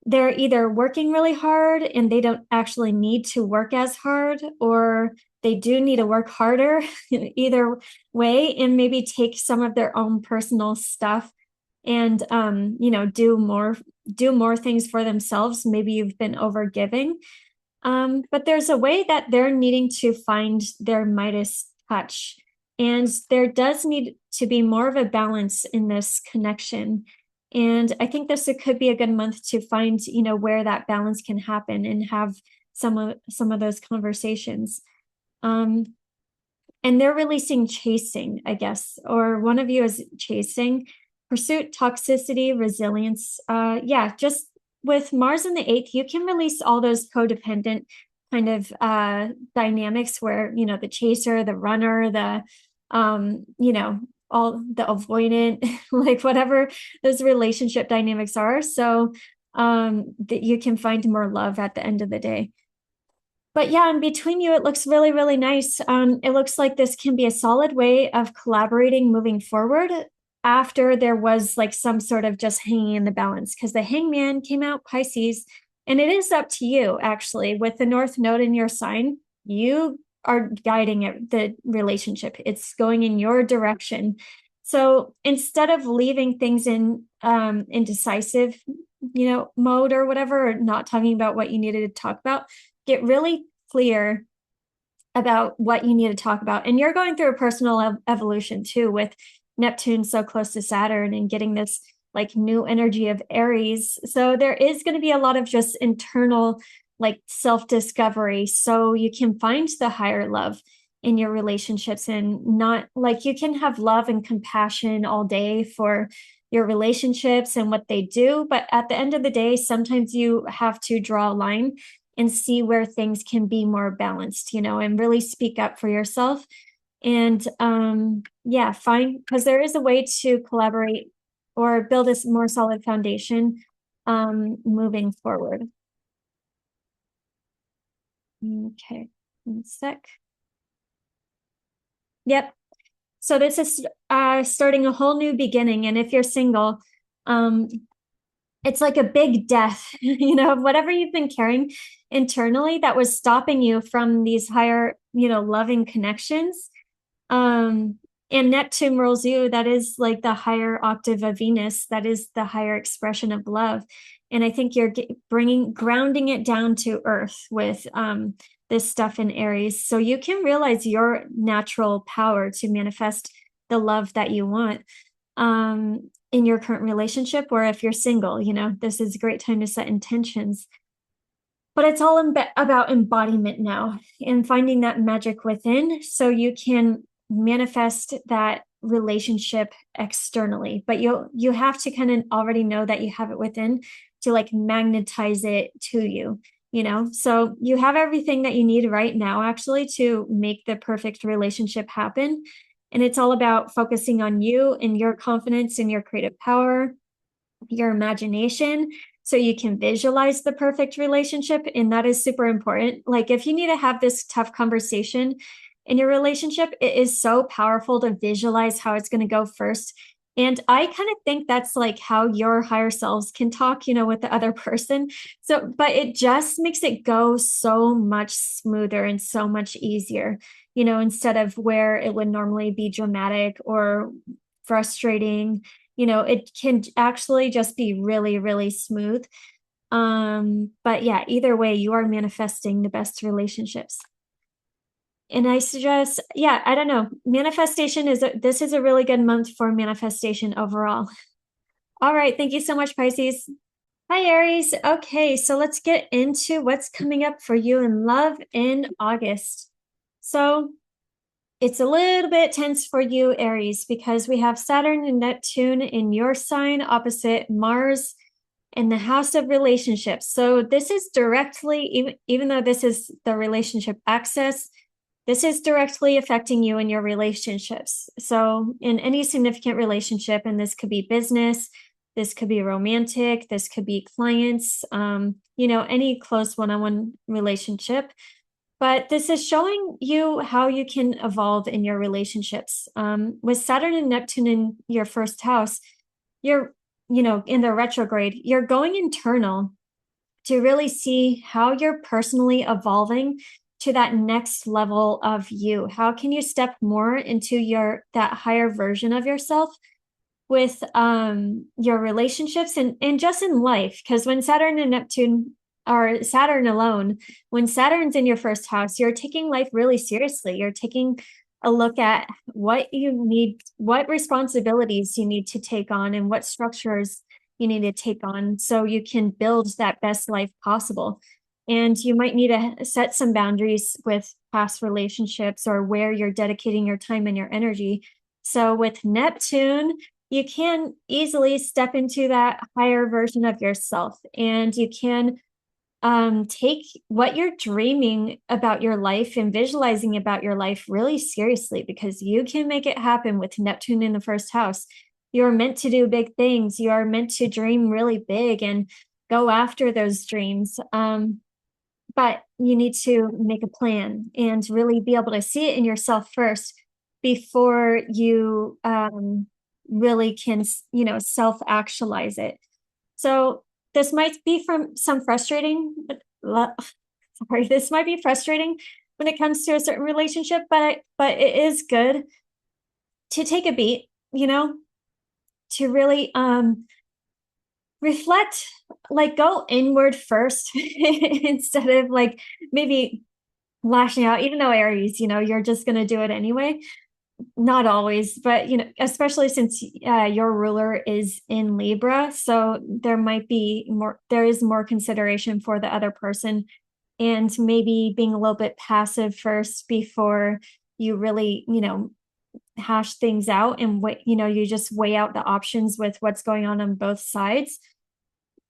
they're either working really hard and they don't actually need to work as hard, or they do need to work harder, either way, and maybe take some of their own personal stuff and do more things for themselves. Maybe you've been overgiving. But there's a way that they're needing to find their Midas touch. And there does need to be more of a balance in this connection. And I think this could be a good month to find, where that balance can happen, and have some of those conversations. And they're releasing chasing, I guess, or one of you is chasing, pursuit, toxicity, resilience. Just with Mars in the eighth, you can release all those codependent kind of dynamics where, the chaser, the runner, the, all the avoidant, like whatever those relationship dynamics are. So that you can find more love at the end of the day. But yeah, in between you, it looks really, really nice. It looks like this can be a solid way of collaborating moving forward, after there was like some sort of just hanging in the balance, because the Hangman came out Pisces, and it is up to you, actually, with the North Node in your sign. You are guiding it, the relationship. It's going in your direction. So instead of leaving things in indecisive, mode or whatever, or not talking about what you needed to talk about, get really clear about what you need to talk about. And you're going through a personal evolution too, with Neptune so close to Saturn, and getting this like new energy of Aries. So there is going to be a lot of just internal like self-discovery. So you can find the higher love in your relationships, and not like you can have love and compassion all day for your relationships and what they do. But at the end of the day, sometimes you have to draw a line and see where things can be more balanced, and really speak up for yourself. And yeah, fine, because there is a way to collaborate or build a more solid foundation moving forward. Okay, 1 sec. Yep. So this is starting a whole new beginning. And if you're single, um, it's like a big death, of whatever you've been carrying internally that was stopping you from these higher, loving connections. And Neptune rules you. That is like the higher octave of Venus. That is the higher expression of love. And I think you're grounding it down to earth with this stuff in Aries. So you can realize your natural power to manifest the love that you want in your current relationship, or if you're single, this is a great time to set intentions. But it's all about embodiment now and finding that magic within so you can manifest that relationship externally. But you have to kind of already know that you have it within to like magnetize it to you, So you have everything that you need right now actually to make the perfect relationship happen. And it's all about focusing on you and your confidence and your creative power, your imagination, so you can visualize the perfect relationship. And that is super important. Like if you need to have this tough conversation in your relationship, it is so powerful to visualize how it's going to go first. And I kind of think that's like how your higher selves can talk, with the other person. So, but it just makes it go so much smoother and so much easier, instead of where it would normally be dramatic or frustrating. It can actually just be really, really smooth. But yeah, either way, you are manifesting the best relationships. And I suggest, yeah, I don't know. This is a really good month for manifestation overall. All right. Thank you so much, Pisces. Hi, Aries. Okay. So let's get into what's coming up for you in love in August. So it's a little bit tense for you, Aries, because we have Saturn and Neptune in your sign opposite Mars in the house of relationships. So this is directly, even though this is the relationship axis, this is directly affecting you in your relationships. So in any significant relationship, and this could be business, this could be romantic, this could be clients, any close one-on-one relationship. But this is showing you how you can evolve in your relationships. With Saturn and Neptune in your first house, you're, in the retrograde, you're going internal to really see how you're personally evolving to that next level of you. How can you step more into that higher version of yourself with your relationships and just in life? Because when Saturn and Neptune, or Saturn alone, when Saturn's in your first house, you're taking life really seriously. You're taking a look at what you need, what responsibilities you need to take on, and what structures you need to take on so you can build that best life possible. And you might need to set some boundaries with past relationships or where you're dedicating your time and your energy. So with Neptune, you can easily step into that higher version of yourself, and you can take what you're dreaming about your life and visualizing about your life really seriously, because you can make it happen with Neptune in the first house. You're meant to do big things. You are meant to dream really big and go after those dreams. But you need to make a plan and really be able to see it in yourself first before you really can, self-actualize it. So this might be this might be frustrating when it comes to a certain relationship, but it is good to take a beat, to really reflect, like go inward first instead of like maybe lashing out, even though Aries, you're just going to do it anyway. Not always, but especially since your ruler is in Libra, so there is more consideration for the other person, and maybe being a little bit passive first before you really, hash things out and you just weigh out the options with what's going on both sides.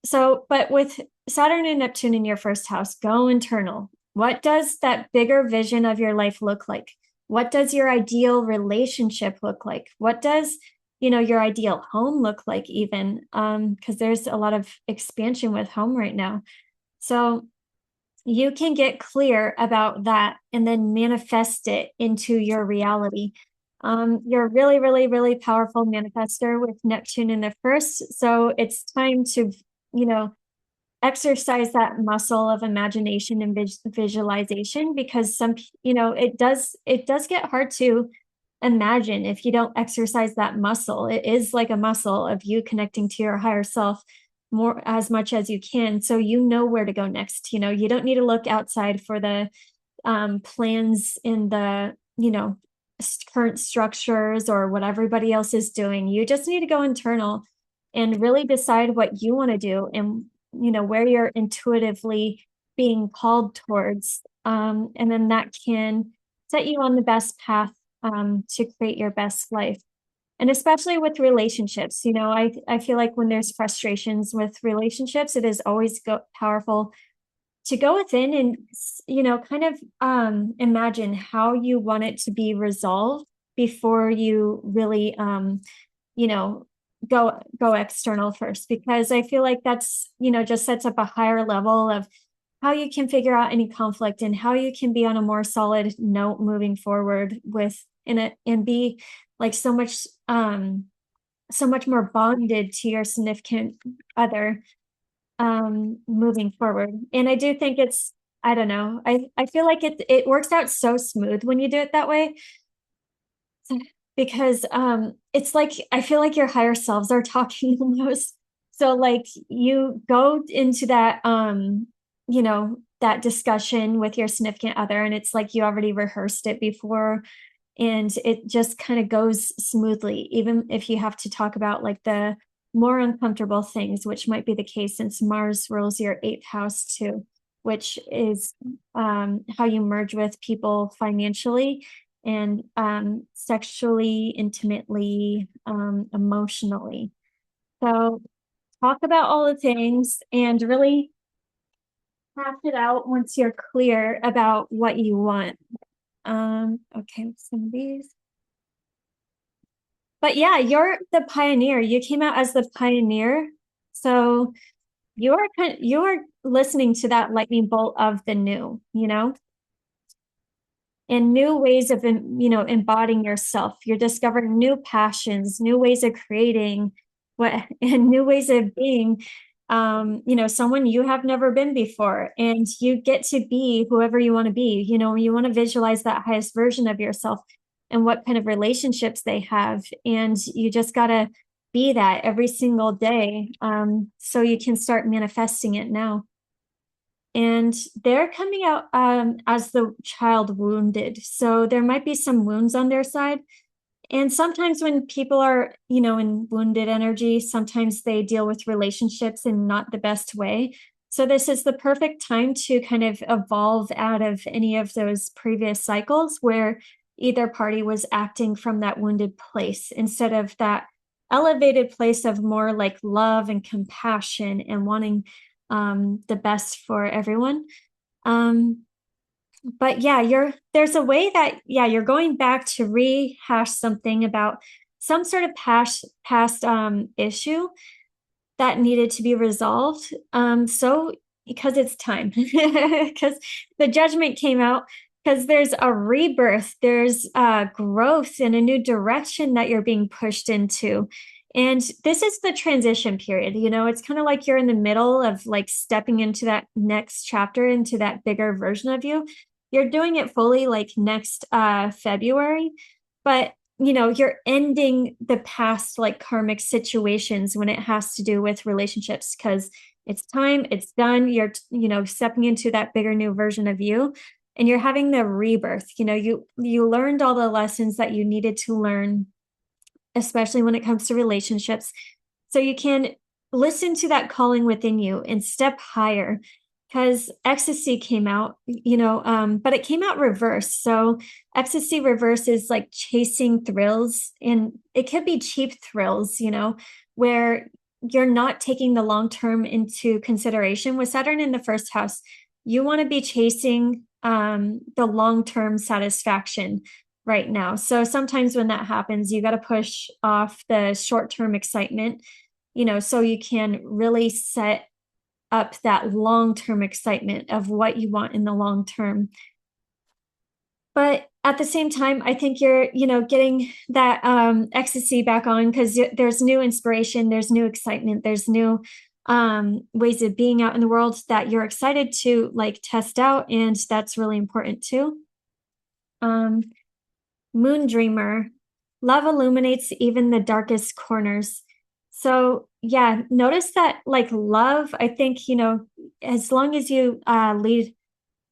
So, but with Saturn and Neptune in your first house, go internal. What does that bigger vision of your life look like? What does your ideal relationship look like? What does, your ideal home look like even? Because there's a lot of expansion with home right now. So you can get clear about that and then manifest it into your reality. You're a really, really, really powerful manifester with Neptune in the first. So it's time to, you know, exercise that muscle of imagination and visualization, because it does get hard to imagine if you don't exercise that muscle. It is like a muscle of you connecting to your higher self more as much as you can, so you know where to go next. You don't need to look outside for the plans in the current structures or what everybody else is doing. You just need to go internal and really decide what you want to do, and where you're intuitively being called towards, and then that can set you on the best path to create your best life. And especially with relationships, I feel like when there's frustrations with relationships, it is always powerful to go within and kind of imagine how you want it to be resolved before you really you know go external first, because I feel like that's just sets up a higher level of how you can figure out any conflict and how you can be on a more solid note moving forward with in it, and be like so much more bonded to your significant other moving forward. And I do think I don't know, I feel like it works out so smooth when you do it that way, because it's like I feel like your higher selves are talking almost. So like you go into that that discussion with your significant other, and it's like you already rehearsed it before, and it just kind of goes smoothly, even if you have to talk about like the more uncomfortable things, which might be the case since Mars rules your eighth house too, which is how you merge with people financially and sexually, intimately, emotionally. So talk about all the things and really hash it out once you're clear about what you want. Okay, some of these. But yeah, you're the pioneer. You came out as the pioneer. So you are listening to that lightning bolt of the new, and new ways of embodying yourself. You're discovering new passions, new ways of creating and new ways of being someone you have never been before, and you get to be whoever you want to be. You want to visualize that highest version of yourself and what kind of relationships they have, and you just got to be that every single day, so you can start manifesting it now. And they're coming out as the child wounded. So there might be some wounds on their side. And sometimes when people are, in wounded energy, sometimes they deal with relationships in not the best way. So this is the perfect time to kind of evolve out of any of those previous cycles where either party was acting from that wounded place instead of that elevated place of more like love and compassion and wanting the best for everyone. But yeah, there's a way that, yeah, you're going back to rehash something about some sort of past issue that needed to be resolved. So because it's time, because the judgment came out, because there's a rebirth, there's growth in a new direction that you're being pushed into. And this is the transition period. It's kind of like you're in the middle of like stepping into that next chapter, into that bigger version of you. You're doing it fully like next February, but you're ending the past like karmic situations when it has to do with relationships, because it's time, it's done. You're stepping into that bigger new version of you. and you're having the rebirth. You learned all the lessons that you needed to learn, especially when it comes to relationships. So you can listen to that calling within you and step higher, because ecstasy came out, but it came out reverse. So ecstasy reverse is like chasing thrills, and it could be cheap thrills, where you're not taking the long term into consideration. With Saturn in the first house, you want to be chasing the long term satisfaction right now. So sometimes when that happens, you got to push off the short term excitement, so you can really set up that long-term excitement of what you want in the long term. But at the same time, I think you're, getting that ecstasy back on, because there's new inspiration, there's new excitement, there's new ways of being out in the world that you're excited to like test out. And that's really important too. Moon Dreamer, love illuminates even the darkest corners. So yeah, notice that like love, I think, as long as you lead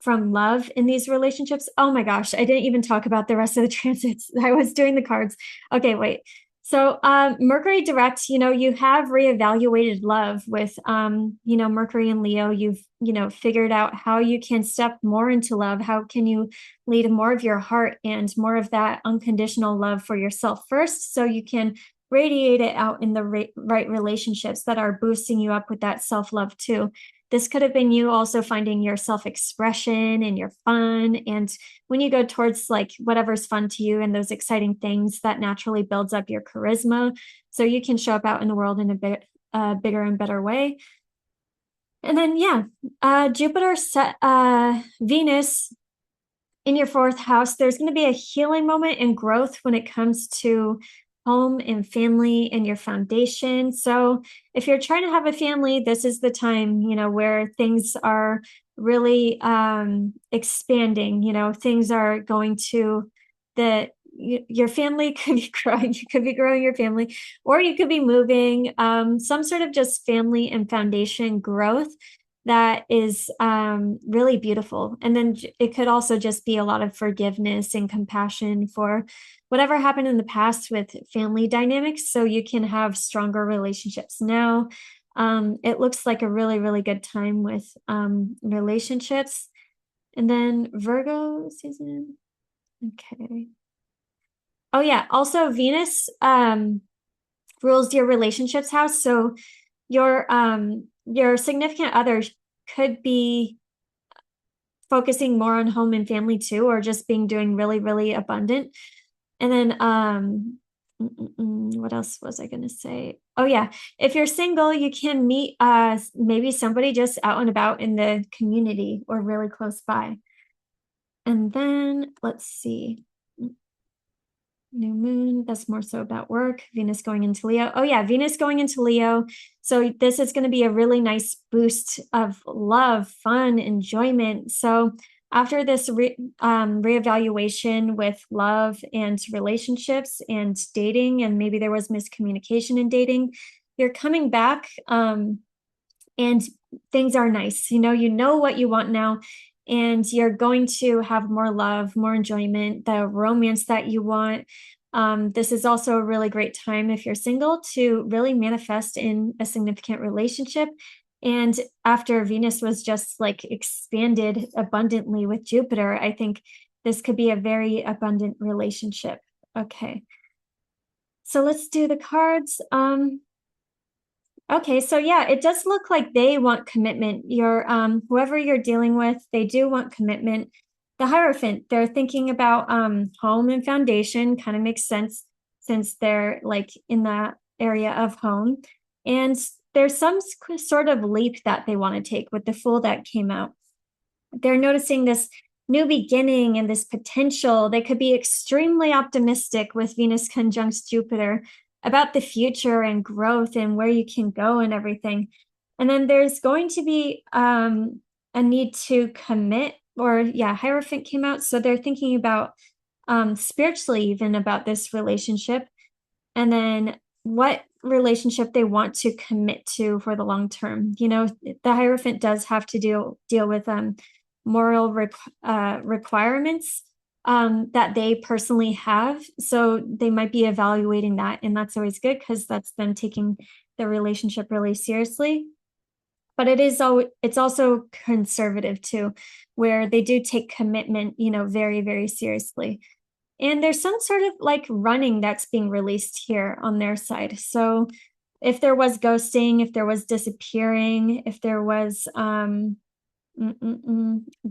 from love in these relationships. Oh my gosh, I didn't even talk about the rest of the transits. I was doing the cards. Okay, wait. So Mercury direct, you have reevaluated love with Mercury and Leo. You've figured out how you can step more into love. How can you lead more of your heart and more of that unconditional love for yourself first, so you can radiate it out in the right relationships that are boosting you up with that self-love too. This could have been you also finding your self-expression and your fun. And when you go towards like whatever's fun to you and those exciting things, that naturally builds up your charisma, so you can show up out in the world in a bit bigger and better way. And then, Jupiter set Venus in your fourth house. There's going to be a healing moment and growth when it comes to home and family and your foundation. So if you're trying to have a family, this is the time, where things are really expanding. Things are going to your family could be growing. You could be growing your family, or you could be moving, some sort of just family and foundation growth that is really beautiful. And then it could also just be a lot of forgiveness and compassion for whatever happened in the past with family dynamics, so you can have stronger relationships now. It looks like a really, really good time with relationships. And then Virgo season. Okay. Oh yeah. Also Venus rules your relationships house. So your significant other could be focusing more on home and family too, or just doing really, really abundant. And then what else was I going to say? Oh yeah, if you're single, you can meet maybe somebody just out and about in the community or really close by. And then let's see. New moon, that's more so about work. Venus going into Leo. Oh yeah, Venus going into Leo. So this is going to be a really nice boost of love, fun, enjoyment. So after this reevaluation with love and relationships and dating, and maybe there was miscommunication in dating, you're coming back and things are nice. You know what you want now, and you're going to have more love, more enjoyment, the romance that you want. This is also a really great time if you're single to really manifest in a significant relationship. And after Venus was just like expanded abundantly with Jupiter, I think this could be a very abundant relationship. Okay. So let's do the cards. Okay, so yeah, it does look like they want commitment. Whoever you're dealing with, they do want commitment. The Hierophant, they're thinking about home and foundation, kind of makes sense since they're like in that area of home. And there's some sort of leap that they want to take with the Fool that came out. They're noticing this new beginning and this potential. They could be extremely optimistic with Venus conjunct Jupiter about the future and growth and where you can go and everything. And then there's going to be a need to commit, or Hierophant came out. So they're thinking about spiritually even about this relationship, and then what relationship they want to commit to for the long term. The Hierophant does have to deal with moral requirements that they personally have. So they might be evaluating that, and that's always good because that's them taking the relationship really seriously. But it's also conservative too, where they do take commitment, very, very seriously. And there's some sort of like running that's being released here on their side. So if there was ghosting, if there was disappearing, if there was them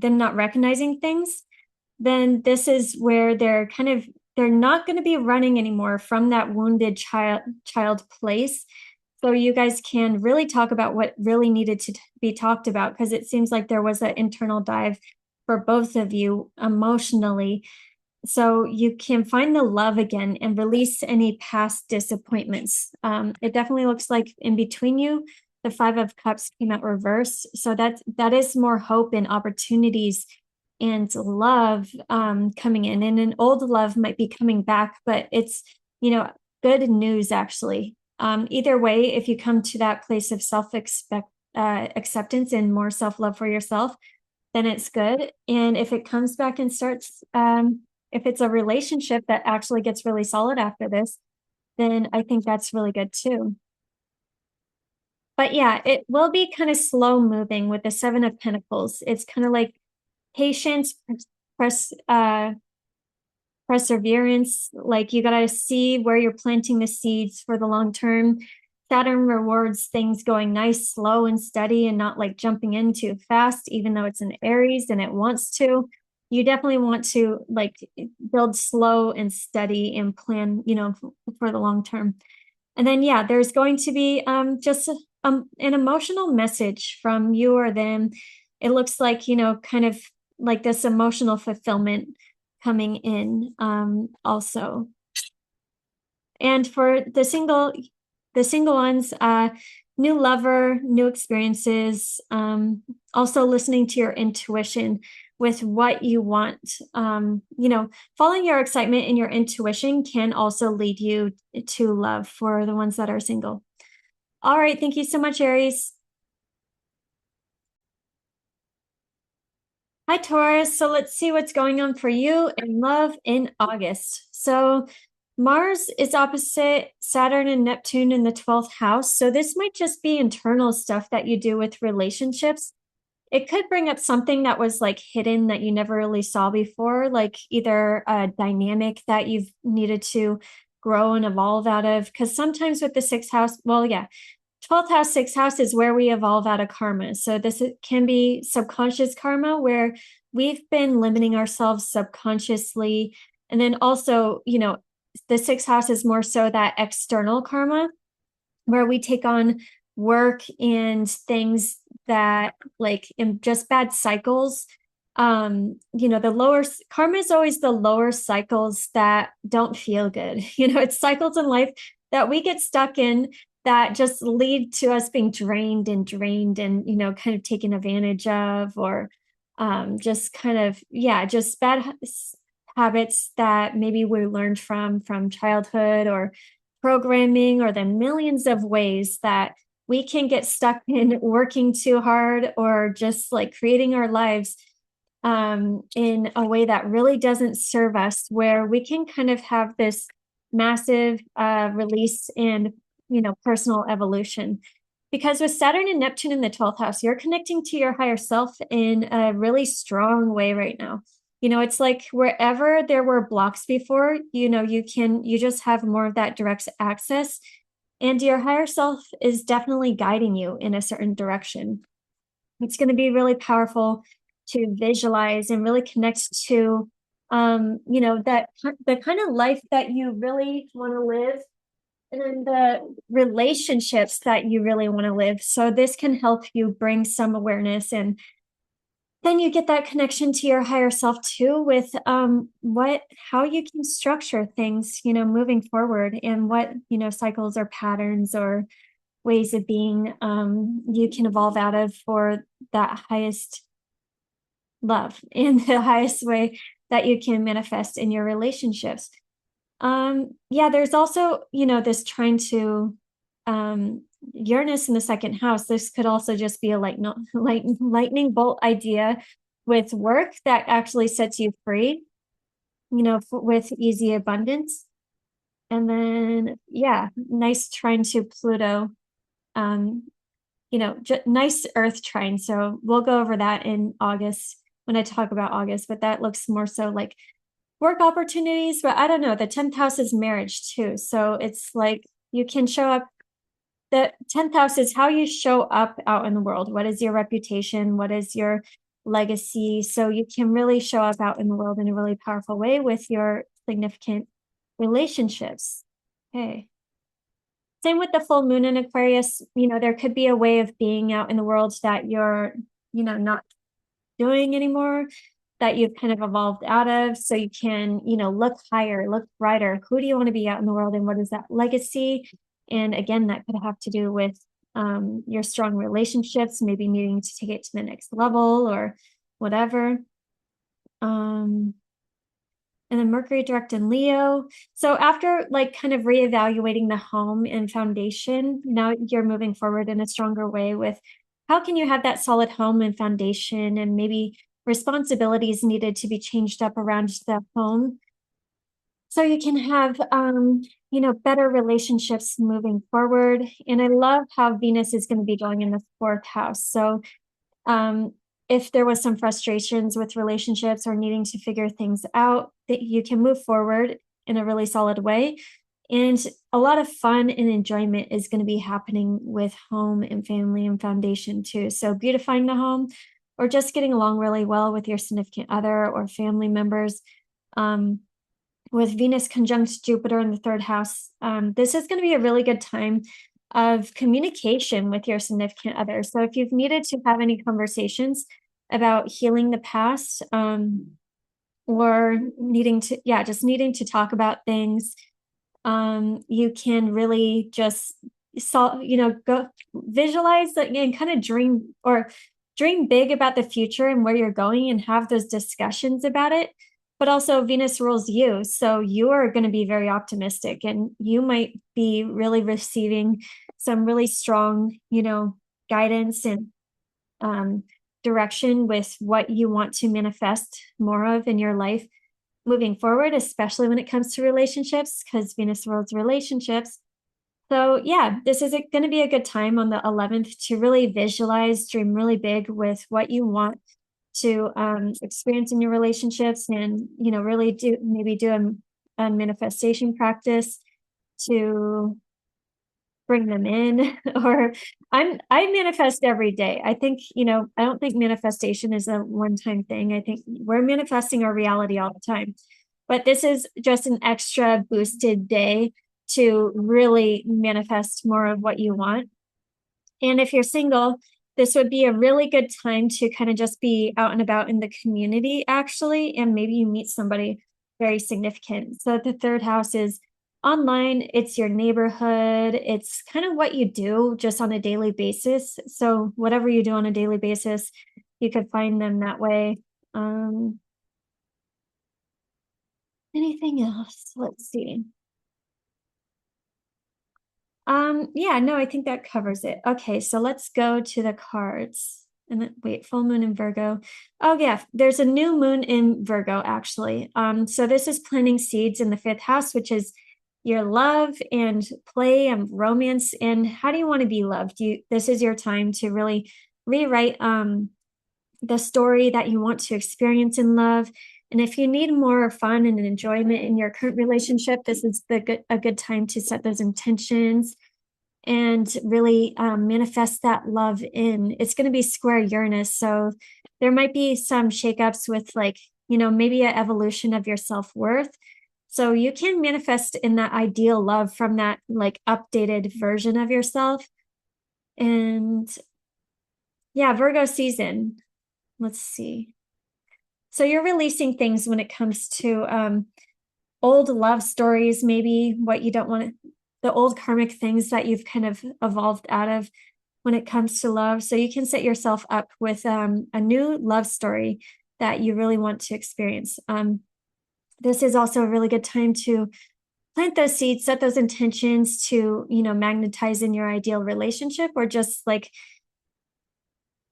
not recognizing things, then this is where they're not going to be running anymore from that wounded child place. So you guys can really talk about what really needed to be talked about, because it seems like there was an internal dive for both of you emotionally. So you can find the love again and release any past disappointments. It definitely looks like in between you, the Five of Cups came out reverse. So that is more hope and opportunities and love coming in. And an old love might be coming back, but it's, good news actually. Either way, if you come to that place of acceptance and more self-love for yourself, then it's good. And if it comes back and starts, if it's a relationship that actually gets really solid after this, then I think that's really good too. But yeah, it will be kind of slow moving with the Seven of Pentacles. It's kind of like patience, press, perseverance. Like you got to see where you're planting the seeds for the long term. Saturn rewards things going nice, slow, and steady, and not like jumping in too fast, even though it's an Aries and it wants to. You definitely want to like build slow and steady and plan, for the long term. And then, yeah, there's going to be just an emotional message from you or them. It looks like, kind of like this emotional fulfillment coming in also. And for the single ones, new lover, new experiences, also listening to your intuition with what you want. Following your excitement and your intuition can also lead you to love for the ones that are single. All right. Thank you so much, Aries. Hi, Taurus. So let's see what's going on for you in love in August. So Mars is opposite Saturn and Neptune in the 12th house. So this might just be internal stuff that you do with relationships. It could bring up something that was like hidden that you never really saw before, like either a dynamic that you've needed to grow and evolve out of. Because sometimes with the sixth house, well, yeah, 12th house, sixth house is where we evolve out of karma. So this can be subconscious karma where we've been limiting ourselves subconsciously. And then also, the sixth house is more so that external karma where we take on work and things that like in just bad cycles. The lower karma is always the lower cycles that don't feel good. It's cycles in life that we get stuck in that just lead to us being drained and kind of taken advantage of, or just kind of, yeah, just bad habits that maybe we learned from childhood or programming, or the millions of ways that we can get stuck in working too hard or just like creating our lives in a way that really doesn't serve us, where we can kind of have this massive release and personal evolution. Because with Saturn and Neptune in the 12th house, you're connecting to your higher self in a really strong way right now. It's like wherever there were blocks before, you just have more of that direct access, and your higher self is definitely guiding you in a certain direction. It's going to be really powerful to visualize and really connect to, that the kind of life that you really want to live, and the relationships that you really want to live. So this can help you bring some awareness, and then you get that connection to your higher self too, with how you can structure things, moving forward, and what, cycles or patterns or ways of being you can evolve out of for that highest love in the highest way that you can manifest in your relationships. There's also, this trying to Uranus in the second house. This could also just be a lightning bolt idea with work that actually sets you free, with easy abundance. And then, yeah, nice trine to Pluto. Um, nice Earth trine. So we'll go over that in August when I talk about August, but that looks more so like work opportunities. But I don't know. The 10th house is marriage too. So it's like you can show up. The 10th house is how you show up out in the world. What is your reputation? What is your legacy? So you can really show up out in the world in a really powerful way with your significant relationships. Okay. Same with the full moon in Aquarius. There could be a way of being out in the world that you're, not doing anymore, that you've kind of evolved out of. So you can, look higher, look brighter. Who do you want to be out in the world, and what is that legacy? And again, that could have to do with your strong relationships, maybe needing to take it to the next level or whatever. And then Mercury direct in Leo. So after like kind of reevaluating the home and foundation, now you're moving forward in a stronger way with how can you have that solid home and foundation, and maybe responsibilities needed to be changed up around the home. So you can have, better relationships moving forward. And I love how Venus is going to be going in the 4th house. So um, if there was some frustrations with relationships or needing to figure things out, that you can move forward in a really solid way. And a lot of fun and enjoyment is going to be happening with home and family and foundation too. So beautifying the home, or just getting along really well with your significant other or family members. With Venus conjunct Jupiter in the 3rd house, this is going to be a really good time of communication with your significant other. So if you've needed to have any conversations about healing the past, or just needing to talk about things, you can really just go visualize that and kind of dream big about the future and where you're going, and have those discussions about it. But also Venus rules you. So you are going to be very optimistic, and you might be really receiving some really strong, guidance and direction with what you want to manifest more of in your life moving forward, especially when it comes to relationships, because Venus rules relationships. So yeah, this is going to be a good time on the 11th to really visualize, dream really big with what you want to experience in your relationships, and really do a manifestation practice to bring them in. Or I manifest every day. I think I don't think manifestation is a one-time thing. I think we're manifesting our reality all the time, but this is just an extra boosted day to really manifest more of what you want. And if you're single, this would be a really good time to kind of just be out and about in the community, actually, and maybe you meet somebody very significant. So the 3rd house is online, it's your neighborhood, it's kind of what you do just on a daily basis. So whatever you do on a daily basis, you could find them that way. Anything else? Let's see. Yeah, no, I think that covers it. Okay, so let's go to the cards. And then wait, full moon in Virgo. Oh yeah, there's a new moon in Virgo actually. So this is planting seeds in the 5th house, which is your love and play and romance. And how do you want to be loved? This is your time to really rewrite the story that you want to experience in love. And if you need more fun and enjoyment in your current relationship, this is a good time to set those intentions and really manifest that love in. It's going to be square Uranus. So there might be some shakeups with maybe an evolution of your self-worth. So you can manifest in that ideal love from that updated version of yourself. And yeah, Virgo season. Let's see. So you're releasing things when it comes to old love stories, maybe what you don't want the old karmic things that you've kind of evolved out of when it comes to love. So you can set yourself up with a new love story that you really want to experience. This is also a really good time to plant those seeds, set those intentions to, magnetize in your ideal relationship, or just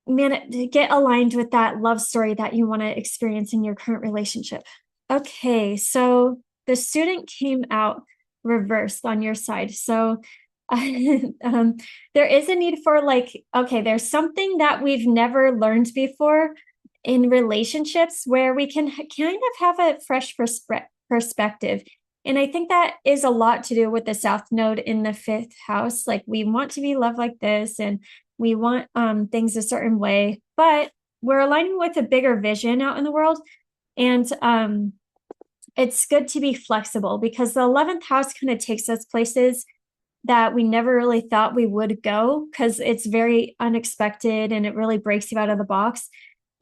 get aligned with that love story that you want to experience in your current relationship. Okay, so the Student came out reversed on your side. So um, there is a need for like, okay, there's something that we've never learned before in relationships where we can kind of have a fresh perspective. And I think that is a lot to do with the South Node in the fifth house. Like we want to be loved like this, and we want things a certain way, but we're aligning with a bigger vision out in the world. And it's good to be flexible because the 11th house kind of takes us places that we never really thought we would go because it's very unexpected and it really breaks you out of the box.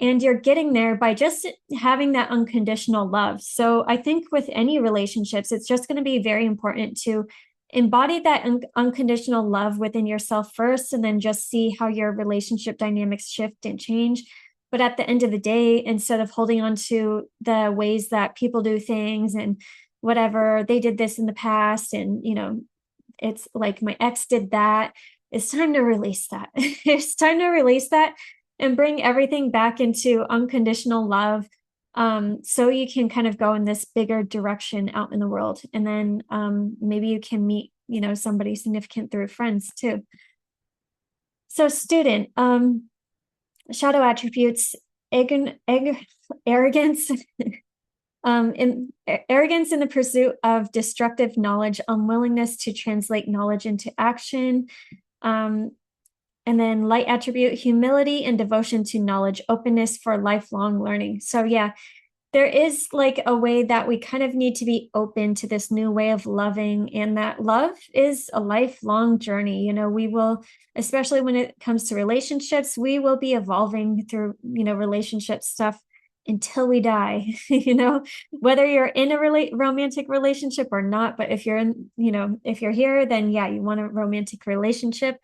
And you're getting there by just having that unconditional love. So I think with any relationships, it's just going to be very important to embody that unconditional love within yourself first, and then just see how your relationship dynamics shift and change. But at the end of the day, instead of holding on to the ways that people do things and whatever, they did this in the past, and, you know, it's like my ex did that, it's time to release that. It's time to release that and bring everything back into unconditional love. So you can kind of go in this bigger direction out in the world. And then maybe you can meet, you know, somebody significant through friends too. So Student, shadow attributes, arrogance, arrogance in the pursuit of destructive knowledge, unwillingness to translate knowledge into action. And then light attribute, humility and devotion to knowledge, openness for lifelong learning. So yeah, there is like a way that we kind of need to be open to this new way of loving, and that love is a lifelong journey. You know, we will, especially when it comes to relationships, we will be evolving through, you know, relationship stuff until we die, you know, whether you're in a romantic relationship or not. But if you're in, you know, if you're here, then yeah, you want a romantic relationship.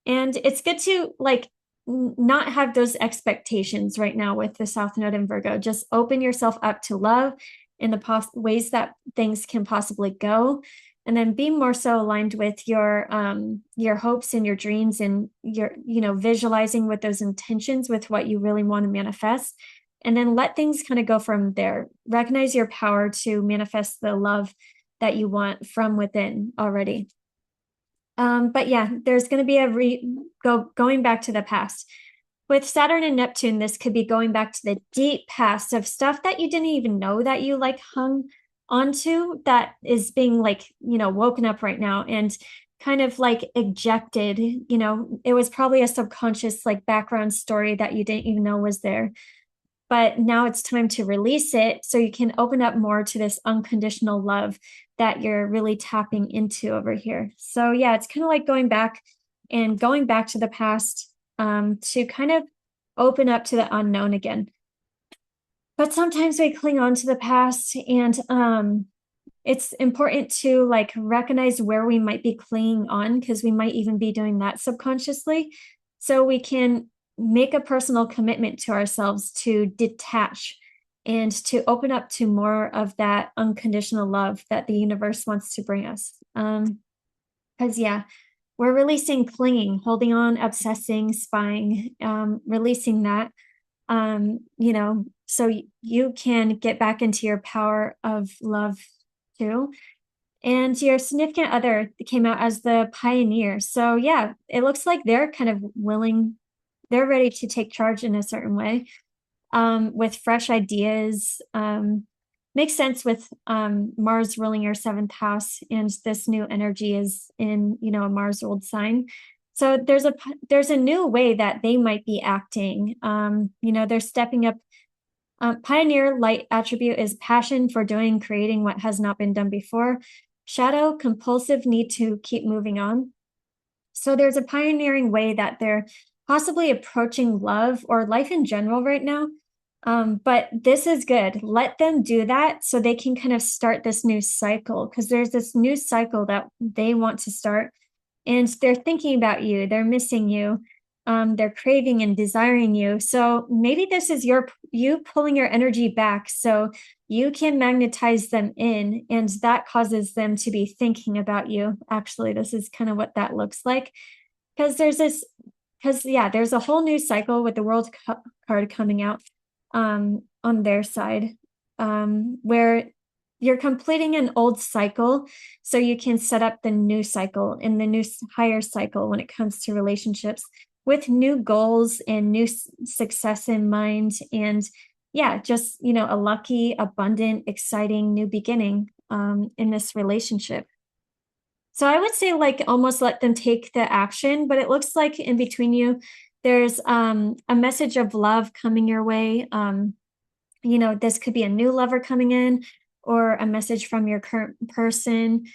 And it's good to like not have those expectations right now with the South Node in Virgo. Just open yourself up to love in the ways that things can possibly go, and then be more so aligned with your hopes and your dreams, and your, you know, visualizing with those intentions with what you really want to manifest, and then let things kind of go from there. Recognize your power to manifest the love that you want from within already. But yeah, there's going to be going back to the past. With Saturn and Neptune, this could be going back to the deep past of stuff that you didn't even know that you like hung onto, that is being like, you know, woken up right now and kind of like ejected. You know, it was probably a subconscious like background story that you didn't even know was there. But now it's time to release it so you can open up more to this unconditional love that you're really tapping into over here. So yeah, it's kind of like going back to the past to kind of open up to the unknown again. But sometimes we cling on to the past, and it's important to like recognize where we might be clinging on, because we might even be doing that subconsciously. So we can make a personal commitment to ourselves to detach and to open up to more of that unconditional love that the universe wants to bring us. Because yeah, we're releasing clinging, holding on, obsessing, spying, releasing that, you know, so you can get back into your power of love too. And your significant other came out as the pioneer. So yeah, it looks like they're kind of willing, they're ready to take charge in a certain way, with fresh ideas. Makes sense with Mars ruling your seventh house, and this new energy is in, you know, a Mars ruled sign. So there's a new way that they might be acting. You know, they're stepping up. Pioneer light attribute is passion for doing, creating what has not been done before. Shadow, compulsive need to keep moving on. So there's a pioneering way that they're possibly approaching love or life in general right now. But this is good. Let them do that so they can kind of start this new cycle, because there's this new cycle that they want to start, and they're thinking about you. They're missing you. They're craving and desiring you. So maybe this is you pulling your energy back so you can magnetize them in, and that causes them to be thinking about you. Actually, this is kind of what that looks like, because there's this because yeah, there's a whole new cycle with the World card coming out on their side, where you're completing an old cycle so you can set up the new cycle and the new higher cycle when it comes to relationships with new goals and new success in mind. And yeah, just, you know, a lucky, abundant, exciting new beginning in this relationship. So I would say like almost let them take the action, but it looks like in between you, there's a message of love coming your way. You know, this could be a new lover coming in or a message from your current person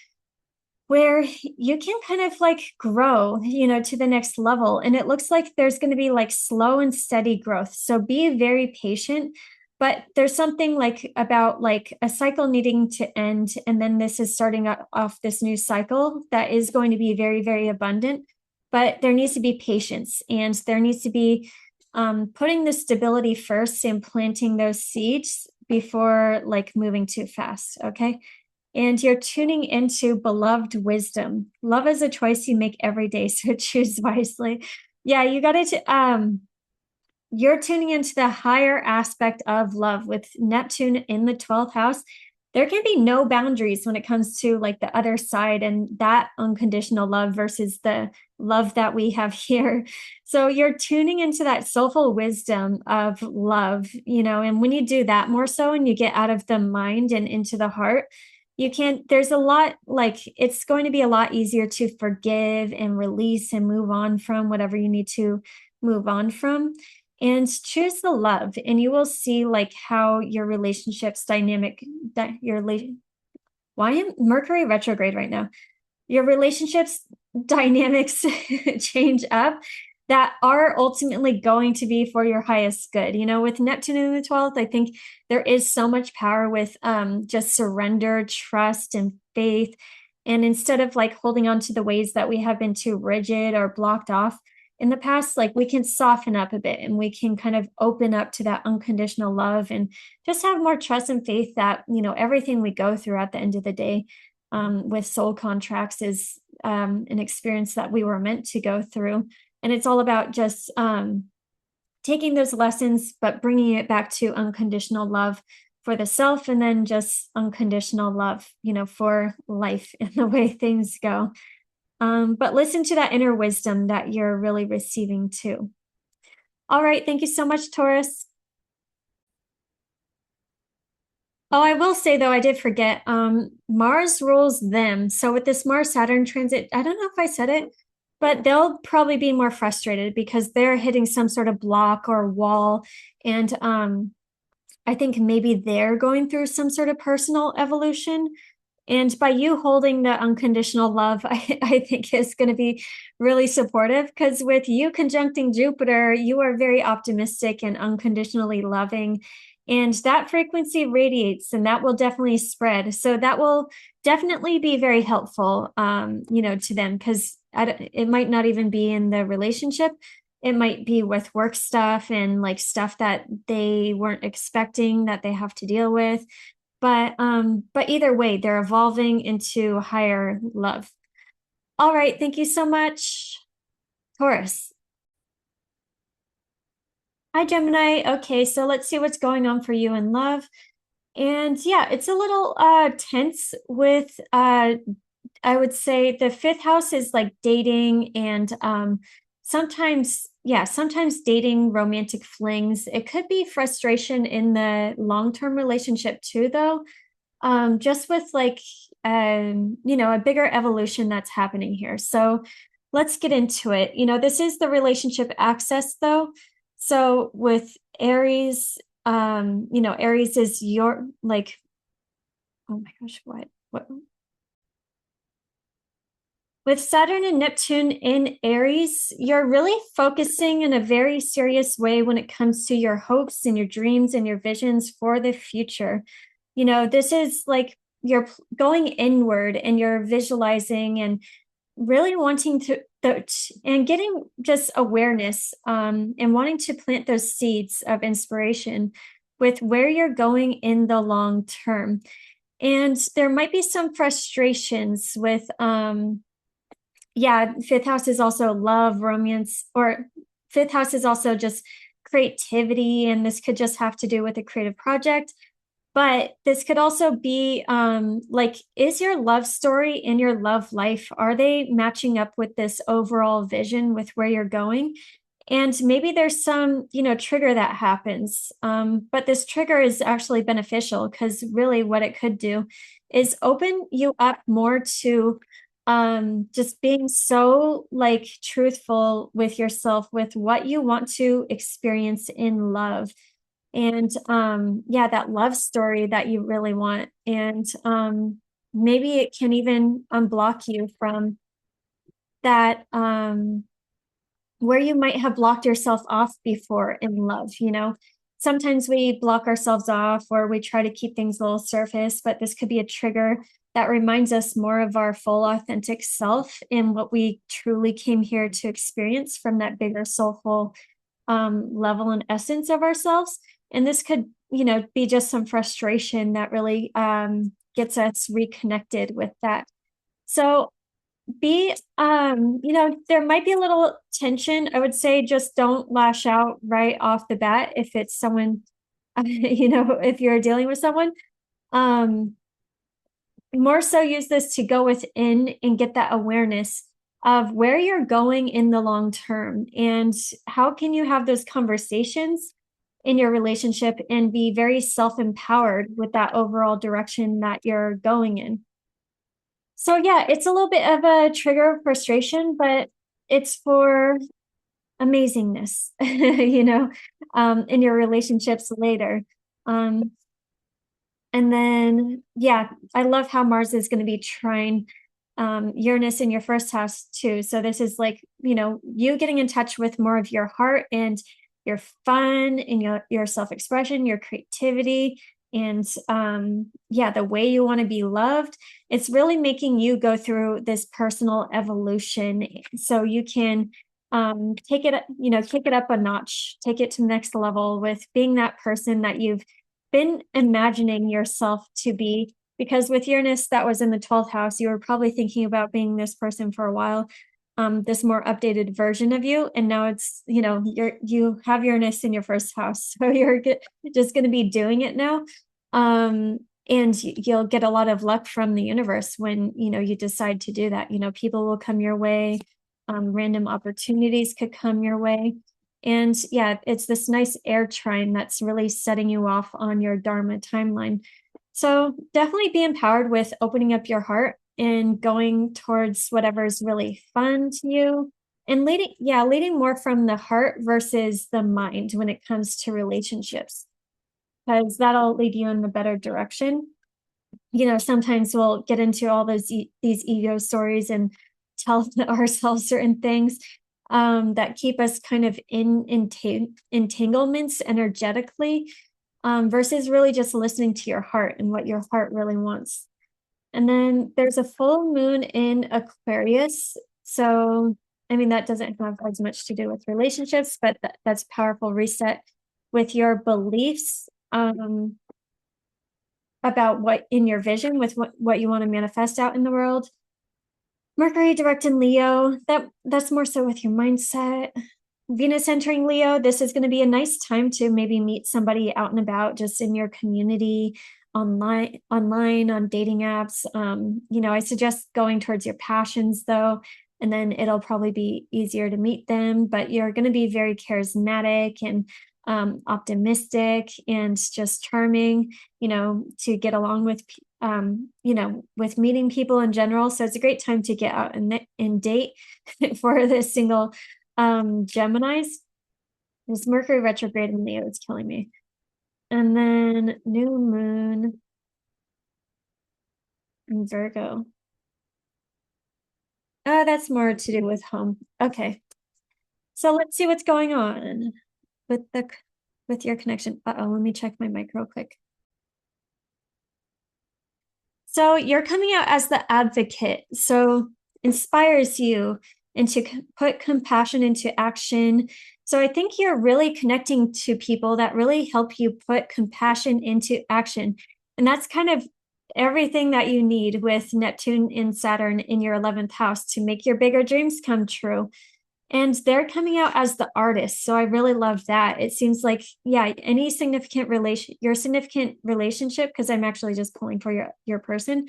where you can kind of like grow, you know, to the next level. And it looks like there's going to be like slow and steady growth. So be very patient. But there's something like about like a cycle needing to end. And then this is starting off this new cycle that is going to be very, very abundant. But there needs to be patience and there needs to be putting the stability first and planting those seeds before like moving too fast. Okay. And you're tuning into beloved wisdom. Love is a choice you make every day, so choose wisely. Yeah, you got to you're tuning into the higher aspect of love with Neptune in the 12th house. There can be no boundaries when it comes to like the other side and that unconditional love versus the love that we have here. So you're tuning into that soulful wisdom of love, you know, and when you do that more so and you get out of the mind and into the heart, you can't, there's a lot like it's going to be a lot easier to forgive and release and move on from whatever you need to move on from and choose the love, and you will see like how your relationships dynamic that your why am Mercury retrograde right now, your relationships dynamics change up that are ultimately going to be for your highest good. You know, with Neptune in the 12th, I think there is so much power with just surrender, trust, and faith. And instead of like holding on to the ways that we have been too rigid or blocked off in the past, like we can soften up a bit and we can kind of open up to that unconditional love and just have more trust and faith that, you know, everything we go through at the end of the day with soul contracts is an experience that we were meant to go through. And it's all about just taking those lessons, but bringing it back to unconditional love for the self and then just unconditional love, you know, for life and the way things go. But listen to that inner wisdom that you're really receiving too. All right. Thank you so much, Taurus. Oh, I will say though, I did forget, Mars rules them. So with this Mars Saturn transit, I don't know if I said it, but they'll probably be more frustrated because they're hitting some sort of block or wall. And I think maybe they're going through some sort of personal evolution. And by you holding the unconditional love, I think is going to be really supportive because with you conjuncting Jupiter, you are very optimistic and unconditionally loving. And that frequency radiates and that will definitely spread. So that will definitely be very helpful, you know, to them because it might not even be in the relationship. It might be with work stuff and like stuff that they weren't expecting that they have to deal with. But either way, they're evolving into higher love. All right, thank you so much, Taurus. Hi, Gemini. Okay, so let's see what's going on for you in love. And yeah, it's a little tense with I would say the fifth house is like dating and sometimes, yeah, sometimes dating, romantic flings. It could be frustration in the long-term relationship too, though. Just with like you know, a bigger evolution that's happening here. So let's get into it. You know, this is the relationship access though. So with Aries, you know, Aries is your like, oh my gosh, what? With Saturn and Neptune in Aries, you're really focusing in a very serious way when it comes to your hopes and your dreams and your visions for the future. You know, this is like you're going inward and you're visualizing and really wanting to and getting just awareness and wanting to plant those seeds of inspiration with where you're going in the long term. And there might be some frustrations with yeah, fifth house is also love, romance, or fifth house is also just creativity. And this could just have to do with a creative project. But this could also be like, is your love story in your love life, are they matching up with this overall vision with where you're going? And maybe there's some, trigger that happens. But this trigger is actually beneficial because really what it could do is open you up more to just being so like truthful with yourself, with what you want to experience in love. And yeah, that love story that you really want. And maybe it can even unblock you from that where you might have blocked yourself off before in love. Sometimes we block ourselves off or we try to keep things a little surface, but this could be a trigger that reminds us more of our full authentic self and what we truly came here to experience from that bigger soulful level and essence of ourselves. And this could, be just some frustration that really gets us reconnected with that. So be there might be a little tension. I would say just don't lash out right off the bat if it's someone if you're dealing with someone. um More so use this to go within and get that awareness of where you're going in the long term and how can you have those conversations in your relationship and be very self-empowered with that overall direction that you're going in. So yeah, it's a little bit of a trigger of frustration, but it's for amazingness, in your relationships later. Um, and then, yeah, I love how Mars is going to be trine Uranus in your first house too. So this is like, you getting in touch with more of your heart and your fun and your self-expression, your creativity, and yeah, the way you want to be loved. It's really making you go through this personal evolution so you can take it, take it up a notch, take it to the next level with being that person that you've been imagining yourself to be. Because with Uranus that was in the 12th house, you were probably thinking about being this person for a while, this more updated version of you. And now it's, you have Uranus in your first house. So you're just going to be doing it now. And you'll get a lot of luck from the universe when, you decide to do that. People will come your way. Random opportunities could come your way. And yeah, it's this nice air trine that's really setting you off on your Dharma timeline. So definitely be empowered with opening up your heart and going towards whatever's really fun to you and leading more from the heart versus the mind when it comes to relationships, because that'll lead you in the better direction. Sometimes we'll get into all these ego stories and tell ourselves certain things that keep us kind of in entanglements energetically, versus really just listening to your heart and what your heart really wants. And then there's a full moon in Aquarius. So, I mean, that doesn't have as much to do with relationships, but that's powerful reset with your beliefs about what in your vision with what you want to manifest out in the world. Mercury direct in Leo, that's more so with your mindset. Venus entering Leo, this is going to be a nice time to maybe meet somebody out and about, just in your community, online on dating apps. I suggest going towards your passions though, and then it'll probably be easier to meet them. But you're going to be very charismatic and optimistic and just charming, to get along with, with meeting people in general. So it's a great time to get out and date for the single Geminis. This Mercury retrograde in Leo is killing me. And then new moon in Virgo. Oh, that's more to do with home. Okay. So let's see what's going on with your connection. Uh-oh, let me check my mic real quick. So you're coming out as the advocate. So inspires you and to put compassion into action. So I think you're really connecting to people that really help you put compassion into action. And that's kind of everything that you need with Neptune and Saturn in your 11th house to make your bigger dreams come true. And they're coming out as the artist. So I really love that. It seems like, yeah, any significant your significant relationship, because I'm actually just pulling for your person,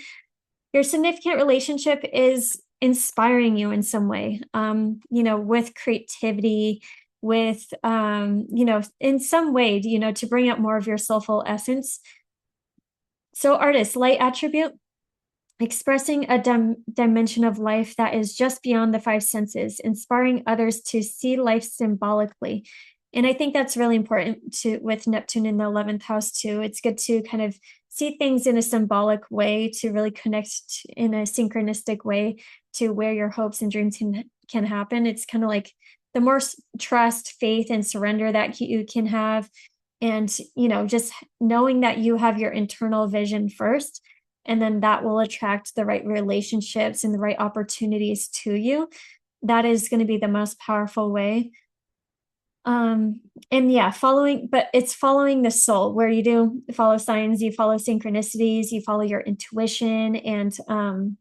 your significant relationship is inspiring you in some way, with creativity, with, in some way, to bring out more of your soulful essence. So artist, light attribute, expressing a dimension of life that is just beyond the five senses, inspiring others to see life symbolically. And I think that's really important with Neptune in the 11th house too. It's good to kind of see things in a symbolic way, to really connect in a synchronistic way to where your hopes and dreams can happen. It's kind of like the more trust, faith, and surrender that you can have, and just knowing that you have your internal vision first, and then that will attract the right relationships and the right opportunities to you. That is going to be the most powerful way. And yeah, but it's following the soul, where you do follow signs, you follow synchronicities, you follow your intuition, and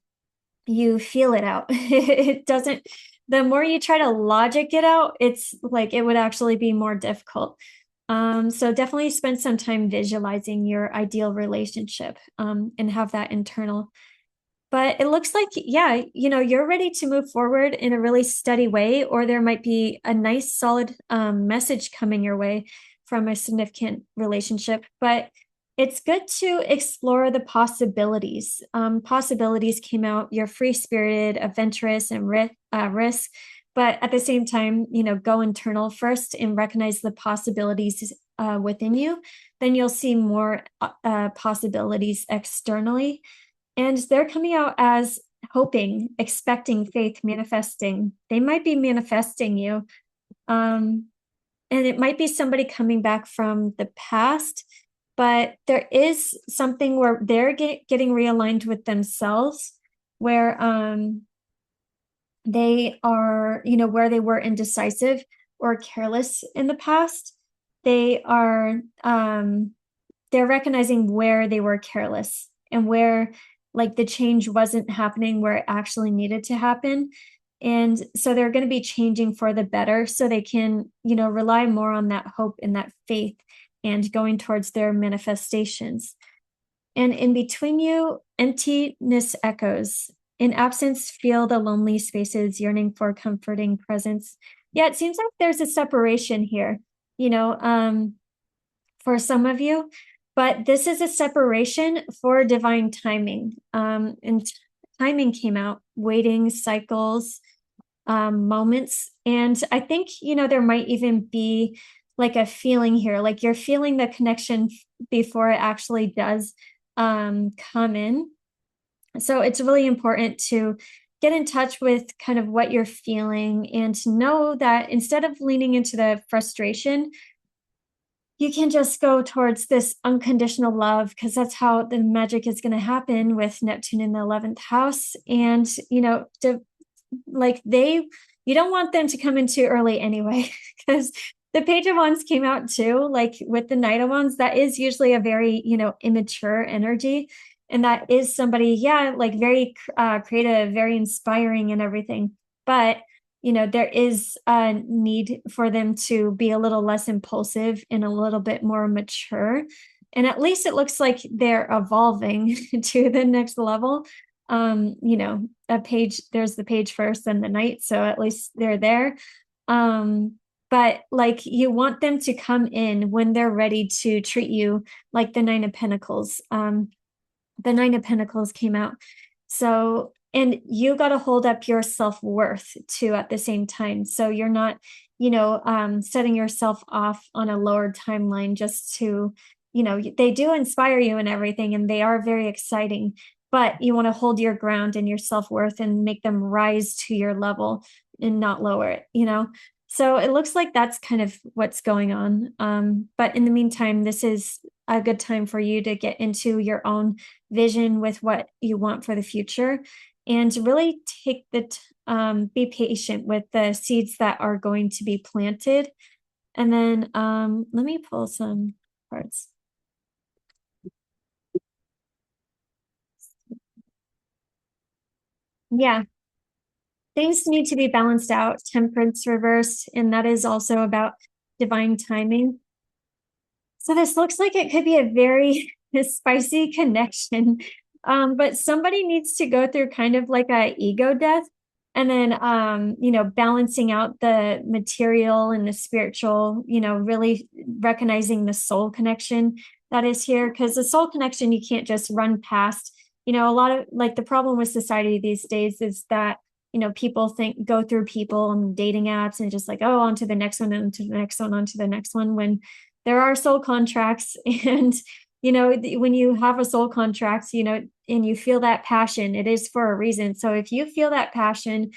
you feel it out. It doesn't, the more you try to logic it out, it's like it would actually be more difficult. So definitely spend some time visualizing your ideal relationship, and have that internal. But it looks like, yeah, you're ready to move forward in a really steady way, or there might be a nice, solid message coming your way from a significant relationship. But it's good to explore the possibilities. Possibilities came out. You're free-spirited, adventurous, and risk. But at the same time, go internal first and recognize the possibilities within you. Then you'll see more possibilities externally. And they're coming out as hoping, expecting, faith, manifesting. They might be manifesting you. And it might be somebody coming back from the past, but there is something where they're getting realigned with themselves, where they are, where they were indecisive or careless in the past. They are, they're recognizing where they were careless and where like the change wasn't happening where it actually needed to happen. And so they're going to be changing for the better, so they can, rely more on that hope and that faith and going towards their manifestations. And in between you, emptiness echoes. In absence, feel the lonely spaces, yearning for comforting presence. Yeah, it seems like there's a separation here, for some of you, but this is a separation for divine timing. And timing came out, waiting, cycles, moments. And I think, there might even be like a feeling here, like you're feeling the connection before it actually does come in. So it's really important to get in touch with kind of what you're feeling, and to know that instead of leaning into the frustration, you can just go towards this unconditional love, because that's how the magic is going to happen with Neptune in the 11th house. And, you don't want them to come in too early anyway, because the Page of Wands came out too, like with the Knight of Wands, that is usually a very, immature energy. And that is somebody, yeah, like very creative, very inspiring and everything. But there is a need for them to be a little less impulsive and a little bit more mature. And at least it looks like they're evolving to the next level. There's the Page first, then the Knight. So at least they're there. But like you want them to come in when they're ready to treat you like the Nine of Pentacles. The Nine of Pentacles came out. So, and you got to hold up your self-worth too at the same time. So you're not, setting yourself off on a lower timeline just to, they do inspire you and everything, and they are very exciting, but you want to hold your ground and your self-worth and make them rise to your level and not lower it. So it looks like that's kind of what's going on. But in the meantime, this is a good time for you to get into your own vision with what you want for the future, and really take be patient with the seeds that are going to be planted. And then let me pull some cards. Yeah, things need to be balanced out, temperance reverse, and that is also about divine timing. So this looks like it could be a very spicy connection. But somebody needs to go through kind of like a ego death and then balancing out the material and the spiritual, really recognizing the soul connection that is here. Because the soul connection you can't just run past. A lot of like the problem with society these days is that people think go through people on dating apps and just like, oh, on to the next one, on to the next one, on to the next one, when there are soul contracts. And when you have a soul contract, and you feel that passion, it is for a reason. So if you feel that passion,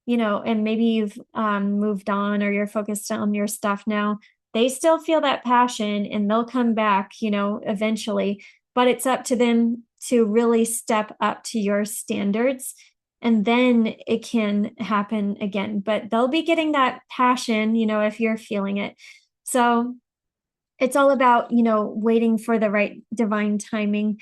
and maybe you've moved on or you're focused on your stuff now, they still feel that passion and they'll come back, eventually. But it's up to them to really step up to your standards, and then it can happen again. But they'll be getting that passion, if you're feeling it. So it's all about waiting for the right divine timing.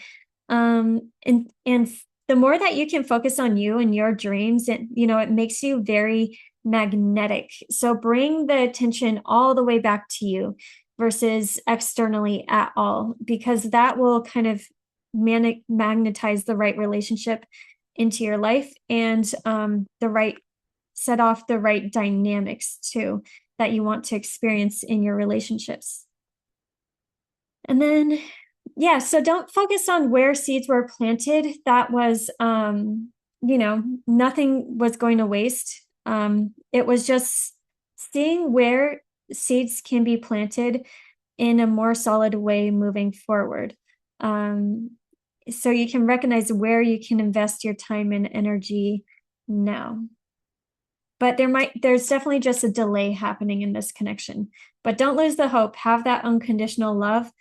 And the more that you can focus on you and your dreams, it makes you very magnetic. So bring the attention all the way back to you versus externally at all, because that will kind of magnetize the right relationship into your life, and the right set off the right dynamics too that you want to experience in your relationships. And then, yeah, so don't focus on where seeds were planted. That was, nothing was going to waste. It was just seeing where seeds can be planted in a more solid way moving forward. So you can recognize where you can invest your time and energy now. But there's definitely just a delay happening in this connection. But don't lose the hope. Have that unconditional love.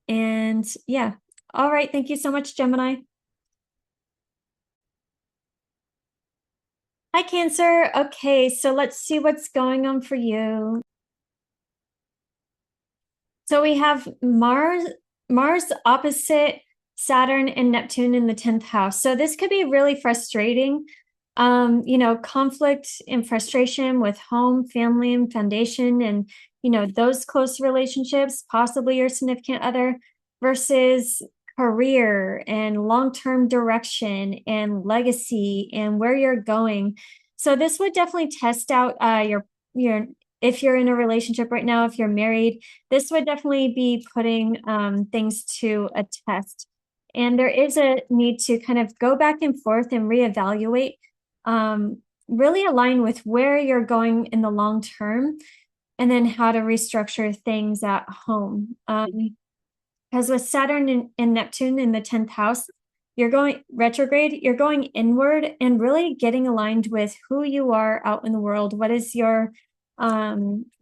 And yeah. All right. Thank you so much, Gemini. Hi, Cancer. Okay, so let's see what's going on for you. So we have Mars opposite Saturn and Neptune in the 10th house. So this could be really frustrating. Conflict and frustration with home, family, and foundation, and those close relationships, possibly your significant other, versus career and long-term direction and legacy and where you're going. So this would definitely test out your if you're in a relationship right now, if you're married, this would definitely be putting things to a test. And there is a need to kind of go back and forth and reevaluate, really align with where you're going in the long term, and then how to restructure things at home. Because with Saturn and Neptune in the 10th house, you're going retrograde, you're going inward and really getting aligned with who you are out in the world. What is your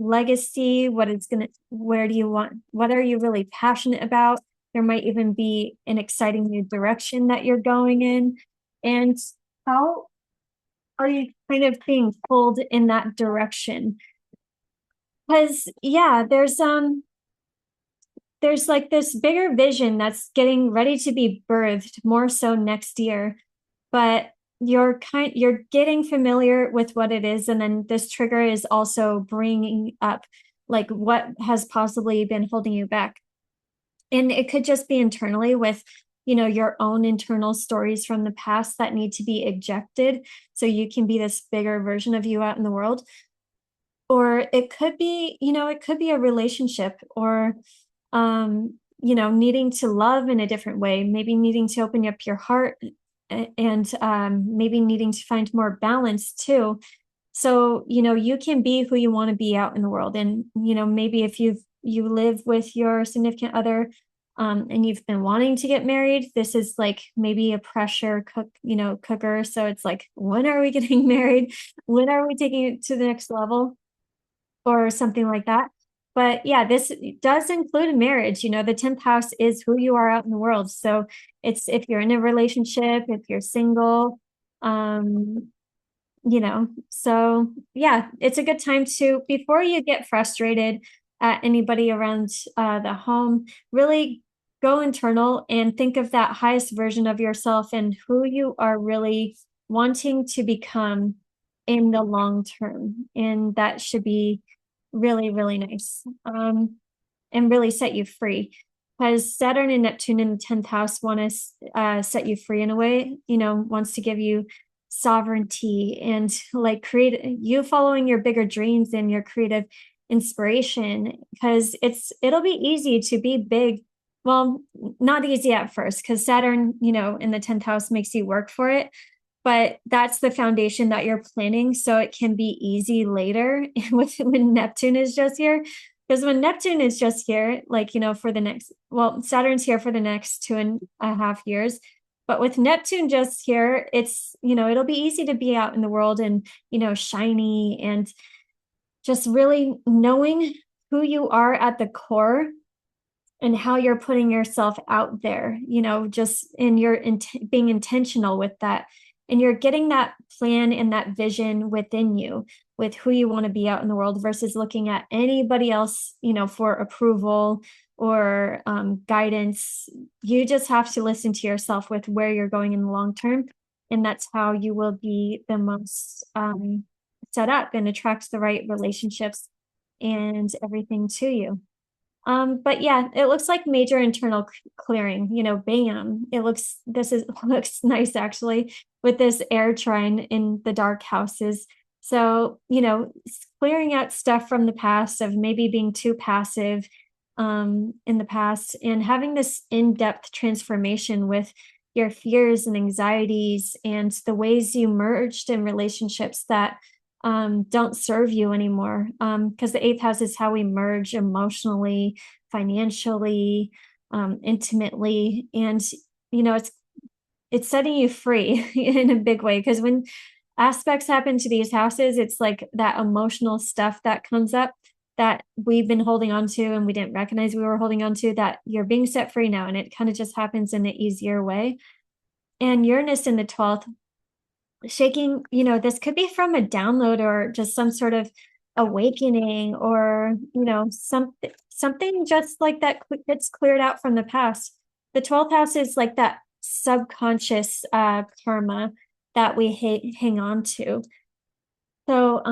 legacy? Where do you want, what are you really passionate about? There might even be an exciting new direction that you're going in. And how are you kind of being pulled in that direction? Because yeah, there's like this bigger vision that's getting ready to be birthed more so next year, but you're getting familiar with what it is, and then this trigger is also bringing up like what has possibly been holding you back. And it could just be internally with your own internal stories from the past that need to be ejected so you can be this bigger version of you out in the world. Or it could be a relationship, or needing to love in a different way, maybe needing to open up your heart, and maybe needing to find more balance too. So, you can be who you want to be out in the world. And, maybe if you live with your significant other, and you've been wanting to get married, this is like maybe a pressure cooker. So it's like, when are we getting married? When are we taking it to the next level? Or something like that. But yeah, this does include marriage. The 10th house is who you are out in the world. So it's if you're in a relationship, if you're single, um, so yeah, it's a good time to, before you get frustrated at anybody around the home, really go internal and think of that highest version of yourself and who you are really wanting to become in the long term. And that should be really, really nice. And really set you free. Because Saturn and Neptune in the 10th house want to set you free in a way, wants to give you sovereignty and like create you following your bigger dreams and your creative inspiration. Because it'll be easy to be big. Well, not easy at first, because Saturn, in the 10th house makes you work for it. But that's the foundation that you're planning. So it can be easy later when Neptune is just here. Because when Neptune is just here, like, for the next, well, Saturn's here for the next 2.5 years. But with Neptune just here, it'll be easy to be out in the world and, shiny and just really knowing who you are at the core and how you're putting yourself out there, just in your being intentional with that. And you're getting that plan and that vision within you with who you want to be out in the world versus looking at anybody else, for approval or guidance. You just have to listen to yourself with where you're going in the long term. And that's how you will be the most set up and attracts the right relationships and everything to you. But yeah, it looks like major internal clearing, bam. Looks nice actually with this air trine in the dark houses. So, clearing out stuff from the past of maybe being too passive in the past and having this in-depth transformation with your fears and anxieties and the ways you merged in relationships that don't serve you anymore. Because the eighth house is how we merge emotionally, financially, intimately. And, it's setting you free in a big way. Because when aspects happen to these houses, it's like that emotional stuff that comes up that we've been holding on to and we didn't recognize we were holding on to, that you're being set free now. And it kind of just happens in an easier way. And Uranus in the 12th, shaking, this could be from a download or just some sort of awakening or, something just like that gets cleared out from the past. The 12th house is like that subconscious karma that we hang on to. So,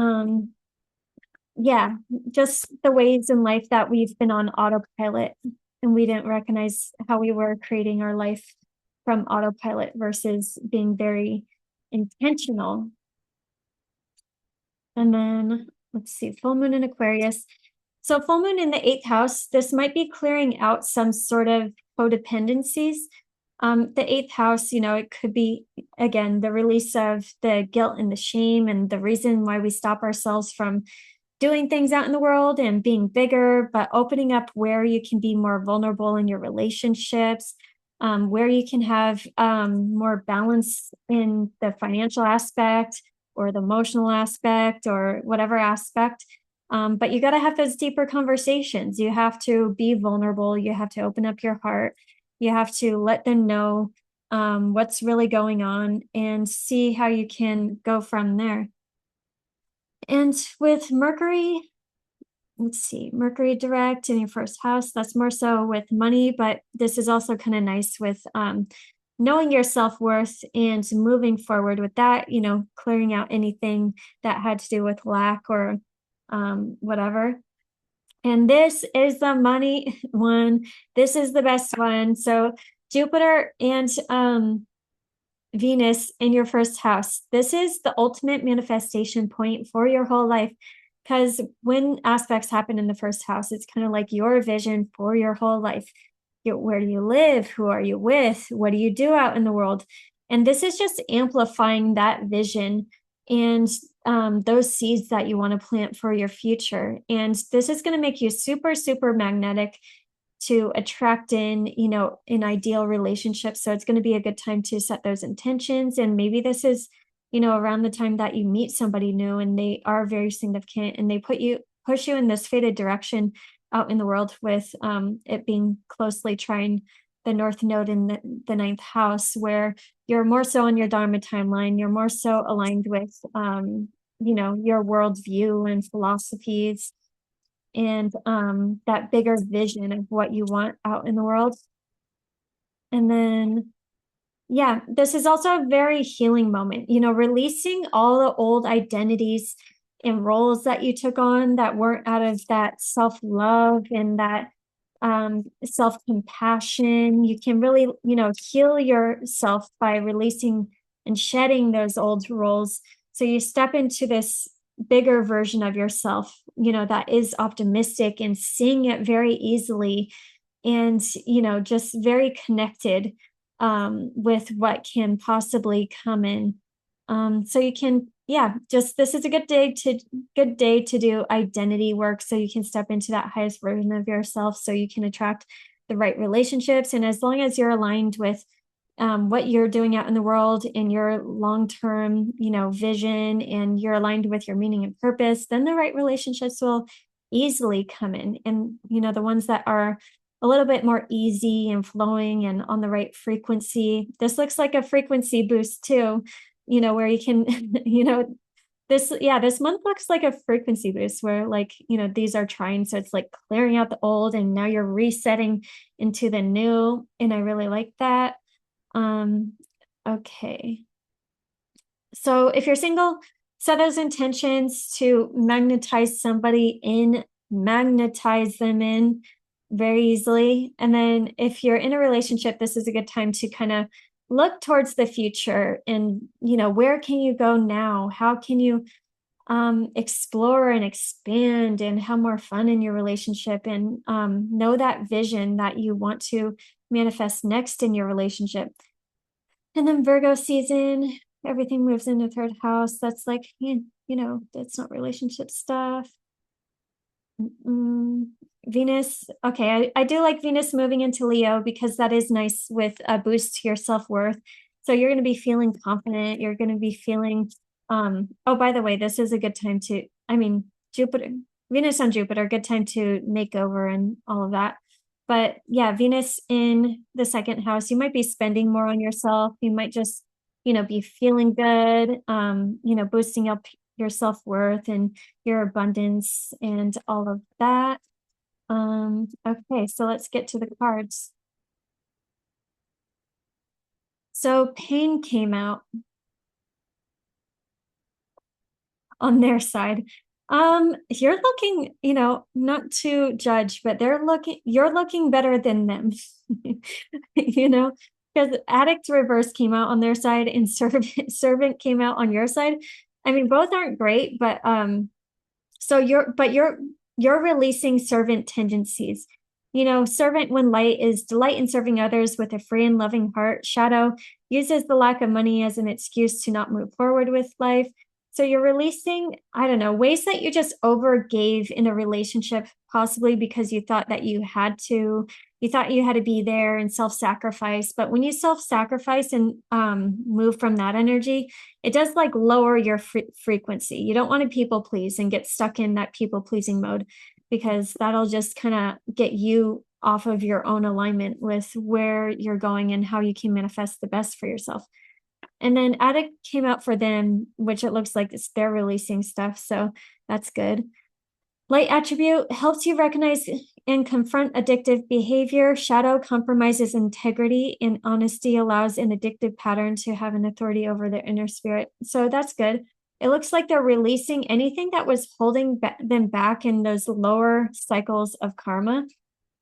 yeah, just the ways in life that we've been on autopilot and we didn't recognize how we were creating our life from autopilot versus being very intentional. And then let's see, full moon in Aquarius. So full moon in the 8th house, this might be clearing out some sort of codependencies. The 8th house, it could be, again, the release of the guilt and the shame and the reason why we stop ourselves from doing things out in the world and being bigger, but opening up where you can be more vulnerable in your relationships, where you can have more balance in the financial aspect or the emotional aspect or whatever aspect. But you got to have those deeper conversations. You have to be vulnerable. You have to open up your heart. You have to let them know what's really going on and see how you can go from there. And with Mercury, let's see, Mercury direct in your first house, that's more so with money, but this is also kind of nice with knowing your self-worth and moving forward with that, clearing out anything that had to do with lack or whatever. And this is the money one. This is the best one. So Jupiter and Venus in your first house. This is the ultimate manifestation point for your whole life. Because when aspects happen in the first house, it's kind of like your vision for your whole life. Where do you live? Who are you with? What do you do out in the world? And this is just amplifying that vision and those seeds that you want to plant for your future. And this is going to make you super, super magnetic to attract in, in ideal relationships. So it's going to be a good time to set those intentions. And maybe this is, around the time that you meet somebody new and they are very significant and they push you in this fated direction out in the world with it being closely trying the North Node in the 9th house, where you're more so on your Dharma timeline, you're more so aligned with, your worldview and philosophies and that bigger vision of what you want out in the world. And then, Yeah, this is also a very healing moment, releasing all the old identities and roles that you took on that weren't out of that self-love and that self-compassion. You can really, heal yourself by releasing and shedding those old roles. So you step into this bigger version of yourself, that is optimistic and seeing it very easily and, just very connected with what can possibly come in. So you can, yeah, just this is a good day to do identity work so you can step into that highest version of yourself so you can attract the right relationships. And as long as you're aligned with what you're doing out in the world and your long-term, vision, and you're aligned with your meaning and purpose, then the right relationships will easily come in. And, the ones that are a little bit more easy and flowing and on the right frequency. This looks like a frequency boost too, where you can, this month looks like a frequency boost where like, these are trying. So it's like clearing out the old and now you're resetting into the new. And I really like that. Okay. So if you're single, set those intentions to magnetize somebody in, magnetize them in very easily. And then if you're in a relationship, this is a good time to kind of look towards the future and, where can you go now? How can you explore and expand and have more fun in your relationship and know that vision that you want to manifest next in your relationship. And then Virgo season, everything moves into third house. That's like, that's not relationship stuff. Venus. Okay. I do like Venus moving into Leo because that is nice with a boost to your self-worth. So you're going to be feeling confident. You're going to be feeling, oh, by the way, this is a good time to, Jupiter, Venus on Jupiter, good time to make over and all of that. But yeah, Venus in the second house, you might be spending more on yourself. You might just, be feeling good, boosting up your self-worth and your abundance and all of that. Okay, so let's get to the cards. So pain came out on their side. You're looking, not to judge, but you're looking better than them, because addict reverse came out on their side and servant came out on your side. I mean, both aren't great, but so you're releasing servant tendencies. Servant when light is delight in serving others with a free and loving heart. Shadow uses the lack of money as an excuse to not move forward with life. So you're releasing, I don't know, ways that you just overgave in a relationship, possibly because you thought that you thought you had to be there and self-sacrifice. But when you self-sacrifice and move from that energy, it does like lower your frequency. You don't want to people please and get stuck in that people pleasing mode because that'll just kind of get you off of your own alignment with where you're going and how you can manifest the best for yourself. And then addict came out for them, which it looks like they're releasing stuff. So that's good. Light attribute helps you recognize and confront addictive behavior. Shadow compromises integrity, and honesty allows an addictive pattern to have an authority over their inner spirit. So that's good. It looks like they're releasing anything that was holding them back in those lower cycles of karma,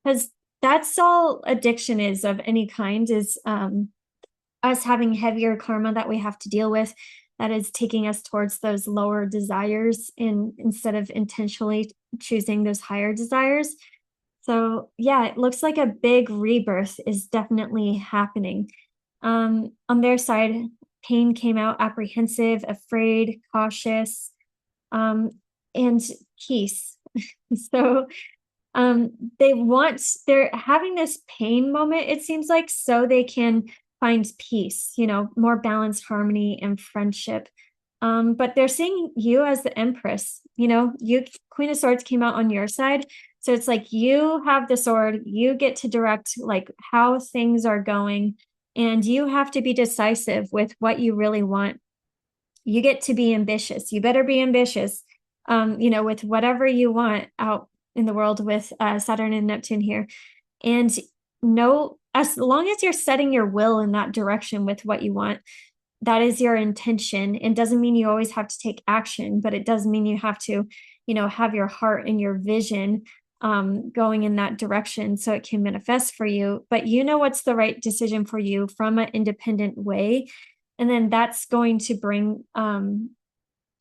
because that's all addiction is of any kind, is us having heavier karma that we have to deal with that is taking us towards those lower desires instead of intentionally choosing those higher desires. So yeah, it looks like a big rebirth is definitely happening. On their side, pain came out, apprehensive, afraid, cautious, and peace. So they're having this pain moment, it seems like, so they can find peace, more balance, harmony, and friendship. But they're seeing you as the Empress, Queen of Swords came out on your side. So it's like you have the sword, you get to direct like how things are going, and you have to be decisive with what you really want. You get to be ambitious. You better be ambitious, with whatever you want out in the world with Saturn and Neptune here. And know as long as you're setting your will in that direction with what you want, that is your intention. It doesn't mean you always have to take action, but it does mean you have to, have your heart and your vision going in that direction so it can manifest for you. But you know what's the right decision for you from an independent way. And then that's going to bring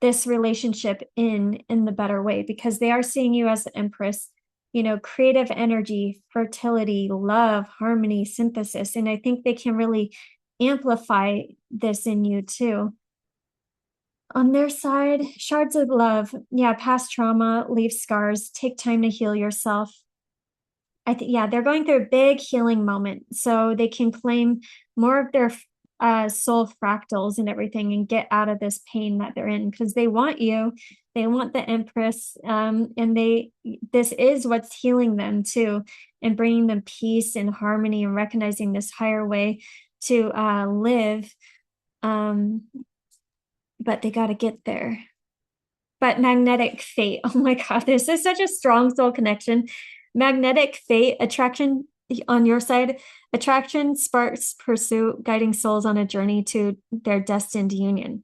this relationship in the better way, because they are seeing you as the Empress, creative energy, fertility, love, harmony, synthesis. And I think they can really amplify this in you too. On their side, shards of love. Yeah, past trauma, leave scars, take time to heal yourself. I think, yeah, they're going through a big healing moment. So they can claim more of their soul fractals and everything and get out of this pain that they're in, because they want you. They want the Empress. And this is what's healing them too, and bringing them peace and harmony and recognizing this higher way to live. But they got to get there. But magnetic fate. Oh my God, this is such a strong soul connection. Magnetic fate, attraction on your side, attraction sparks pursuit, guiding souls on a journey to their destined union.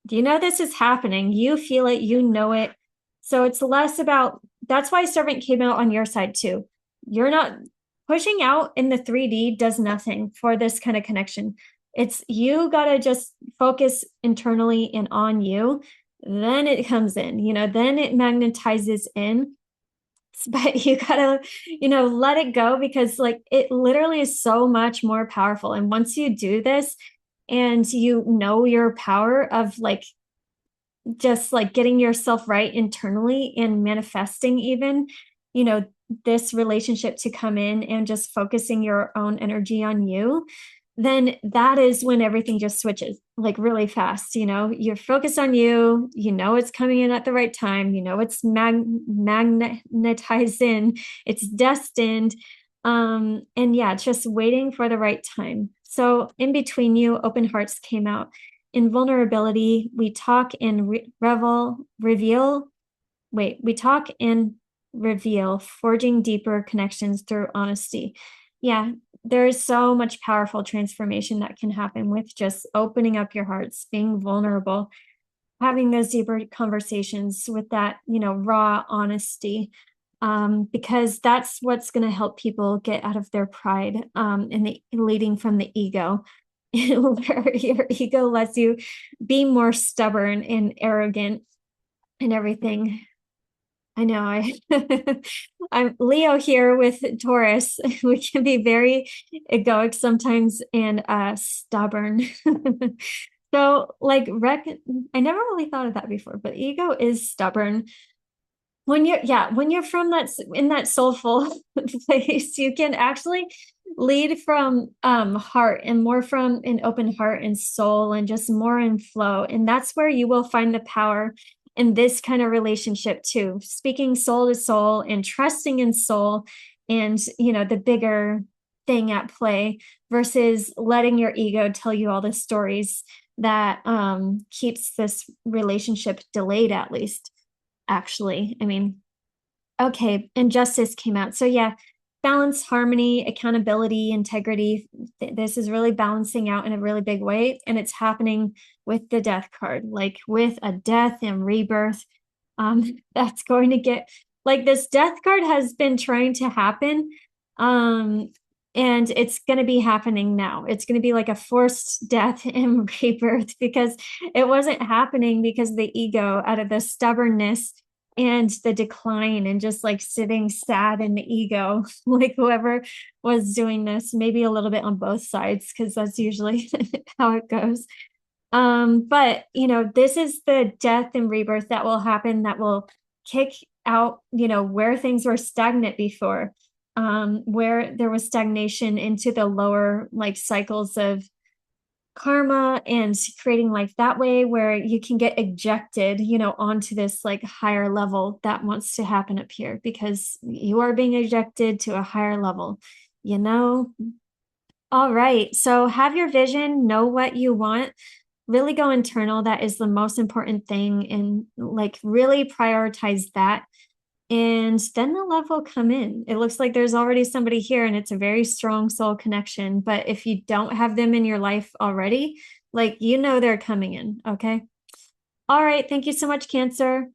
Do you know this is happening? You feel it, you know it. So it's less about, that's why servant came out on your side too. You're not pushing out in the 3D does nothing for this kind of connection. It's you got to just focus internally and on you. Then it comes in, then it magnetizes in. But you gotta, let it go, because like it literally is so much more powerful. And once you do this and you know your power of like just like getting yourself right internally and manifesting even, this relationship to come in and just focusing your own energy on you, then that is when everything just switches like really fast. You're focused on you, it's coming in at the right time, it's magnetized in, it's destined. And yeah, just waiting for the right time. So in between you, open hearts came out. In vulnerability, we talk and reveal. We talk and reveal, forging deeper connections through honesty. Yeah, there is so much powerful transformation that can happen with just opening up your hearts, being vulnerable, having those deeper conversations with that, raw honesty, because that's what's going to help people get out of their pride and leading from the ego, where your ego lets you be more stubborn and arrogant and everything. I know I'm Leo here with Taurus. We can be very egoic sometimes and stubborn. So like I never really thought of that before, but ego is stubborn. When you're from in that soulful place, you can actually lead from heart, and more from an open heart and soul, and just more in flow. And that's where you will find the power in this kind of relationship too, speaking soul to soul and trusting in soul, and the bigger thing at play, versus letting your ego tell you all the stories that keeps this relationship delayed, at least. Actually, I mean, okay, and justice came out. So yeah, balance, harmony, accountability, integrity. This is really balancing out in a really big way. And it's happening with the death card, like with a death and rebirth. That's going to get, like, this death card has been trying to happen. And it's going to be happening now. It's going to be like a forced death and rebirth, because it wasn't happening because of the ego, out of the stubbornness and the decline, and just like sitting sad in the ego, like whoever was doing this, maybe a little bit on both sides, because that's usually how it goes. But this is the death and rebirth that will happen, that will kick out, where things were stagnant before, where there was stagnation, into the lower like cycles of karma, and creating life that way, where you can get ejected, onto this like higher level that wants to happen up here, because you are being ejected to a higher level, All right. So have your vision, know what you want, really go internal. That is the most important thing. And like really prioritize that. and then the love will come in. It looks like there's already somebody here and it's a very strong soul connection. But if you don't have them in your life already, like, they're coming in. Okay. All right. Thank you so much, Cancer.